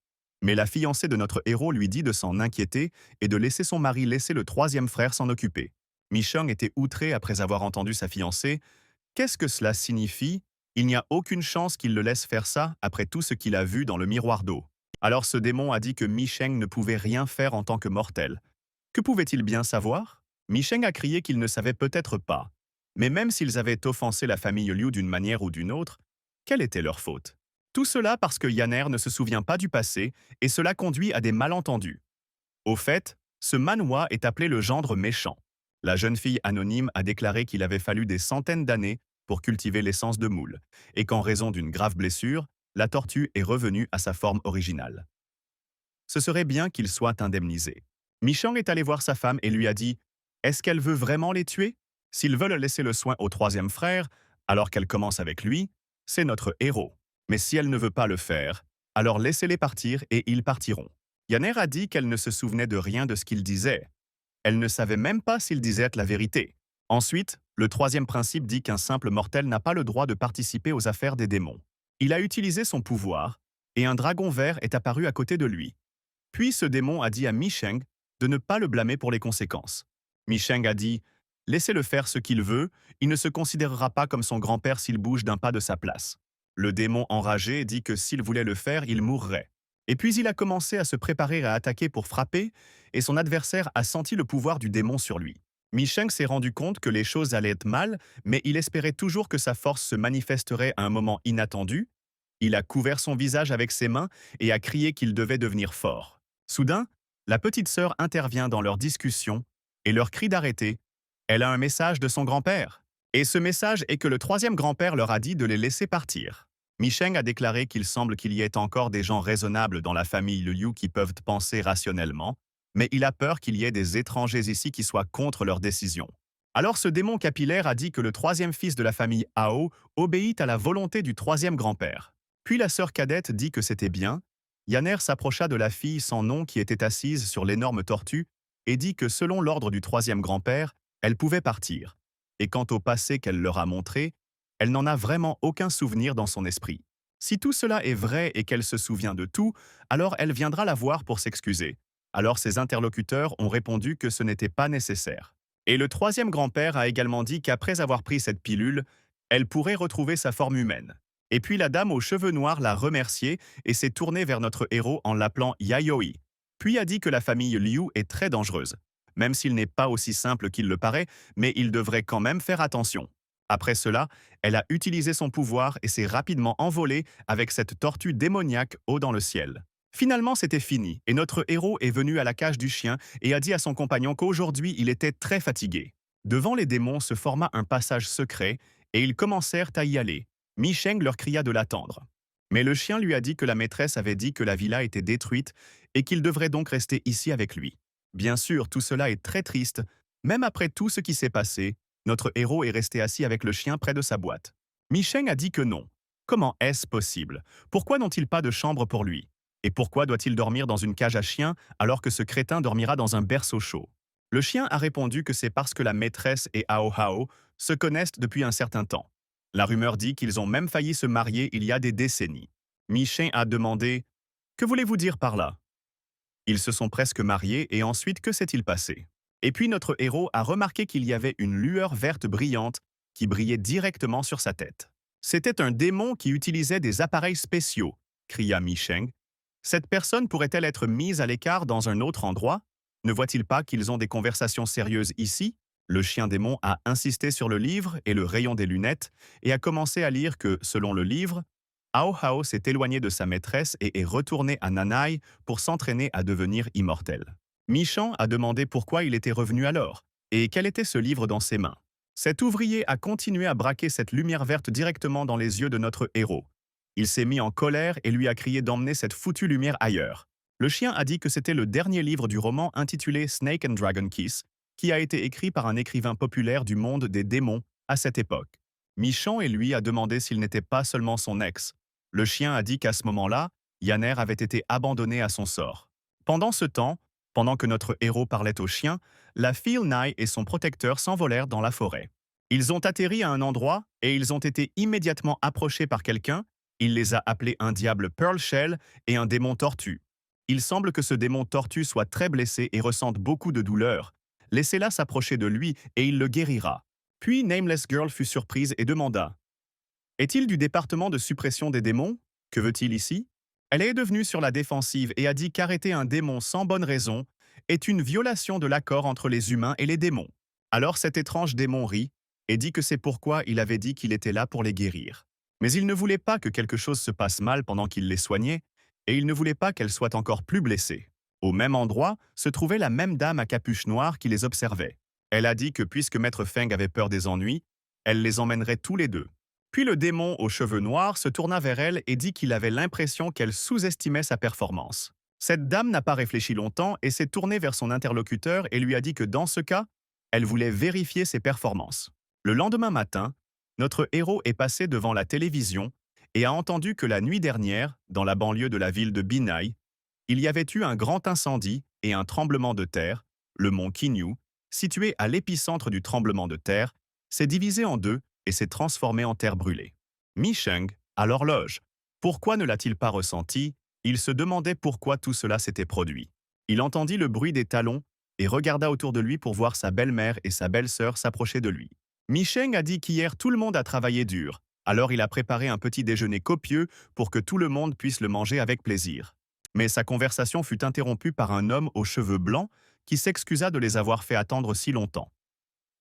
mais la fiancée de notre héros lui dit de s'en inquiéter et de laisser son mari laisser le troisième frère s'en occuper. Mi Sheng était outré après avoir entendu sa fiancée. Qu'est-ce que cela signifie? Il n'y a aucune chance qu'il le laisse faire ça après tout ce qu'il a vu dans le miroir d'eau. Alors ce démon a dit que Mi Sheng ne pouvait rien faire en tant que mortel. Que pouvait-il bien savoir? Mi Sheng a crié qu'il ne savait peut-être pas. Mais même s'ils avaient offensé la famille Liu d'une manière ou d'une autre, quelle était leur faute? Tout cela parce que Yanner ne se souvient pas du passé et cela conduit à des malentendus. Au fait, ce Manhwa est appelé le gendre méchant. La jeune fille anonyme a déclaré qu'il avait fallu des centaines d'années pour cultiver l'essence de moule, et qu'en raison d'une grave blessure, la tortue est revenue à sa forme originale. Ce serait bien qu'il soit indemnisé. Michang est allé voir sa femme et lui a dit « Est-ce qu'elle veut vraiment les tuer? S'ils veulent laisser le soin au troisième frère, alors qu'elle commence avec lui, c'est notre héros. Mais si elle ne veut pas le faire, alors laissez-les partir et ils partiront. » Yanner a dit qu'elle ne se souvenait de rien de ce qu'il disait. Elle ne savait même pas s'il disait la vérité. Ensuite, le troisième principe dit qu'un simple mortel n'a pas le droit de participer aux affaires des démons. Il a utilisé son pouvoir, et un dragon vert est apparu à côté de lui. Puis ce démon a dit à Mi Sheng de ne pas le blâmer pour les conséquences. Mi Sheng a dit « Laissez-le faire ce qu'il veut, il ne se considérera pas comme son grand-père s'il bouge d'un pas de sa place. » Le démon enragé dit que s'il voulait le faire, il mourrait. Et puis il a commencé à se préparer à attaquer pour frapper, et son adversaire a senti le pouvoir du démon sur lui. Mi Sheng s'est rendu compte que les choses allaient être mal, mais il espérait toujours que sa force se manifesterait à un moment inattendu. Il a couvert son visage avec ses mains et a crié qu'il devait devenir fort. Soudain, la petite sœur intervient dans leur discussion et leur crie d'arrêter. Elle a un message de son grand-père. Et ce message est que le troisième grand-père leur a dit de les laisser partir. Mi Sheng a déclaré qu'il semble qu'il y ait encore des gens raisonnables dans la famille Liu qui peuvent penser rationnellement, mais il a peur qu'il y ait des étrangers ici qui soient contre leurs décisions. Alors ce démon capillaire a dit que le troisième fils de la famille Ao obéit à la volonté du troisième grand-père. Puis la sœur cadette dit que c'était bien. Yanner s'approcha de la fille sans nom qui était assise sur l'énorme tortue et dit que selon l'ordre du troisième grand-père, elle pouvait partir. Et quant au passé qu'elle leur a montré, elle n'en a vraiment aucun souvenir dans son esprit. Si tout cela est vrai et qu'elle se souvient de tout, alors elle viendra la voir pour s'excuser. Alors ses interlocuteurs ont répondu que ce n'était pas nécessaire. Et le troisième grand-père a également dit qu'après avoir pris cette pilule, elle pourrait retrouver sa forme humaine. Et puis la dame aux cheveux noirs l'a remercié et s'est tournée vers notre héros en l'appelant Yayoi. Puis a dit que la famille Liu est très dangereuse, même s'il n'est pas aussi simple qu'il le paraît, mais il devrait quand même faire attention. Après cela, elle a utilisé son pouvoir et s'est rapidement envolée avec cette tortue démoniaque haut dans le ciel. Finalement, c'était fini, et notre héros est venu à la cage du chien et a dit à son compagnon qu'aujourd'hui, il était très fatigué. Devant les démons se forma un passage secret, et ils commencèrent à y aller. Mi Sheng leur cria de l'attendre. Mais le chien lui a dit que la maîtresse avait dit que la villa était détruite et qu'il devrait donc rester ici avec lui. Bien sûr, tout cela est très triste. Même après tout ce qui s'est passé, notre héros est resté assis avec le chien près de sa boîte. Mi Sheng a dit que non. Comment est-ce possible? Pourquoi n'ont-ils pas de chambre pour lui? Et pourquoi doit-il dormir dans une cage à chien alors que ce crétin dormira dans un berceau chaud? Le chien a répondu que c'est parce que la maîtresse et Hao Hao se connaissent depuis un certain temps. La rumeur dit qu'ils ont même failli se marier il y a des décennies. Mi Sheng a demandé « Que voulez-vous dire par là ?» Ils se sont presque mariés et ensuite que s'est-il passé? Et puis notre héros a remarqué qu'il y avait une lueur verte brillante qui brillait directement sur sa tête. C'était un démon qui utilisait des appareils spéciaux, cria Mi Sheng. Cette personne pourrait-elle être mise à l'écart dans un autre endroit? Ne voit-il pas qu'ils ont des conversations sérieuses ici? Le chien démon a insisté sur le livre et le rayon des lunettes et a commencé à lire que, selon le livre, Hao Hao s'est éloigné de sa maîtresse et est retourné à Nanai pour s'entraîner à devenir immortel. Michan a demandé pourquoi il était revenu alors et quel était ce livre dans ses mains. Cet ouvrier a continué à braquer cette lumière verte directement dans les yeux de notre héros. Il s'est mis en colère et lui a crié d'emmener cette foutue lumière ailleurs. Le chien a dit que c'était le dernier livre du roman intitulé Snake and Dragon Kiss, qui a été écrit par un écrivain populaire du monde des démons à cette époque. Michan et lui a demandé s'il n'était pas seulement son ex. Le chien a dit qu'à ce moment-là, Yanner avait été abandonné à son sort. Pendant ce temps, pendant que notre héros parlait au chien, la Phil Nye et son protecteur s'envolèrent dans la forêt. Ils ont atterri à un endroit et ils ont été immédiatement approchés par quelqu'un. Il les a appelés un diable Pearl Shell et un démon tortue. Il semble que ce démon tortue soit très blessé et ressente beaucoup de douleur. Laissez-la s'approcher de lui et il le guérira. Puis Nameless Girl fut surprise et demanda « Est-il du département de suppression des démons? Que veut-il ici ?» Elle est devenue sur la défensive et a dit qu'arrêter un démon sans bonne raison est une violation de l'accord entre les humains et les démons. Alors cet étrange démon rit et dit que c'est pourquoi il avait dit qu'il était là pour les guérir. Mais il ne voulait pas que quelque chose se passe mal pendant qu'il les soignait, et il ne voulait pas qu'elles soient encore plus blessées. Au même endroit se trouvait la même dame à capuche noire qui les observait. Elle a dit que puisque Maître Feng avait peur des ennuis, elle les emmènerait tous les deux. Puis le démon aux cheveux noirs se tourna vers elle et dit qu'il avait l'impression qu'elle sous-estimait sa performance. Cette dame n'a pas réfléchi longtemps et s'est tournée vers son interlocuteur et lui a dit que dans ce cas, elle voulait vérifier ses performances. Le lendemain matin, notre héros est passé devant la télévision et a entendu que la nuit dernière, dans la banlieue de la ville de Binai, il y avait eu un grand incendie et un tremblement de terre, le mont Kinyu, situé à l'épicentre du tremblement de terre, s'est divisé en deux et s'est transformé en terre brûlée. Mi Sheng, à l'horloge, pourquoi ne l'a-t-il pas ressenti? Il se demandait pourquoi tout cela s'était produit. Il entendit le bruit des talons et regarda autour de lui pour voir sa belle-mère et sa belle-sœur s'approcher de lui. Mi Sheng a dit qu'hier tout le monde a travaillé dur, alors il a préparé un petit déjeuner copieux pour que tout le monde puisse le manger avec plaisir. Mais sa conversation fut interrompue par un homme aux cheveux blancs qui s'excusa de les avoir fait attendre si longtemps.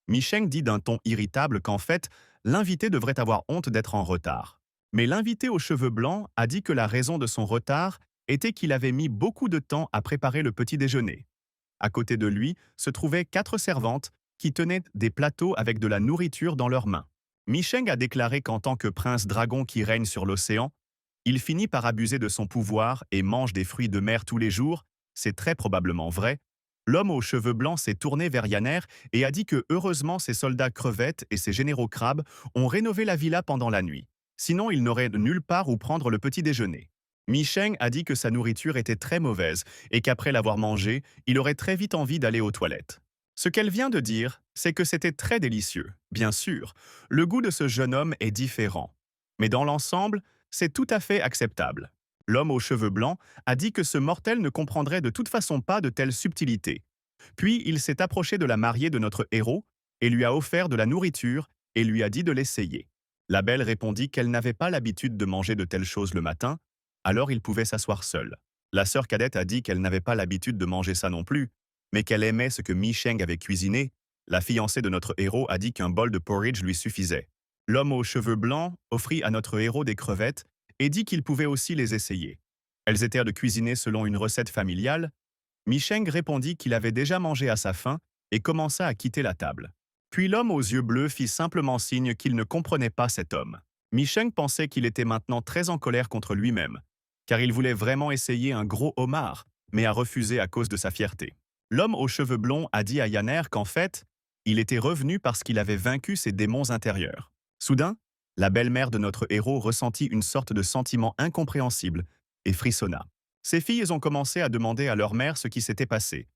Mi Sheng dit d'un ton irritable qu'en fait, l'invité devrait avoir honte d'être en retard. Mais l'invité aux cheveux blancs a dit que la raison de son retard était qu'il avait mis beaucoup de temps à préparer le petit déjeuner. À côté de lui se trouvaient 4 servantes qui tenaient des plateaux avec de la nourriture dans leurs mains. Mi Sheng a déclaré qu'en tant que prince dragon qui règne sur l'océan, il finit par abuser de son pouvoir et mange des fruits de mer tous les jours, c'est très probablement vrai. L'homme aux cheveux blancs s'est tourné vers Yanner et a dit que heureusement ses soldats crevettes et ses généraux crabes ont rénové la villa pendant la nuit. Sinon, il n'aurait nulle part où prendre le petit déjeuner. Mi Sheng a dit que sa nourriture était très mauvaise et qu'après l'avoir mangée, il aurait très vite envie d'aller aux toilettes. Ce qu'elle vient de dire, c'est que c'était très délicieux. Bien sûr, le goût de ce jeune homme est différent. Mais dans l'ensemble, c'est tout à fait acceptable. L'homme aux cheveux blancs a dit que ce mortel ne comprendrait de toute façon pas de telles subtilités. Puis il s'est approché de la mariée de notre héros et lui a offert de la nourriture et lui a dit de l'essayer. La belle répondit qu'elle n'avait pas l'habitude de manger de telles choses le matin, alors il pouvait s'asseoir seul. La sœur cadette a dit qu'elle n'avait pas l'habitude de manger ça non plus, mais qu'elle aimait ce que Mi Sheng avait cuisiné. La fiancée de notre héros a dit qu'un bol de porridge lui suffisait. L'homme aux cheveux blancs offrit à notre héros des crevettes et dit qu'il pouvait aussi les essayer. Elles étaient de cuisiner selon une recette familiale. Mi Sheng répondit qu'il avait déjà mangé à sa faim et commença à quitter la table. Puis l'homme aux yeux bleus fit simplement signe qu'il ne comprenait pas cet homme. Mi Sheng pensait qu'il était maintenant très en colère contre lui-même, car il voulait vraiment essayer un gros homard, mais a refusé à cause de sa fierté. L'homme aux cheveux blonds a dit à Yanner qu'en fait, il était revenu parce qu'il avait vaincu ses démons intérieurs. Soudain, la belle-mère de notre héros ressentit une sorte de sentiment incompréhensible et frissonna. Ses filles ont commencé à demander à leur mère ce qui s'était passé.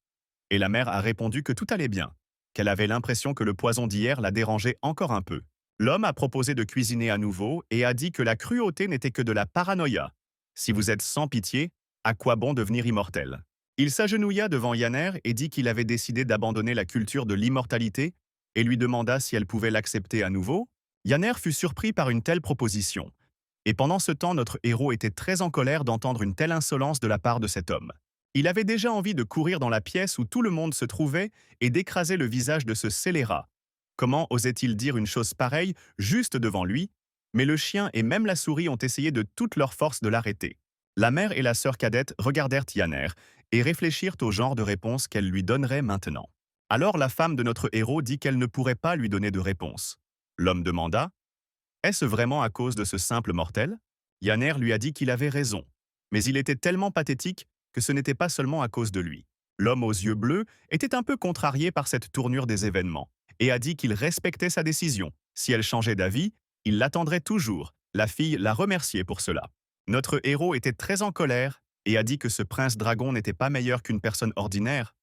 Et la mère a répondu que tout allait bien, qu'elle avait l'impression que le poison d'hier la dérangeait encore un peu. L'homme a proposé de cuisiner à nouveau et a dit que la cruauté n'était que de la paranoïa. Si vous êtes sans pitié, à quoi bon devenir immortel? Il s'agenouilla devant Yanner et dit qu'il avait décidé d'abandonner la culture de l'immortalité et lui demanda si elle pouvait l'accepter à nouveau. Yanner fut surpris par une telle proposition. Et pendant ce temps, notre héros était très en colère d'entendre une telle insolence de la part de cet homme. Il avait déjà envie de courir dans la pièce où tout le monde se trouvait et d'écraser le visage de ce scélérat. Comment osait-il dire une chose pareille juste devant lui? Mais le chien et même la souris ont essayé de toute leur force de l'arrêter. La mère et la sœur cadette regardèrent Yanner et réfléchirent au genre de réponse qu'elle lui donnerait maintenant. Alors la femme de notre héros dit qu'elle ne pourrait pas lui donner de réponse. L'homme demanda: est-ce vraiment à cause de ce simple mortel? Yanner lui a dit qu'il avait raison. Mais il était tellement pathétique que ce n'était pas seulement à cause de lui. L'homme aux yeux bleus était un peu contrarié par cette tournure des événements et a dit qu'il respectait sa décision. Si elle changeait d'avis, il l'attendrait toujours. La fille l'a remercié pour cela. Notre héros était très en colère et a dit que ce prince dragon n'était pas meilleur qu'une personne ordinaire.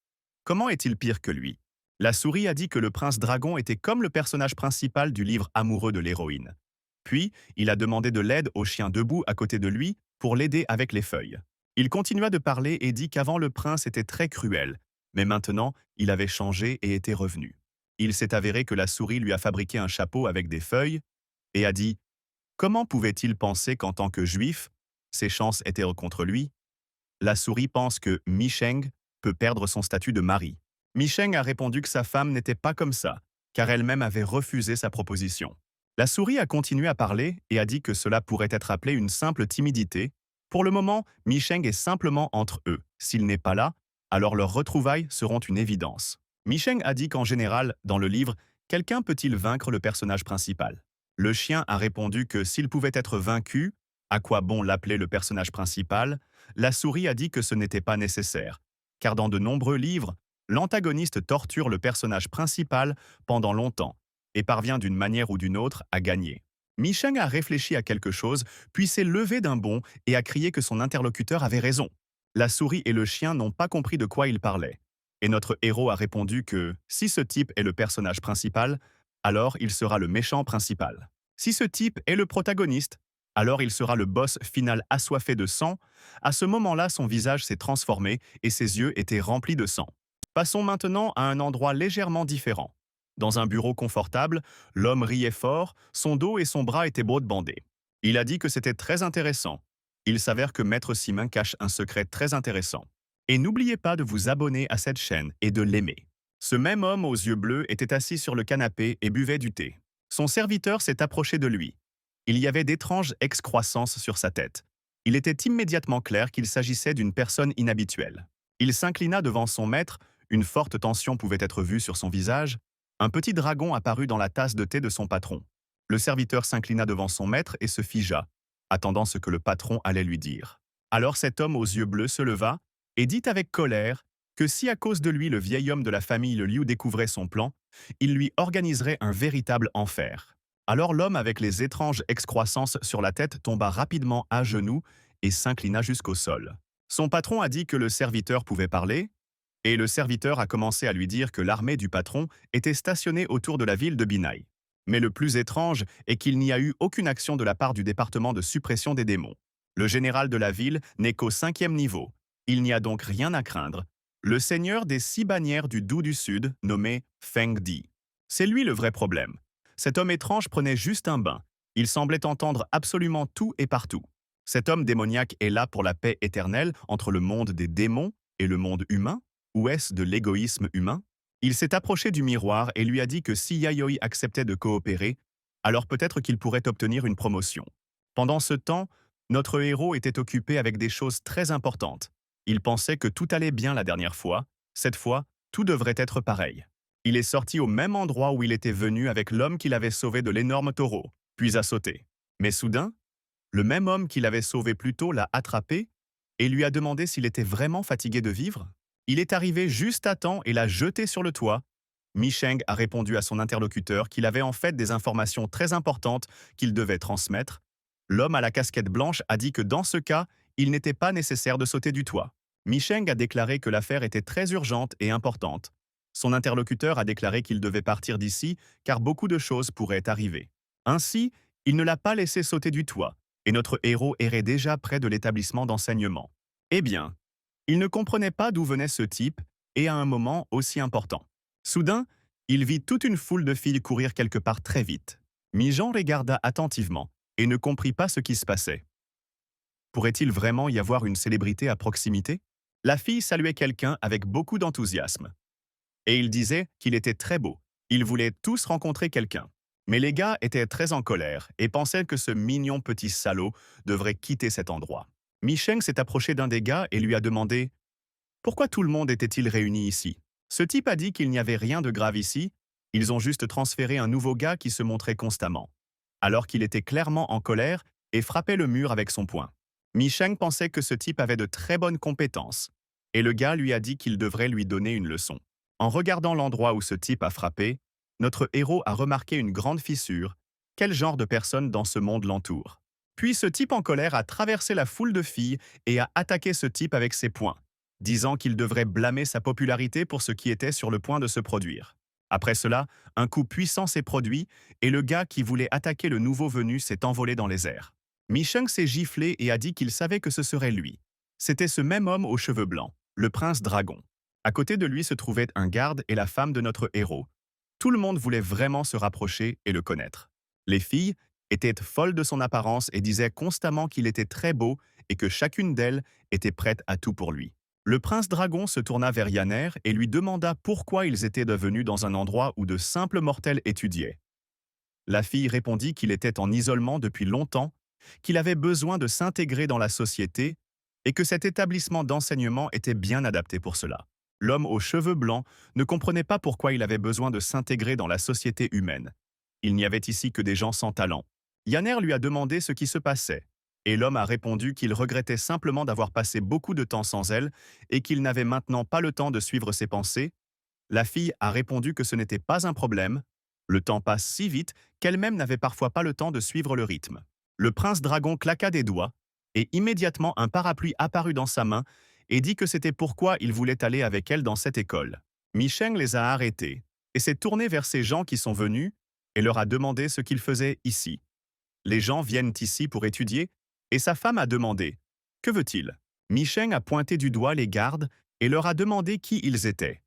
Comment est-il pire que lui? La souris a dit que le prince dragon était comme le personnage principal du livre amoureux de l'héroïne. Puis, il a demandé de l'aide au chien debout à côté de lui pour l'aider avec les feuilles. Il continua de parler et dit qu'avant le prince était très cruel, mais maintenant, il avait changé et était revenu. Il s'est avéré que la souris lui a fabriqué un chapeau avec des feuilles et a dit: comment pouvait-il penser qu'en tant que juif, ses chances étaient contre lui? La souris pense que Micheng peut perdre son statut de mari. Micheng a répondu que sa femme n'était pas comme ça, car elle-même avait refusé sa proposition. La souris a continué à parler et a dit que cela pourrait être appelé une simple timidité. Pour le moment, Micheng est simplement entre eux. S'il n'est pas là, alors leurs retrouvailles seront une évidence. Micheng a dit qu'en général, dans le livre, quelqu'un peut-il vaincre le personnage principal? Le chien a répondu que s'il pouvait être vaincu, à quoi bon l'appeler le personnage principal? La souris a dit que ce n'était pas nécessaire, car dans de nombreux livres, l'antagoniste torture le personnage principal pendant longtemps et parvient d'une manière ou d'une autre à gagner. Micheng a réfléchi à quelque chose, puis s'est levé d'un bond et a crié que son interlocuteur avait raison. La souris et le chien n'ont pas compris de quoi il parlait. Et notre héros a répondu que si ce type est le personnage principal, alors il sera le méchant principal. Si ce type est le protagoniste, alors il sera le boss final assoiffé de sang. À ce moment-là, son visage s'est transformé et ses yeux étaient remplis de sang. Passons maintenant à un endroit légèrement différent. Dans un bureau confortable, l'homme riait fort, son dos et son bras étaient bandés. Il a dit que c'était très intéressant. Il s'avère que Maître Simin cache un secret très intéressant. Et n'oubliez pas de vous abonner à cette chaîne et de l'aimer. Ce même homme aux yeux bleus était assis sur le canapé et buvait du thé. Son serviteur s'est approché de lui. Il y avait d'étranges excroissances sur sa tête. Il était immédiatement clair qu'il s'agissait d'une personne inhabituelle. Il s'inclina devant son maître, une forte tension pouvait être vue sur son visage. Un petit dragon apparut dans la tasse de thé de son patron. Le serviteur s'inclina devant son maître et se figea, attendant ce que le patron allait lui dire. Alors cet homme aux yeux bleus se leva et dit avec colère que si à cause de lui le vieil homme de la famille le Liu découvrait son plan, il lui organiserait un véritable enfer. Alors l'homme avec les étranges excroissances sur la tête tomba rapidement à genoux et s'inclina jusqu'au sol. Son patron a dit que le serviteur pouvait parler, et le serviteur a commencé à lui dire que l'armée du patron était stationnée autour de la ville de Binai. Mais le plus étrange est qu'il n'y a eu aucune action de la part du département de suppression des démons. Le général de la ville n'est qu'au 5e niveau. Il n'y a donc rien à craindre. Le seigneur des 6 bannières du Dou du Sud, nommé Feng Di. C'est lui le vrai problème. Cet homme étrange prenait juste un bain. Il semblait entendre absolument tout et partout. Cet homme démoniaque est là pour la paix éternelle entre le monde des démons et le monde humain? Ou est-ce de l'égoïsme humain? Il s'est approché du miroir et lui a dit que si Yayoi acceptait de coopérer, alors peut-être qu'il pourrait obtenir une promotion. Pendant ce temps, notre héros était occupé avec des choses très importantes. Il pensait que tout allait bien la dernière fois. Cette fois, tout devrait être pareil. Il est sorti au même endroit où il était venu avec l'homme qu'il avait sauvé de l'énorme taureau, puis a sauté. Mais soudain, le même homme qu'il avait sauvé plus tôt l'a attrapé et lui a demandé s'il était vraiment fatigué de vivre. Il est arrivé juste à temps et l'a jeté sur le toit. Micheng a répondu à son interlocuteur qu'il avait en fait des informations très importantes qu'il devait transmettre. L'homme à la casquette blanche a dit que dans ce cas, il n'était pas nécessaire de sauter du toit. Micheng a déclaré que l'affaire était très urgente et importante. Son interlocuteur a déclaré qu'il devait partir d'ici car beaucoup de choses pourraient arriver. Ainsi, il ne l'a pas laissé sauter du toit, et notre héros errait déjà près de l'établissement d'enseignement. Eh bien, il ne comprenait pas d'où venait ce type, et à un moment aussi important. Soudain, il vit toute une foule de filles courir quelque part très vite. Mi-Jean regarda attentivement et ne comprit pas ce qui se passait. Pourrait-il vraiment y avoir une célébrité à proximité? La fille saluait quelqu'un avec beaucoup d'enthousiasme. Et il disait qu'il était très beau. Ils voulaient tous rencontrer quelqu'un. Mais les gars étaient très en colère et pensaient que ce mignon petit salaud devrait quitter cet endroit. Micheng s'est approché d'un des gars et lui a demandé pourquoi tout le monde était-il réuni ici. Ce type a dit qu'il n'y avait rien de grave ici, ils ont juste transféré un nouveau gars qui se montrait constamment, alors qu'il était clairement en colère et frappait le mur avec son poing. Micheng pensait que ce type avait de très bonnes compétences, et le gars lui a dit qu'il devrait lui donner une leçon. En regardant l'endroit où ce type a frappé, notre héros a remarqué une grande fissure. Quel genre de personne dans ce monde l'entoure? Puis ce type en colère a traversé la foule de filles et a attaqué ce type avec ses poings, disant qu'il devrait blâmer sa popularité pour ce qui était sur le point de se produire. Après cela, un coup puissant s'est produit et le gars qui voulait attaquer le nouveau venu s'est envolé dans les airs. Micheng s'est giflé et a dit qu'il savait que ce serait lui. C'était ce même homme aux cheveux blancs, le prince dragon. À côté de lui se trouvait un garde et la femme de notre héros. Tout le monde voulait vraiment se rapprocher et le connaître. Les filles étaient folles de son apparence et disaient constamment qu'il était très beau et que chacune d'elles était prête à tout pour lui. Le prince dragon se tourna vers Yanner et lui demanda pourquoi ils étaient devenus dans un endroit où de simples mortels étudiaient. La fille répondit qu'il était en isolement depuis longtemps, qu'il avait besoin de s'intégrer dans la société et que cet établissement d'enseignement était bien adapté pour cela. L'homme aux cheveux blancs ne comprenait pas pourquoi il avait besoin de s'intégrer dans la société humaine. Il n'y avait ici que des gens sans talent. Yanner lui a demandé ce qui se passait, et l'homme a répondu qu'il regrettait simplement d'avoir passé beaucoup de temps sans elle et qu'il n'avait maintenant pas le temps de suivre ses pensées. La fille a répondu que ce n'était pas un problème. Le temps passe si vite qu'elle-même n'avait parfois pas le temps de suivre le rythme. Le prince dragon claqua des doigts, et immédiatement un parapluie apparut dans sa main et dit que c'était pourquoi il voulait aller avec elle dans cette école. Micheng les a arrêtés et s'est tourné vers ces gens qui sont venus et leur a demandé ce qu'ils faisaient ici. Les gens viennent ici pour étudier, et sa femme a demandé « Que veut-il » Micheng a pointé du doigt les gardes et leur a demandé qui ils étaient.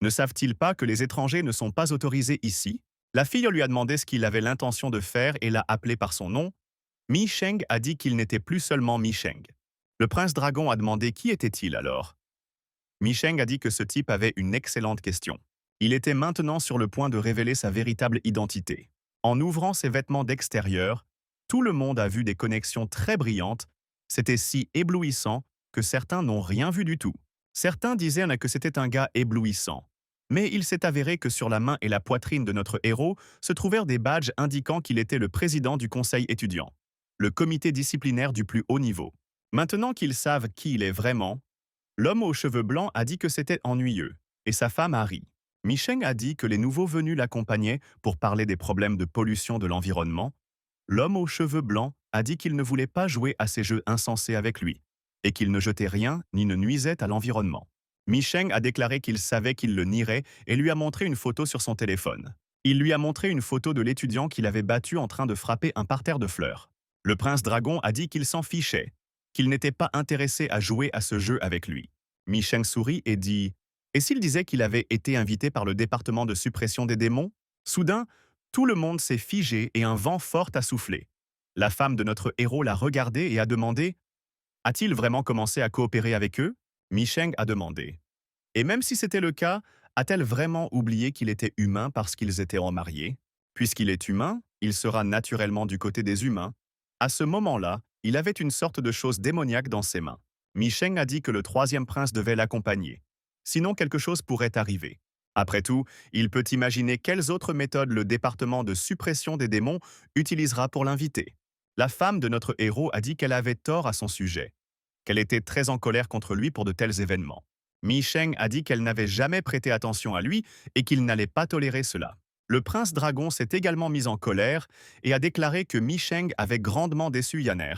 Ne savent-ils pas que les étrangers ne sont pas autorisés ici? La fille lui a demandé ce qu'il avait l'intention de faire et l'a appelé par son nom. Micheng a dit qu'il n'était plus seulement Micheng. Le prince dragon a demandé qui était-il alors? Micheng a dit que ce type avait une excellente question. Il était maintenant sur le point de révéler sa véritable identité. En ouvrant ses vêtements d'extérieur, tout le monde a vu des connexions très brillantes. C'était si éblouissant que certains n'ont rien vu du tout. Certains disaient que c'était un gars éblouissant. Mais il s'est avéré que sur la main et la poitrine de notre héros se trouvèrent des badges indiquant qu'il était le président du conseil étudiant, le comité disciplinaire du plus haut niveau. Maintenant qu'ils savent qui il est vraiment, l'homme aux cheveux blancs a dit que c'était ennuyeux, et sa femme a ri. Micheng a dit que les nouveaux venus l'accompagnaient pour parler des problèmes de pollution de l'environnement. L'homme aux cheveux blancs a dit qu'il ne voulait pas jouer à ces jeux insensés avec lui, et qu'il ne jetait rien ni ne nuisait à l'environnement. Micheng a déclaré qu'il savait qu'il le nierait et lui a montré une photo sur son téléphone. Il lui a montré une photo de l'étudiant qu'il avait battu en train de frapper un parterre de fleurs. Le prince dragon a dit qu'il s'en fichait, qu'il n'était pas intéressé à jouer à ce jeu avec lui. Micheng sourit et dit « Et s'il disait qu'il avait été invité par le département de suppression des démons ?» Soudain, tout le monde s'est figé et un vent fort a soufflé. La femme de notre héros l'a regardé et a demandé « A-t-il vraiment commencé à coopérer avec eux ?» Micheng a demandé « Et même si c'était le cas, a-t-elle vraiment oublié qu'il était humain parce qu'ils étaient remariés? Puisqu'il est humain, il sera naturellement du côté des humains. » À ce moment-là, il avait une sorte de chose démoniaque dans ses mains. Micheng a dit que le troisième prince devait l'accompagner. Sinon, quelque chose pourrait arriver. Après tout, il peut imaginer quelles autres méthodes le département de suppression des démons utilisera pour l'inviter. La femme de notre héros a dit qu'elle avait tort à son sujet, qu'elle était très en colère contre lui pour de tels événements. Micheng a dit qu'elle n'avait jamais prêté attention à lui et qu'il n'allait pas tolérer cela. Le prince dragon s'est également mis en colère et a déclaré que Micheng avait grandement déçu Yanner.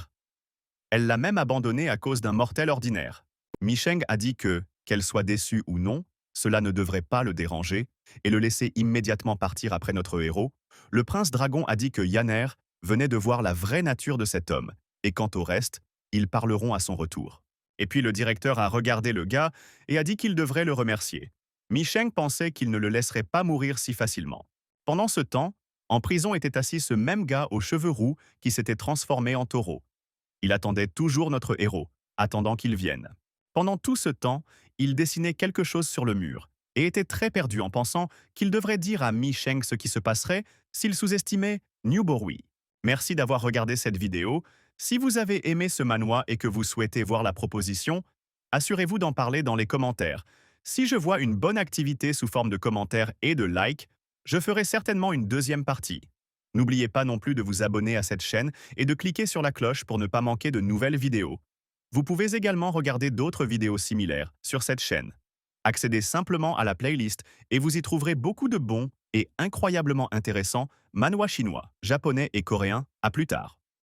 Elle l'a même abandonné à cause d'un mortel ordinaire. Micheng a dit que, qu'elle soit déçue ou non, cela ne devrait pas le déranger et le laisser immédiatement partir après notre héros. Le prince dragon a dit que Yanner venait de voir la vraie nature de cet homme, et quant au reste, ils parleront à son retour. Et puis le directeur a regardé le gars et a dit qu'il devrait le remercier. Micheng pensait qu'il ne le laisserait pas mourir si facilement. Pendant ce temps, en prison était assis ce même gars aux cheveux roux qui s'était transformé en taureau. Il attendait toujours notre héros, attendant qu'il vienne. Pendant tout ce temps, il dessinait quelque chose sur le mur et était très perdu en pensant qu'il devrait dire à Mi Sheng ce qui se passerait s'il sous-estimait New Borui. Merci d'avoir regardé cette vidéo. Si vous avez aimé ce manhwa et que vous souhaitez voir la proposition, assurez-vous d'en parler dans les commentaires. Si je vois une bonne activité sous forme de commentaires et de likes, je ferai certainement une deuxième partie. N'oubliez pas non plus de vous abonner à cette chaîne et de cliquer sur la cloche pour ne pas manquer de nouvelles vidéos. Vous pouvez également regarder d'autres vidéos similaires sur cette chaîne. Accédez simplement à la playlist et vous y trouverez beaucoup de bons et incroyablement intéressants manhwas chinois, japonais et coréens. À plus tard.